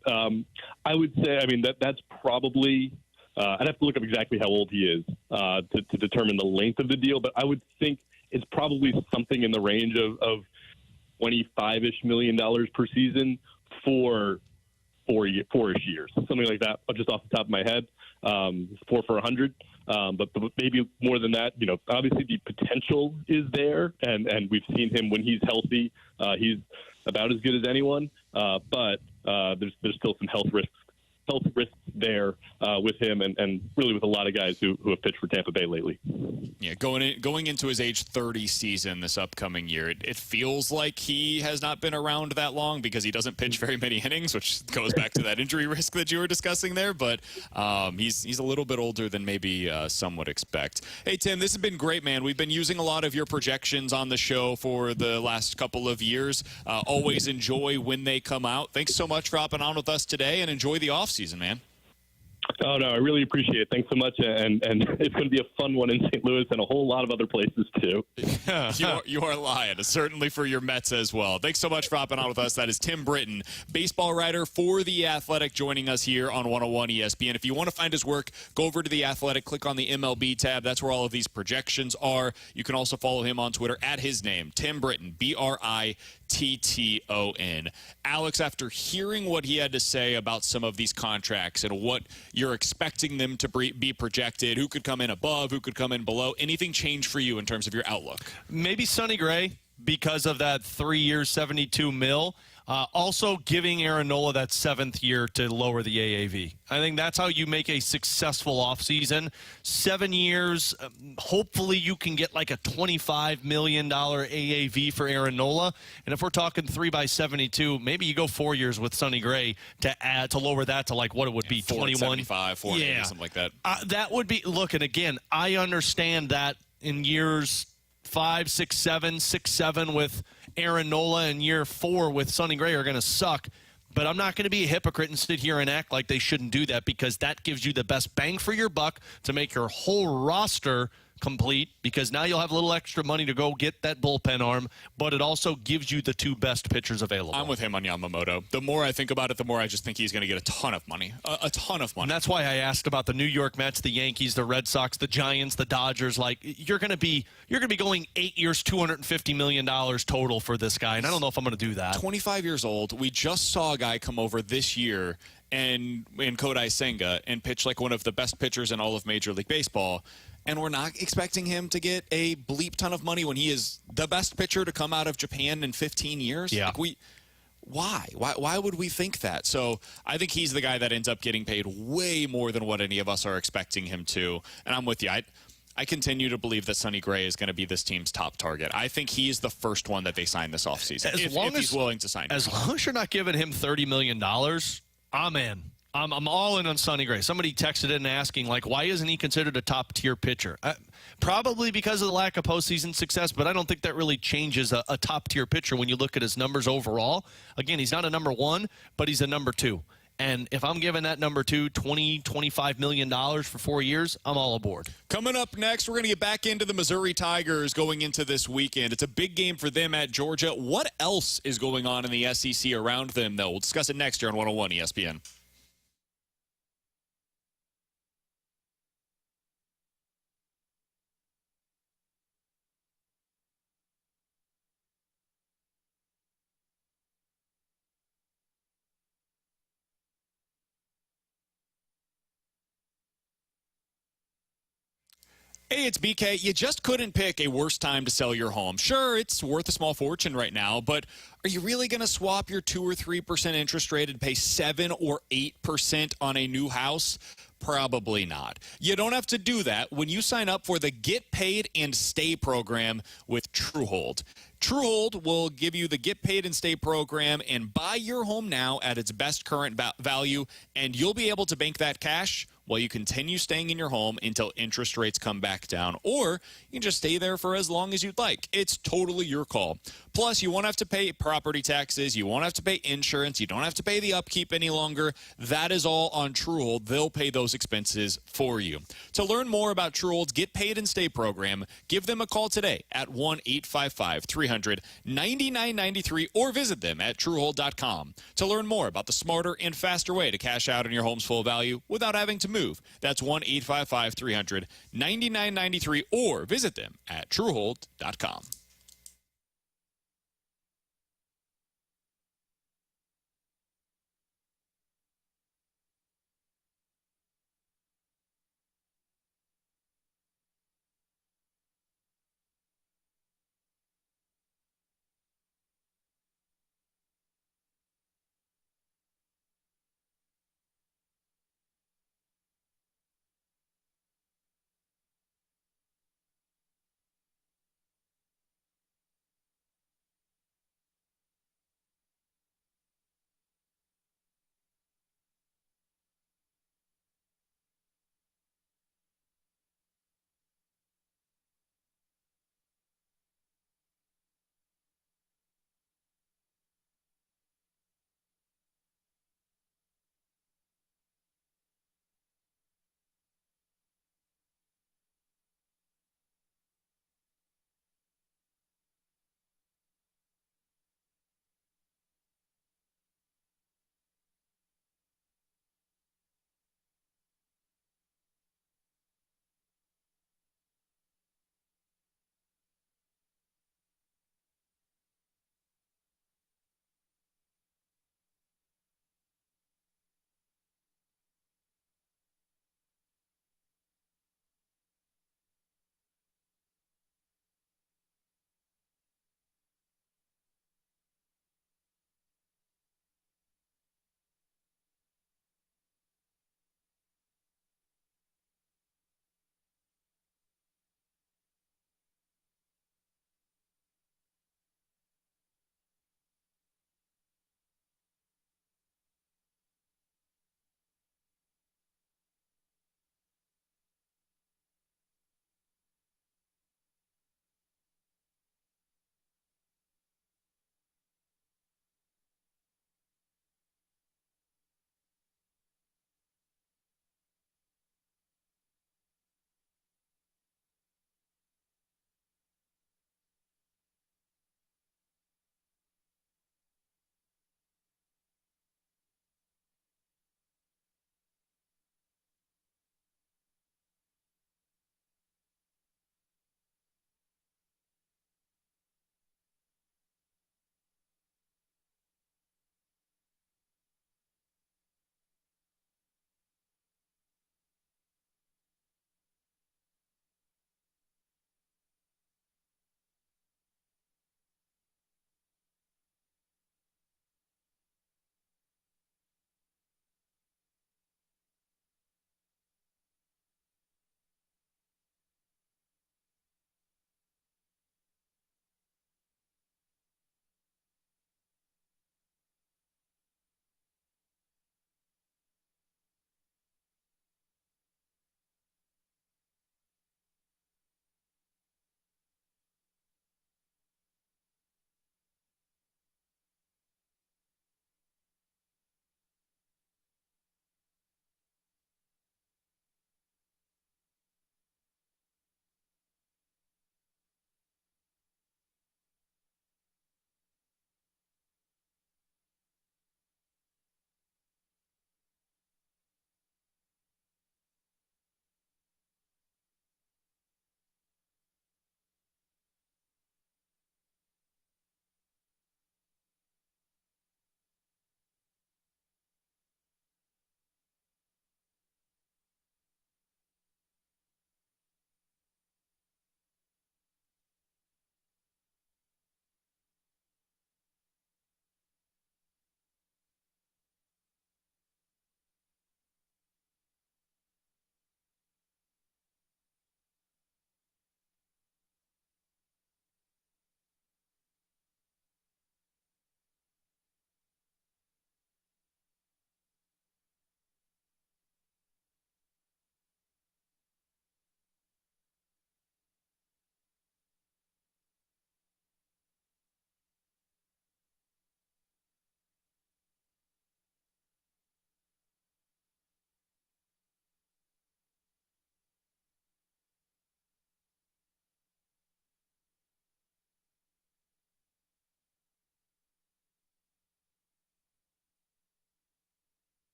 I would say, that's probably, I'd have to look up exactly how old he is to determine the length of the deal, but I would think it's probably something in the range of $25-ish million per season for four-ish years, something like that, just off the top of my head. 4 for 100. But maybe more than that, obviously the potential is there, and we've seen him when he's healthy. He's about as good as anyone, but there's still some health risks there with him, and really with a lot of guys who have pitched for Tampa Bay lately. Yeah, going into his age 30 season this upcoming year, it feels like he has not been around that long because he doesn't pitch very many innings, which goes back to that injury risk that you were discussing there. But he's a little bit older than maybe some would expect. Hey, Tim, this has been great, man. We've been using a lot of your projections on the show for the last couple of years. Always enjoy when they come out. Thanks so much for hopping on with us today, and enjoy the offseason, man. Oh, no, I really appreciate it. Thanks so much. And it's going to be a fun one in St. Louis and a whole lot of other places, too. You are lying, certainly for your Mets as well. Thanks so much for hopping on with us. That is Tim Britton, baseball writer for The Athletic, joining us here on 101 ESPN. If you want to find his work, go over to The Athletic, click on the MLB tab. That's where all of these projections are. You can also follow him on Twitter at his name, Tim Britton, Britton. Alex, after hearing what he had to say about some of these contracts and what you're expecting them to be projected, who could come in above, who could come in below, anything change for you in terms of your outlook? Maybe Sonny Gray because of that 3 years, $72 million. Also giving Aaron Nola that 7th year to lower the AAV. I think that's how you make a successful offseason. 7 years, hopefully you can get like a $25 million AAV for Aaron Nola. And if we're talking 3 by 72, maybe you go 4 years with Sonny Gray to lower that to like what it would be, 21. 75, 40, something like that. That would be, look, and again, I understand that in years 5, 6, 7, 6, 7 with Aaron Nola and year 4 with Sonny Gray are going to suck. But I'm not going to be a hypocrite and sit here and act like they shouldn't do that, because that gives you the best bang for your buck to make your whole roster complete, because now you'll have a little extra money to go get that bullpen arm, but it also gives you the 2 best pitchers available. I'm with him on Yamamoto. The more I think about it, the more I just think he's going to get a ton of money. A ton of money. And that's why I asked about the New York Mets, the Yankees, the Red Sox, the Giants, the Dodgers. Like, you're going to be going 8 years, $250 million total for this guy, and I don't know if I'm going to do that. 25 years old. We just saw a guy come over this year and in Kodai Senga and pitch like one of the best pitchers in all of Major League Baseball. And we're not expecting him to get a bleep ton of money when he is the best pitcher to come out of Japan in 15 years. Yeah. Like why would we think that? So I think he's the guy that ends up getting paid way more than what any of us are expecting him to. And I'm with you. I continue to believe that Sonny Gray is going to be this team's top target. I think he is the first one that they sign this offseason, if he's willing to sign him. As long as you're not giving him $30 million, I'm in. I'm all in on Sonny Gray. Somebody texted in asking, like, why isn't he considered a top-tier pitcher? Probably because of the lack of postseason success, but I don't think that really changes a top-tier pitcher when you look at his numbers overall. Again, he's not a number 1, but he's a number 2. And if I'm giving that number 2 $25 million for 4 years, I'm all aboard. Coming up next, we're going to get back into the Missouri Tigers going into this weekend. It's a big game for them at Georgia. What else is going on in the SEC around them, though? We'll discuss it next year on 101 ESPN. Hey, it's BK. You just couldn't pick a worse time to sell your home. Sure, it's worth a small fortune right now, but are you really going to swap your 2 or 3% interest rate and pay 7 or 8% on a new house? Probably not. You don't have to do that when you sign up for the Get Paid and Stay program with Truehold. Truehold will give you the Get Paid and Stay program and buy your home now at its best current value, and you'll be able to bank that cash while you continue staying in your home until interest rates come back down, or you can just stay there for as long as you'd like. It's totally your call. Plus, you won't have to pay property taxes. You won't have to pay insurance. You don't have to pay the upkeep any longer. That is all on Truehold. They'll pay those expenses for you. To learn more about Truehold's Get Paid and Stay program, give them a call today at 1-855-300-9993 or visit them at Truehold.com to learn more about the smarter and faster way to cash out on your home's full value without having to move. That's 1-855-300-9993 or visit them at Truehold.com.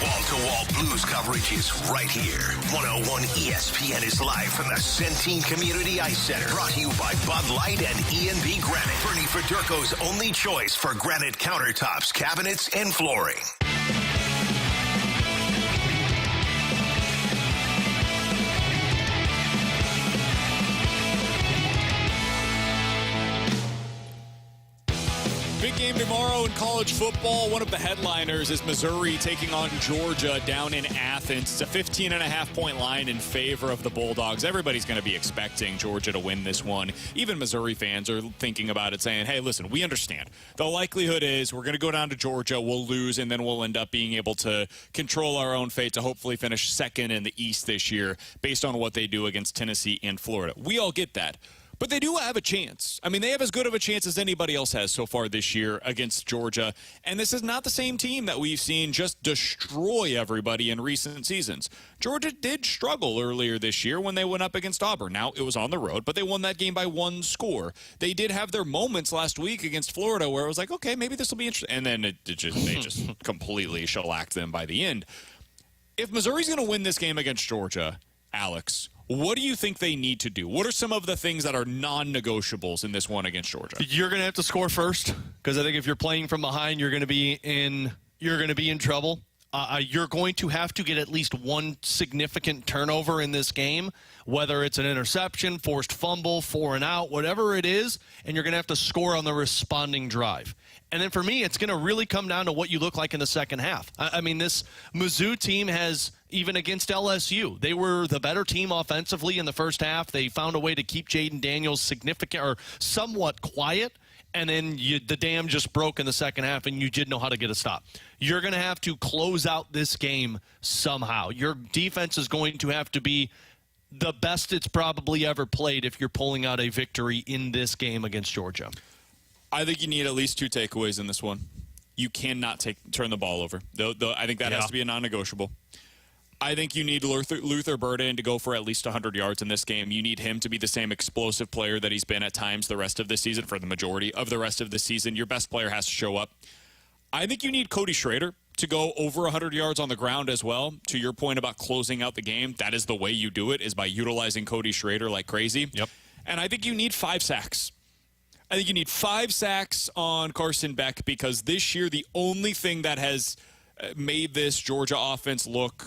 Wall-to-wall Blues coverage is right here. 101 ESPN is live from the Centene Community Ice Center. Brought to you by Bud Light and E&B Granite. Bernie Federko's only choice for granite countertops, cabinets, and flooring. Big game tomorrow in college football. One of the headliners is Missouri taking on Georgia down in Athens. It's a 15.5-point line in favor of the Bulldogs. Everybody's going to be expecting Georgia to win this one. Even Missouri fans are thinking about it, saying, hey, listen, we understand. The likelihood is we're going to go down to Georgia, we'll lose, and then we'll end up being able to control our own fate to hopefully finish second in the East this year based on what they do against Tennessee and Florida. We all get that. But they do have a chance. I mean, they have as good of a chance as anybody else has so far this year against Georgia. And this is not the same team that we've seen just destroy everybody in recent seasons. Georgia did struggle earlier this year when they went up against Auburn. Now, it was on the road, but they won that game by one score. They did have their moments last week against Florida where it was like, okay, maybe this will be interesting. And then they just completely shellacked them by the end. If Missouri's going to win this game against Georgia, Alex, what do you think they need to do? What are some of the things that are non-negotiables in this one against Georgia? You're going to have to score first, because I think if you're playing from behind, you're going to be in trouble. You're going to have to get at least one significant turnover in this game, whether it's an interception, forced fumble, 4 and out, whatever it is, and you're going to have to score on the responding drive. And then for me, it's going to really come down to what you look like in the second half. I mean, this Mizzou team has, even against LSU, they were the better team offensively in the first half. They found a way to keep Jaden Daniels significant or somewhat quiet. And then the dam just broke in the second half, and you didn't know how to get a stop. You're going to have to close out this game somehow. Your defense is going to have to be the best it's probably ever played if you're pulling out a victory in this game against Georgia. I think you need at least 2 takeaways in this one. You cannot turn the ball over. I think that has to be a non-negotiable. I think you need Luther Burden to go for at least 100 yards in this game. You need him to be the same explosive player that he's been at times the rest of the season, for the majority of the rest of the season. Your best player has to show up. I think you need Cody Schrader to go over 100 yards on the ground as well. To your point about closing out the game, that is the way you do it, is by utilizing Cody Schrader like crazy. Yep. And I think you need 5 sacks. I think you need 5 sacks on Carson Beck, because this year the only thing that has made this Georgia offense look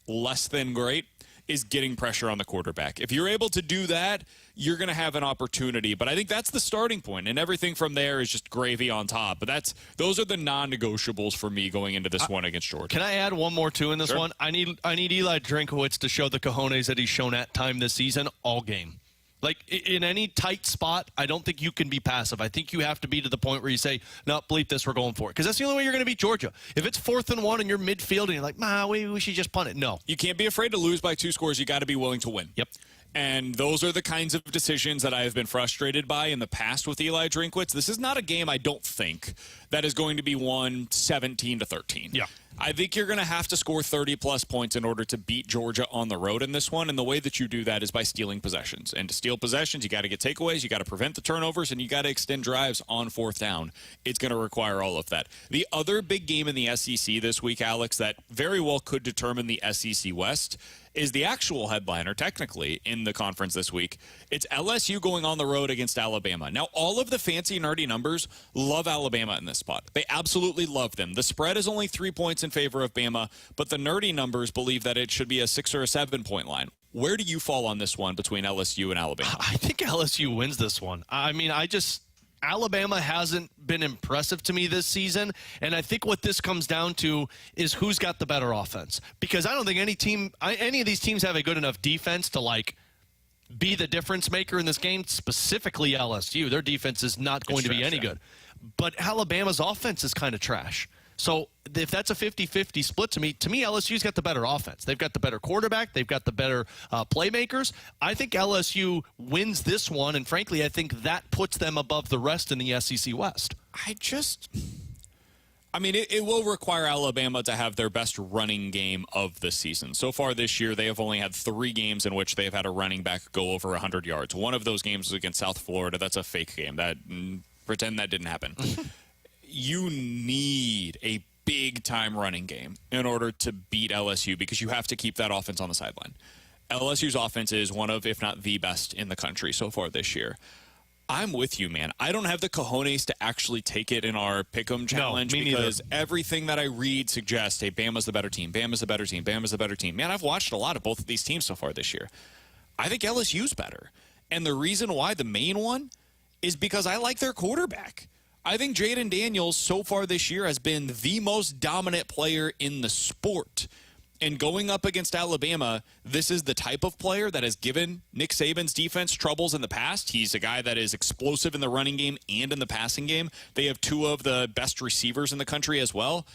less than great is getting pressure on the quarterback. If you're able to do that, you're going to have an opportunity. But I think that's the starting point, and everything from there is just gravy on top. But those are the non-negotiables for me going into this one against Georgia. Can I add one more too in this one? I need Eli Drinkowitz to show the cojones that he's shown at time this season all game. Like, in any tight spot, I don't think you can be passive. I think you have to be to the point where you say, no, bleep this, we're going for it. Because that's the only way you're going to beat Georgia. If it's 4th and 1 and you're midfield and you're like, we should just punt it. No. You can't be afraid to lose by 2 scores. You got to be willing to win. Yep. And those are the kinds of decisions that I have been frustrated by in the past with Eli Drinkwitz. This is not a game, I don't think, that is going to be won 17-13. Yeah. I think you're going to have to score 30-plus points in order to beat Georgia on the road in this one, and the way that you do that is by stealing possessions. And to steal possessions, you got to get takeaways, you got to prevent the turnovers, and you got to extend drives on 4th down. It's going to require all of that. The other big game in the SEC this week, Alex, that very well could determine the SEC West is the actual headliner, technically, in the conference this week. It's LSU going on the road against Alabama. Now, all of the fancy, nerdy numbers love Alabama in this spot. They absolutely love them. The spread is only 3 points in favor of Bama, but the nerdy numbers believe that it should be a 6 or a 7-point line. Where do you fall on this one between LSU and Alabama? I think LSU wins this one. I mean, Alabama hasn't been impressive to me this season, and I think what this comes down to is who's got the better offense. Because I don't think any of these teams have a good enough defense to, be the difference maker in this game, specifically LSU. Their defense is not going to be any good. But Alabama's offense is kind of trash. So if that's a 50-50 split to me LSU's got the better offense. They've got the better quarterback. They've got the better playmakers. I think LSU wins this one, and frankly, I think that puts them above the rest in the SEC West. It will require Alabama to have their best running game of the season. So far this year, they have only had 3 games in which they've had a running back go over 100 yards. One of those games was against South Florida. That's a fake game. Pretend that didn't happen. You need a big-time running game in order to beat LSU because you have to keep that offense on the sideline. LSU's offense is one of, if not the best in the country so far this year. I'm with you, man. I don't have the cojones to actually take it in our pick'em challenge because everything that I read suggests, hey, Bama's the better team, Bama's the better team, Bama's the better team. Man, I've watched a lot of both of these teams so far this year. I think LSU's better. And the reason why, the main one, is because I like their quarterback. I think Jaden Daniels so far this year has been the most dominant player in the sport. And going up against Alabama, this is the type of player that has given Nick Saban's defense troubles in the past. He's a guy that is explosive in the running game and in the passing game. They have two of the best receivers in the country as well.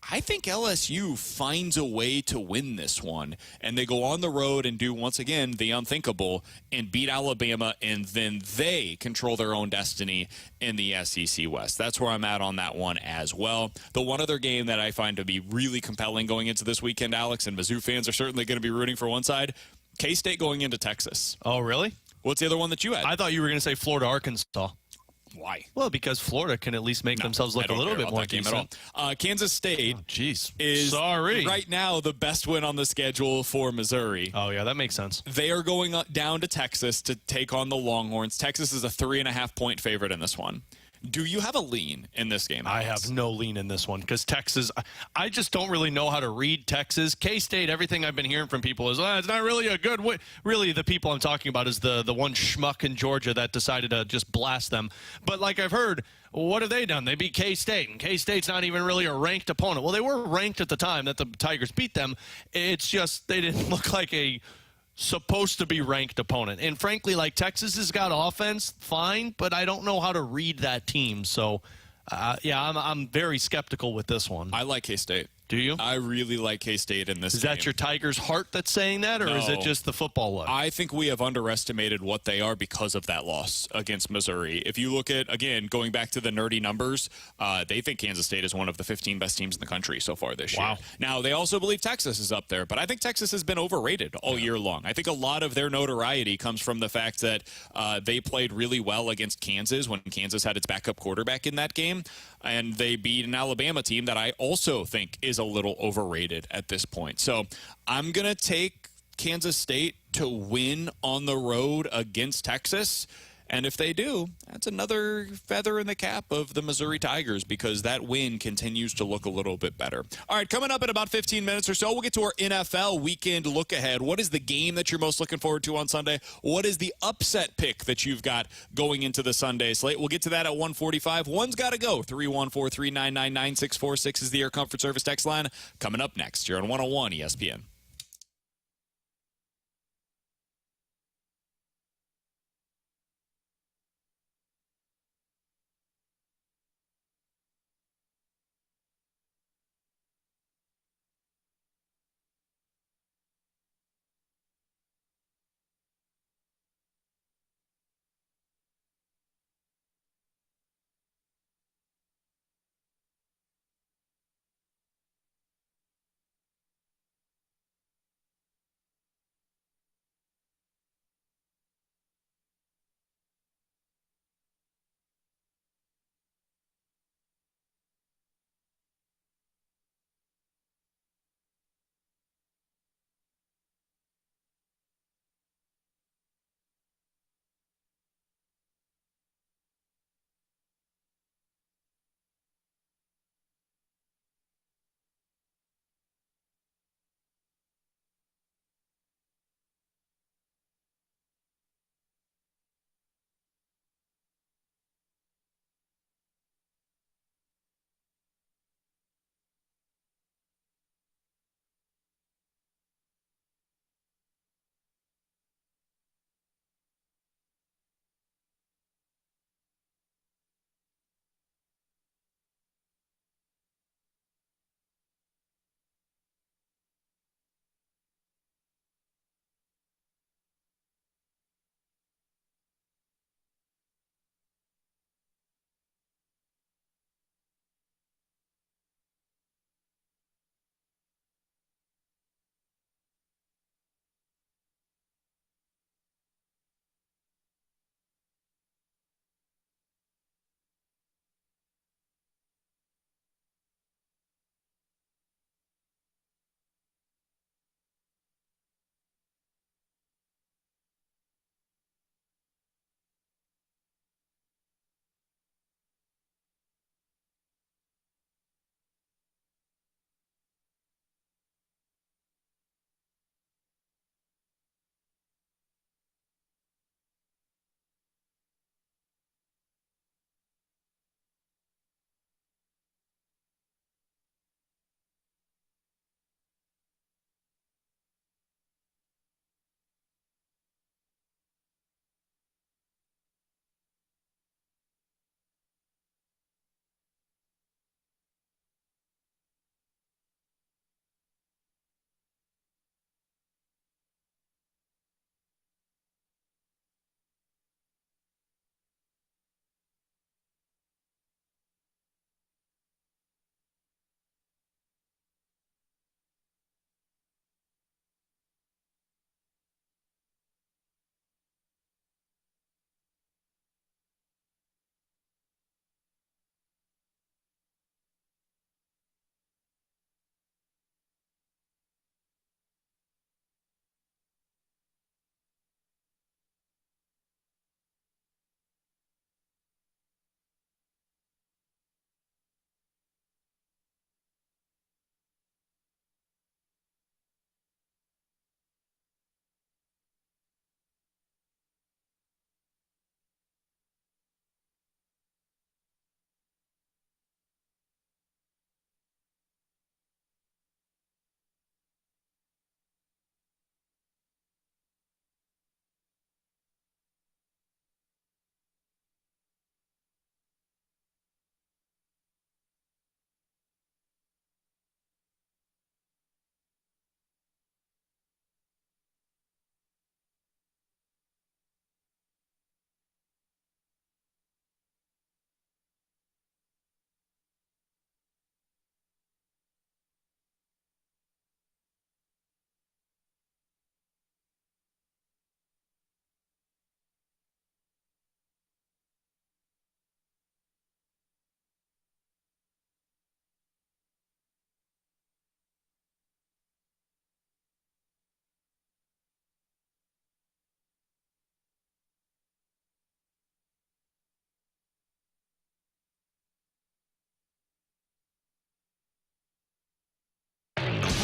I think LSU finds a way to win this one, and they go on the road and do, once again, the unthinkable and beat Alabama, and then they control their own destiny in the SEC West. That's where I'm at on that one as well. The one other game that I find to be really compelling going into this weekend, Alex, and Mizzou fans are certainly going to be rooting for one side, K-State going into Texas. Oh, really? What's the other one that you had? I thought you were going to say Florida, Arkansas. Why? Well, because Florida can at least make themselves look a little bit more decent. Kansas State is Sorry. right now the best win on the schedule for Missouri. Oh, yeah, that makes sense. They are going down to Texas to take on the Longhorns. Texas is a 3.5-point favorite in this one. Do you have a lean in this game, Alex? I have no lean in this one because Texas, I just don't really know how to read Texas. K-State, everything I've been hearing from people is, it's not really a good way. Really, the people I'm talking about is the one schmuck in Georgia that decided to just blast them. But like I've heard, what have they done? They beat K-State, and K-State's not even really a ranked opponent. Well, they were ranked at the time that the Tigers beat them. It's just they didn't look like a supposed to be ranked opponent. And frankly, like Texas has got offense, fine, but I don't know how to read that team. So, I'm very skeptical with this one. I like K-State. Do you? I really like K-State in this Is game. that your Tigers' heart that's saying that, or is it just the football look? I think we have underestimated what they are because of that loss against Missouri. If you look at, again, going back to the nerdy numbers, they think Kansas State is one of the 15 best teams in the country so far this year. Now, they also believe Texas is up there, but I think Texas has been overrated all year long. I think a lot of their notoriety comes from the fact that they played really well against Kansas when Kansas had its backup quarterback in that game, and they beat an Alabama team that I also think is a little overrated at this point. So I'm going to take Kansas State to win on the road against Texas. And if they do, that's another feather in the cap of the Missouri Tigers because that win continues to look a little bit better. All right, coming up in about 15 minutes or so, we'll get to our NFL weekend look ahead. What is the game that you're most looking forward to on Sunday? What is the upset pick that you've got going into the Sunday slate? We'll get to that at 1:45. One's got to go. 314-399-9646 is the Air Comfort Service text line. Coming up next, you're on 101 ESPN.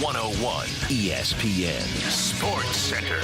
101 ESPN Sports Center.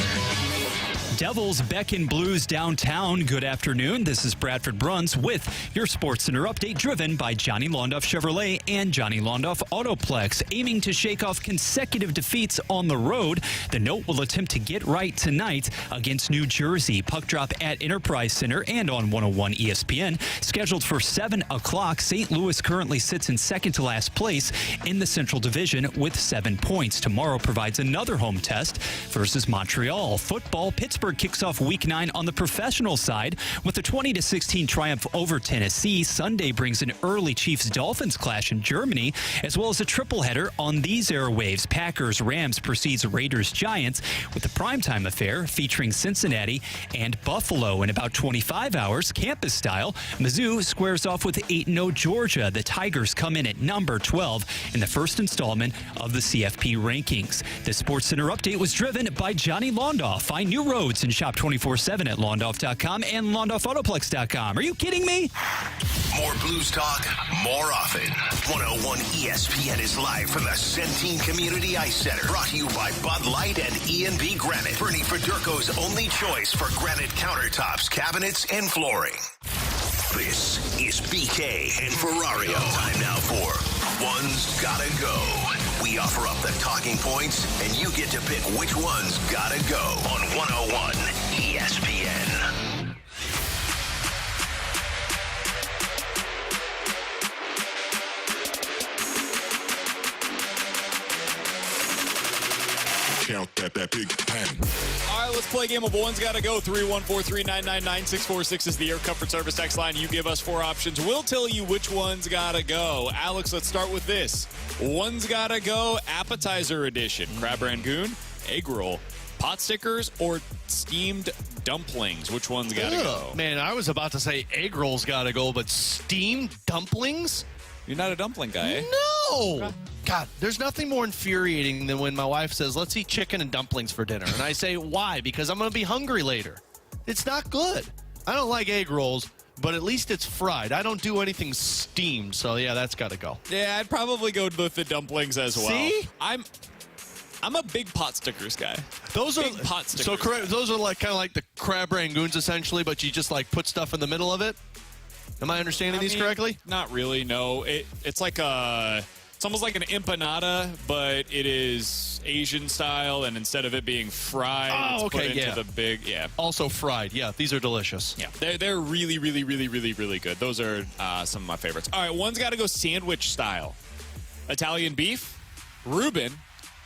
Devils beckon Blues downtown. Good afternoon. This is Bradford Bruns with your Sports Center update, driven by Johnny Londoff Chevrolet and Johnny Londoff Autoplex. Aiming to shake off consecutive defeats on the road, the Note will attempt to get right tonight against New Jersey. Puck drop at Enterprise Center and on 101 ESPN. Scheduled for 7 o'clock. St. Louis currently sits in second to last place in the Central Division with 7 points. Tomorrow provides another home test versus Montreal. Football, Pittsburgh kicks off Week 9 on the professional side with a 20-16 triumph over Tennessee. Sunday brings an early Chiefs-Dolphins clash in Germany, as well as a tripleheader on these airwaves. Packers-Rams precedes Raiders-Giants with a primetime affair featuring Cincinnati and Buffalo. In about 25 hours, campus style, MIZZOU squares off with 8-0 Georgia. The Tigers come in at number 12 in the first installment of the CFP rankings. The Sports Center update was driven by Johnny Londoff. Find new roads and shop 24/7 at londoff.com and londoffautoplex.com. Are you kidding me? More Blues talk, more often. 101 ESPN is live from the Centene Community Ice Center. Brought to you by Bud Light and E&B Granite. Bernie Federko's only choice for granite countertops, cabinets, and flooring. This is BK and Ferrario. Time now for One's Gotta Go. We offer up the talking points, and you get to pick which one's gotta go on 101 ESPN. Count that big pen. All right, let's play a game of One's Gotta Go. 314-399-9646 is the Air Comfort Service text line. You give us 4 options. We'll tell you which one's gotta go. Alex, let's start with this. One's Gotta Go appetizer edition. Crab rangoon, egg roll, pot stickers, or steamed dumplings. Which one's gotta go? Man, I was about to say egg rolls gotta go, but steamed dumplings? You're not a dumpling guy, eh? No! God, there's nothing more infuriating than when my wife says, let's eat chicken and dumplings for dinner. And I say, why? Because I'm going to be hungry later. It's not good. I don't like egg rolls, but at least it's fried. I don't do anything steamed, so yeah, that's got to go. Yeah, I'd probably go with the dumplings as well. See? I'm a big pot stickers guy. Those are big pot stickers. So correct. Those are like kind of like the crab rangoons essentially, but you just like put stuff in the middle of it. Am I understanding these correctly? Not really. No, it's like it's almost like an empanada, but it is Asian style, and instead of it being fried, it's put into the big, Also fried. Yeah, these are delicious. Yeah, they're really, really, really, really, really good. Those are some of my favorites. All right, one's got to go sandwich style. Italian beef, Reuben,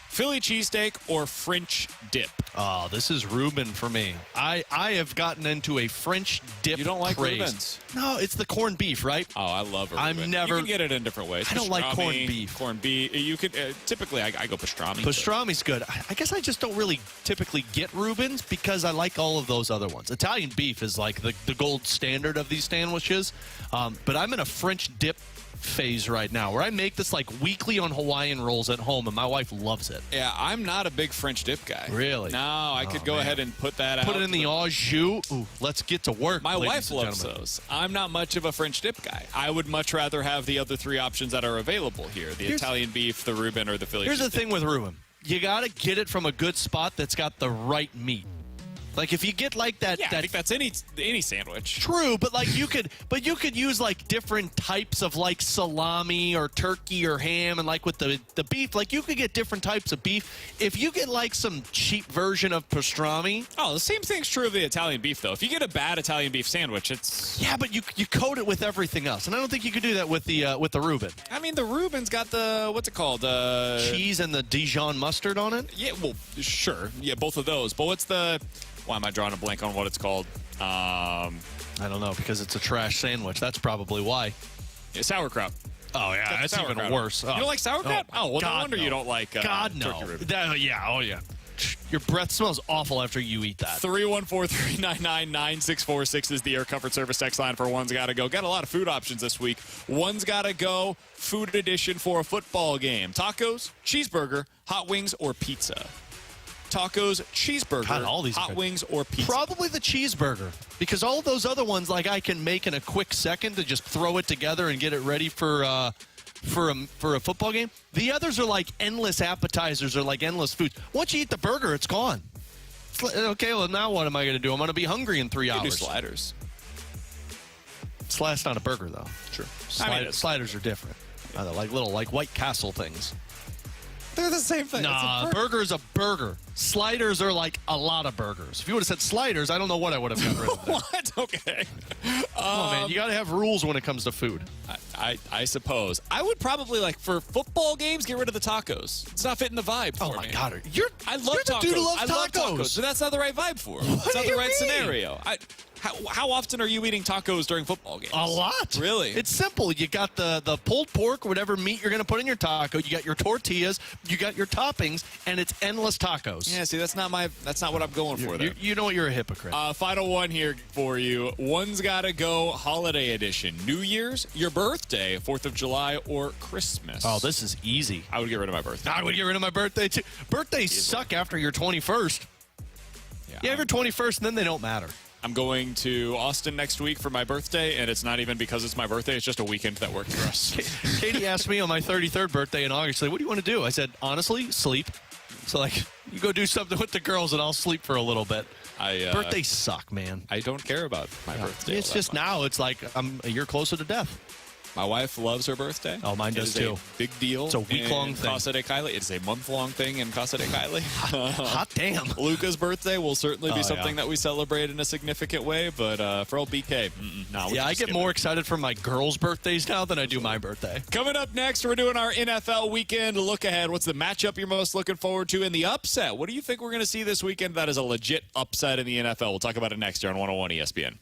Philly cheesesteak, or French dip. Oh, this is Reuben for me. I have gotten into a French dip. You don't like craze. Reubens? No, it's the corned beef, right? Oh, I love a Reuben. You can get it in different ways. I don't like corned beef. Corned beef. You could typically I go pastrami. Pastrami's good. I guess I just don't really typically get Reubens because I like all of those other ones. Italian beef is like the gold standard of these sandwiches. But I'm in a French dip phase right now where I make this like weekly on Hawaiian rolls at home, and my wife loves it. Yeah, I'm not a big French dip guy. Really? No, I could go ahead and put that out. Put it in the au jus. Ooh, let's get to work. My wife loves those. I'm not much of a French dip guy. I would much rather have the other 3 options that are available here: the Italian beef, the Reuben, or the Philly. Here's the thing with Reuben: you got to get it from a good spot that's got the right meat. Like if you get like that, I think that's any sandwich. True, but like you could use like different types of like salami or turkey or ham, and like with the beef, like you could get different types of beef. If you get like some cheap version of pastrami, the same thing's true of the Italian beef though. If you get a bad Italian beef sandwich, it's but you coat it with everything else, and I don't think you could do that with the Reuben. I mean, the Reuben's got the what's it called? Cheese and the Dijon mustard on it. Yeah, well, sure, yeah, both of those. But what's the? Why am I drawing a blank on what it's called? I don't know, because it's a trash sandwich. That's probably why. Yeah, sauerkraut. Oh, yeah, that's even worse. You don't like sauerkraut? Oh, well, no wonder you don't like God, no. Turkey Reuben. Oh, yeah. Your breath smells awful after you eat that. 314-399-9646 is the Air Comfort Service text line for One's Gotta Go. Got a lot of food options this week. One's Gotta Go, food edition for a football game. Tacos, cheeseburger, hot wings, or pizza. Tacos, cheeseburger, hot wings, or pizza? Probably the cheeseburger, because all those other ones, like I can make in a quick second to just throw it together and get it ready for for a football game. The others are like endless appetizers or like endless foods. Once you eat the burger, it's gone. Okay, well, now what am I going to do? I'm going to be hungry in 3 hours. You do sliders. Slide's not a burger, though. True. Sliders are different. They're like little White Castle things. They're the same thing. Nah, burger is a burger. Sliders are like a lot of burgers. If you would have said sliders, I don't know what I would have gotten rid of. What? Okay. Oh, man, you got to have rules when it comes to food. I suppose. I would probably, like, for football games, get rid of the tacos. It's not fitting the vibe for me. Oh, my God. I love you're the tacos. dude who loves I love tacos. tacos, but that's not the right vibe for it. It's not do the you right mean? scenario. How often are you eating tacos during football games? A lot. Really? It's simple. You got the pulled pork, whatever meat you're going to put in your taco. You got your tortillas. You got your toppings, and it's endless tacos. Yeah, see, that's not what I'm going for there. You know what? You're a hypocrite. Final one here for you. One's got to go holiday edition. New Year's, your birthday, 4th of July, or Christmas. Oh, this is easy. I would get rid of my birthday. I would get rid of my birthday, too. Birthdays suck after your 21st. Yeah, You have your 21st, and then they don't matter. I'm going to Austin next week for my birthday, and it's not even because it's my birthday. It's just a weekend that worked for us. Katie asked me on my 33rd birthday in August, like, what do you want to do? I said, honestly, sleep. So, like, you go do something with the girls, and I'll sleep for a little bit. Birthdays suck, man. I don't care about my birthday. It's just now, it's like I'm a year closer to death. My wife loves her birthday. Oh, mine does, it is too. A big deal. It's a week-long in thing. Casa de Kylie. It's a month-long thing in Casa de Kylie. Hot damn. Luca's birthday will certainly be something yeah. that we celebrate in a significant way, but for old BK, no. Yeah, I get more excited for my girls' birthdays now than I do my birthday. Coming up next, we're doing our NFL weekend look ahead. What's the matchup you're most looking forward to, and the upset? What do you think we're going to see this weekend that is a legit upset in the NFL? We'll talk about it next here on 101 ESPN.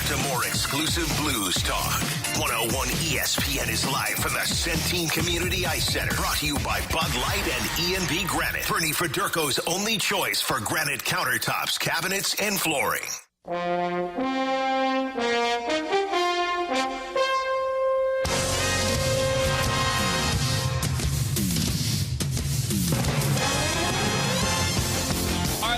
to more exclusive Blues talk. 101 ESPN is live from the Centene Community Ice Center. Brought to you by Bud Light and E&B Granite. Bernie Federko's only choice for granite countertops, cabinets, and flooring.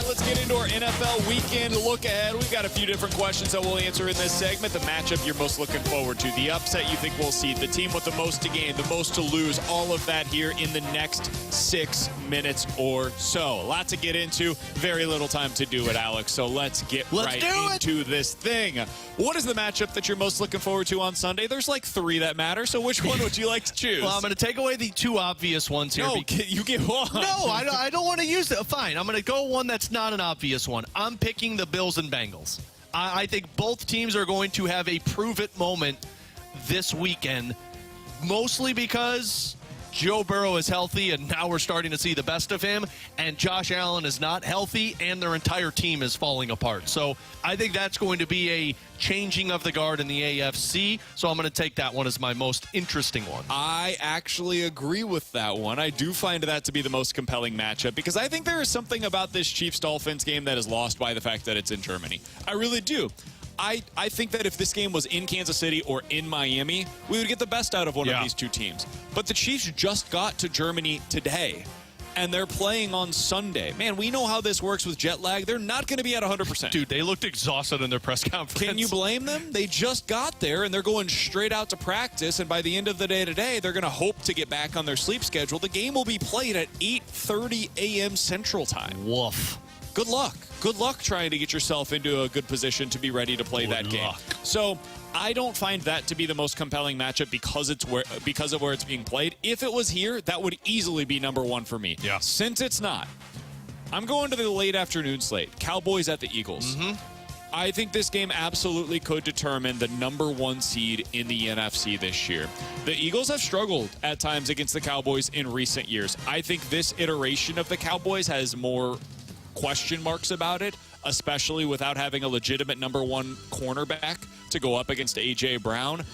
Let's get into our NFL weekend look ahead. We've got a few different questions that we'll answer in this segment. The matchup you're most looking forward to, the upset you think we'll see, the team with the most to gain, the most to lose, all of that here in the next 6 minutes or so. A lot to get into, very little time to do it, Alex. So let's get right into this thing. What is the matchup that you're most looking forward to on Sunday? There's like 3 that matter, so which one would you like to choose? Well, I'm going to take away the 2 obvious ones here. No, you get one. No, I don't want to use it. Fine, I'm going to go one that's not an obvious one. I'm picking the Bills and Bengals. I think both teams are going to have a prove-it moment this weekend, mostly because Joe Burrow is healthy, and now we're starting to see the best of him, and Josh Allen is not healthy, and their entire team is falling apart. So I think that's going to be a changing of the guard in the AFC, so I'm going to take that one as my most interesting one. I actually agree with that one. I do find that to be the most compelling matchup because I think there is something about this Chiefs-Dolphins game that is lost by the fact that it's in Germany. I really do. I think that if this game was in Kansas City or in Miami, we would get the best out of one of these two teams. But the Chiefs just got to Germany today, and they're playing on Sunday. Man, we know how this works with jet lag. They're not going to be at 100%. Dude, they looked exhausted in their press conference. Can you blame them? They just got there, and they're going straight out to practice, and by the end of the day today, they're going to hope to get back on their sleep schedule. The game will be played at 8:30 a.m. Central Time. Woof. Good luck. Good luck trying to get yourself into a good position to be ready to play that game. So I don't find that to be the most compelling matchup because of where it's being played. If it was here, that would easily be number 1 for me. Yeah. Since it's not, I'm going to the late afternoon slate. Cowboys at the Eagles. I think this game absolutely could determine the number 1 seed in the NFC this year. The Eagles have struggled at times against the Cowboys in recent years. I think this iteration of the Cowboys has more question marks about it, especially without having a legitimate number 1 cornerback to go up against A.J. Brown.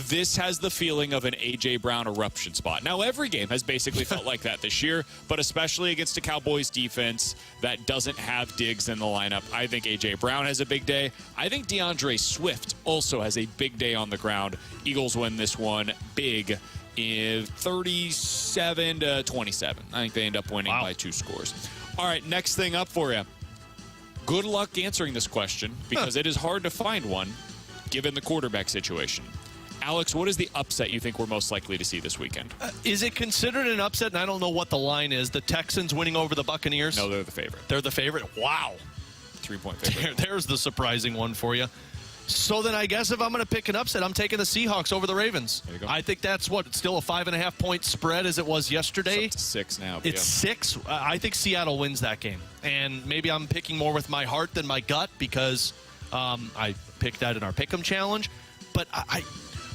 This has the feeling of an A.J. Brown eruption spot. Now, every game has basically felt like that this year, but especially against a Cowboys defense that doesn't have Diggs in the lineup. I think A.J. Brown has a big day. I think DeAndre Swift also has a big day on the ground. Eagles win this one big in 37-27. I think they end up winning by 2 scores. All right, next thing up for you. Good luck answering this question because it is hard to find one given the quarterback situation. Alex, what is the upset you think we're most likely to see this weekend? Is it considered an upset? And I don't know what the line is. The Texans winning over the Buccaneers? No, they're the favorite. They're the favorite? Wow. 3-point favorite. There's the surprising one for you. So then I guess if I'm going to pick an upset, I'm taking the Seahawks over the Ravens. There you go. I think that's what, it's still a 5.5-point spread as it was yesterday. It's up to 6 now. It's 6. I think Seattle wins that game. And maybe I'm picking more with my heart than my gut because I picked that in our Pick'em Challenge. But I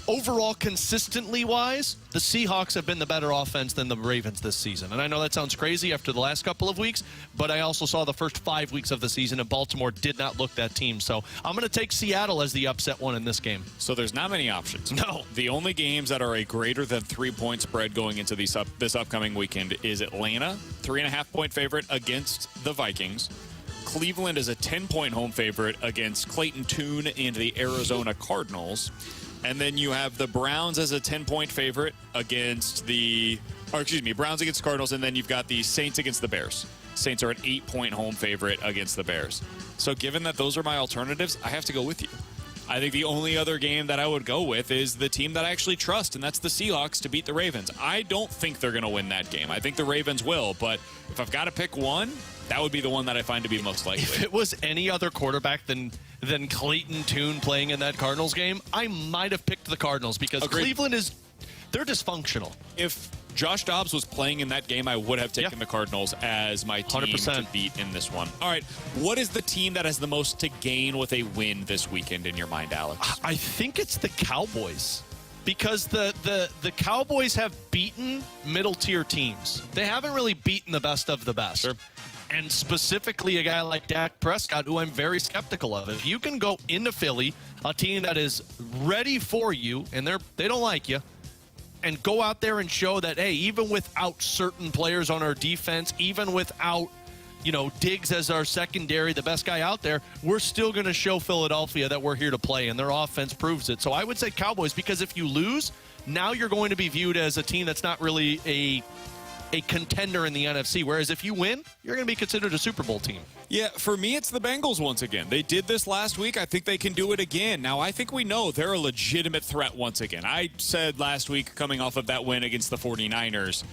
overall, consistently wise, the Seahawks have been the better offense than the Ravens this season. And I know that sounds crazy after the last couple of weeks, but I also saw the first 5 weeks of the season, and Baltimore did not look that team. So I'm going to take Seattle as the upset one in this game. So there's not many options. No. The only games that are a greater than 3-point spread going into this upcoming weekend is Atlanta, 3.5-point favorite against the Vikings. Cleveland is a 10-point home favorite against Clayton Tune and the Arizona Cardinals. And then you have the Browns as a 10-point favorite against Browns against Cardinals, and then you've got the Saints against the Bears. Saints are an 8-point home favorite against the Bears. So given that those are my alternatives, I have to go with you. I think the only other game that I would go with is the team that I actually trust, and that's the Seahawks to beat the Ravens. I don't think they're going to win that game. I think the Ravens will, but if I've got to pick one, that would be the one that I find to be most likely. If it was any other quarterback than Clayton Tune playing in that Cardinals game, I might have picked the Cardinals because Cleveland they're dysfunctional. If Josh Dobbs was playing in that game, I would have taken the Cardinals as my team 100%. to beat in this one. All right, what is the team that has the most to gain with a win this weekend in your mind, Alex? I think it's the Cowboys. Because the Cowboys have beaten middle-tier teams. They haven't really beaten the best of the best. Sure. and specifically a guy like Dak Prescott, who I'm very skeptical of. If you can go into Philly, a team that is ready for you, and they don't like you, and go out there and show that, hey, even without certain players on our defense, even without, Diggs as our secondary, the best guy out there, we're still going to show Philadelphia that we're here to play, and their offense proves it. So I would say Cowboys, because if you lose, now you're going to be viewed as a team that's not really a contender in the NFC, whereas if you win, you're going to be considered a Super Bowl team. Yeah, for me, it's the Bengals once again. They did this last week. I think they can do it again. Now, I think we know they're a legitimate threat once again. I said last week, coming off of that win against the 49ers,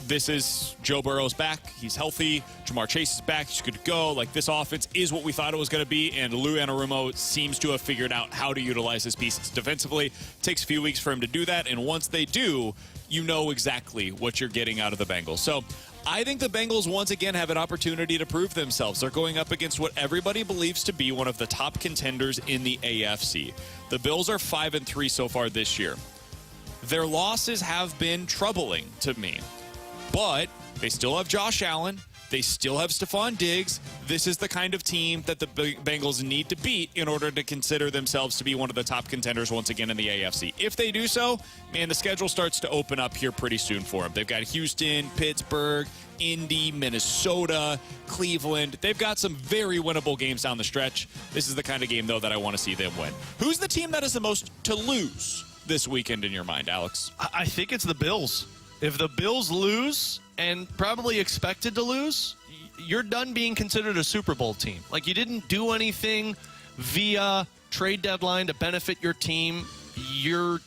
this is Joe Burrow's back. He's healthy. Jamar Chase is back. He's good to go. Like, this offense is what we thought it was going to be, and Lou Anarumo seems to have figured out how to utilize his pieces defensively. It takes a few weeks for him to do that, and once they do, you know exactly what you're getting out of the Bengals. So I think the Bengals once again have an opportunity to prove themselves. They're going up against what everybody believes to be one of the top contenders in the AFC. The Bills are 5-3 so far this year. Their losses have been troubling to me, but they still have Josh Allen. They still have Stephon Diggs. This is the kind of team that the Bengals need to beat in order to consider themselves to be one of the top contenders once again in the AFC. If they do so, man, the schedule starts to open up here pretty soon for them. They've got Houston, Pittsburgh, Indy, Minnesota, Cleveland. They've got some very winnable games down the stretch. This is the kind of game, though, that I want to see them win. Who's the team that has the most to lose this weekend in your mind, Alex? I think it's the Bills. If the Bills lose, and probably expected to lose, you're done being considered a Super Bowl team. Like, you didn't do anything via trade deadline to benefit your team. Your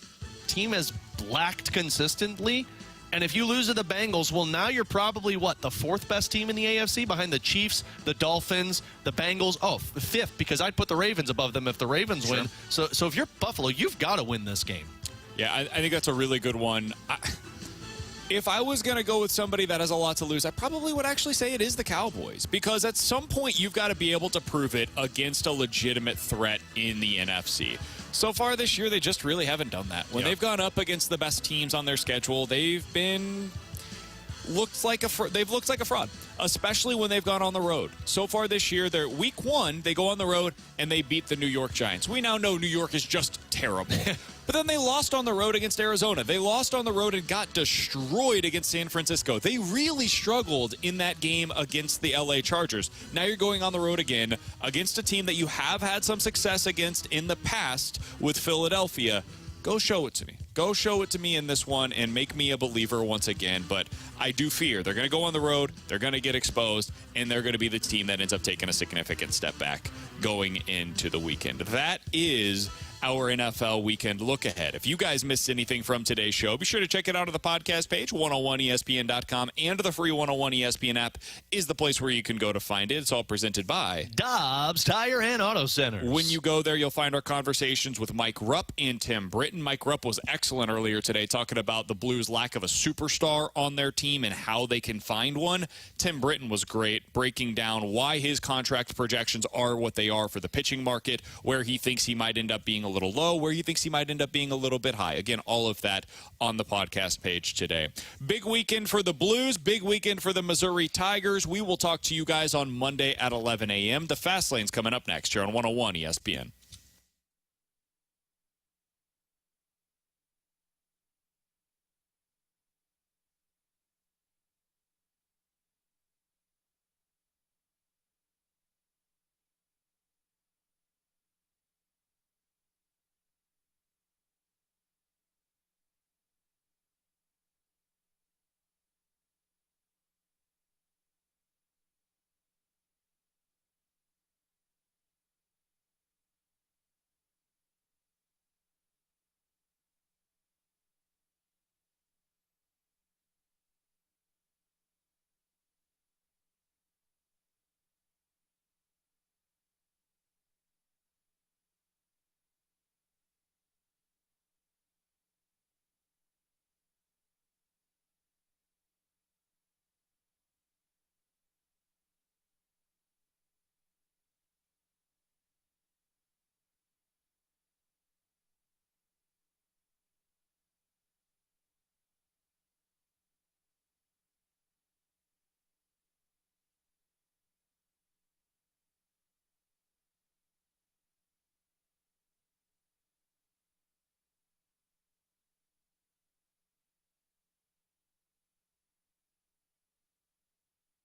team has lacked consistently. And if you lose to the Bengals, well, now you're probably, the fourth best team in the AFC behind the Chiefs, the Dolphins, the Bengals. Oh, the fifth, because I'd put the Ravens above them if the Ravens win. So if you're Buffalo, you've got to win this game. Yeah, I think that's a really good one. If I was going to go with somebody that has a lot to lose, I probably would actually say it is the Cowboys, because at some point you've got to be able to prove it against a legitimate threat in the NFC. So far this year, they just really haven't done that. When they've gone up against the best teams on their schedule, they've looked like a fraud, especially when they've gone on the road. So far this year, they're week 1, they go on the road and they beat the New York Giants. We now know New York is just terrible. But then they lost on the road against Arizona. They lost on the road and got destroyed against San Francisco. They really struggled in that game against the LA Chargers. Now you're going on the road again against a team that you have had some success against in the past with Philadelphia. Go show it to me. Go show it to me in this one and make me a believer once again. But I do fear they're going to go on the road, they're going to get exposed, and they're going to be the team that ends up taking a significant step back going into the weekend. That is our NFL weekend look ahead. If you guys missed anything from today's show, be sure to check it out on the podcast page, 101ESPN.com, and the free 101 ESPN app is the place where you can go to find it. It's all presented by Dobbs Tire and Auto Centers. When you go there, you'll find our conversations with Mike Rupp and Tim Britton. Mike Rupp was excellent earlier today, talking about the Blues' lack of a superstar on their team and how they can find one. Tim Britton was great, breaking down why his contract projections are what they are for the pitching market, where he thinks he might end up being a little low, where he thinks he might end up being a little bit high. Again, all of that on the podcast page today. Big weekend for the Blues, big weekend for the Missouri Tigers. We will talk to you guys on Monday at 11 a.m. The Fast Lane's coming up next here on 101 ESPN.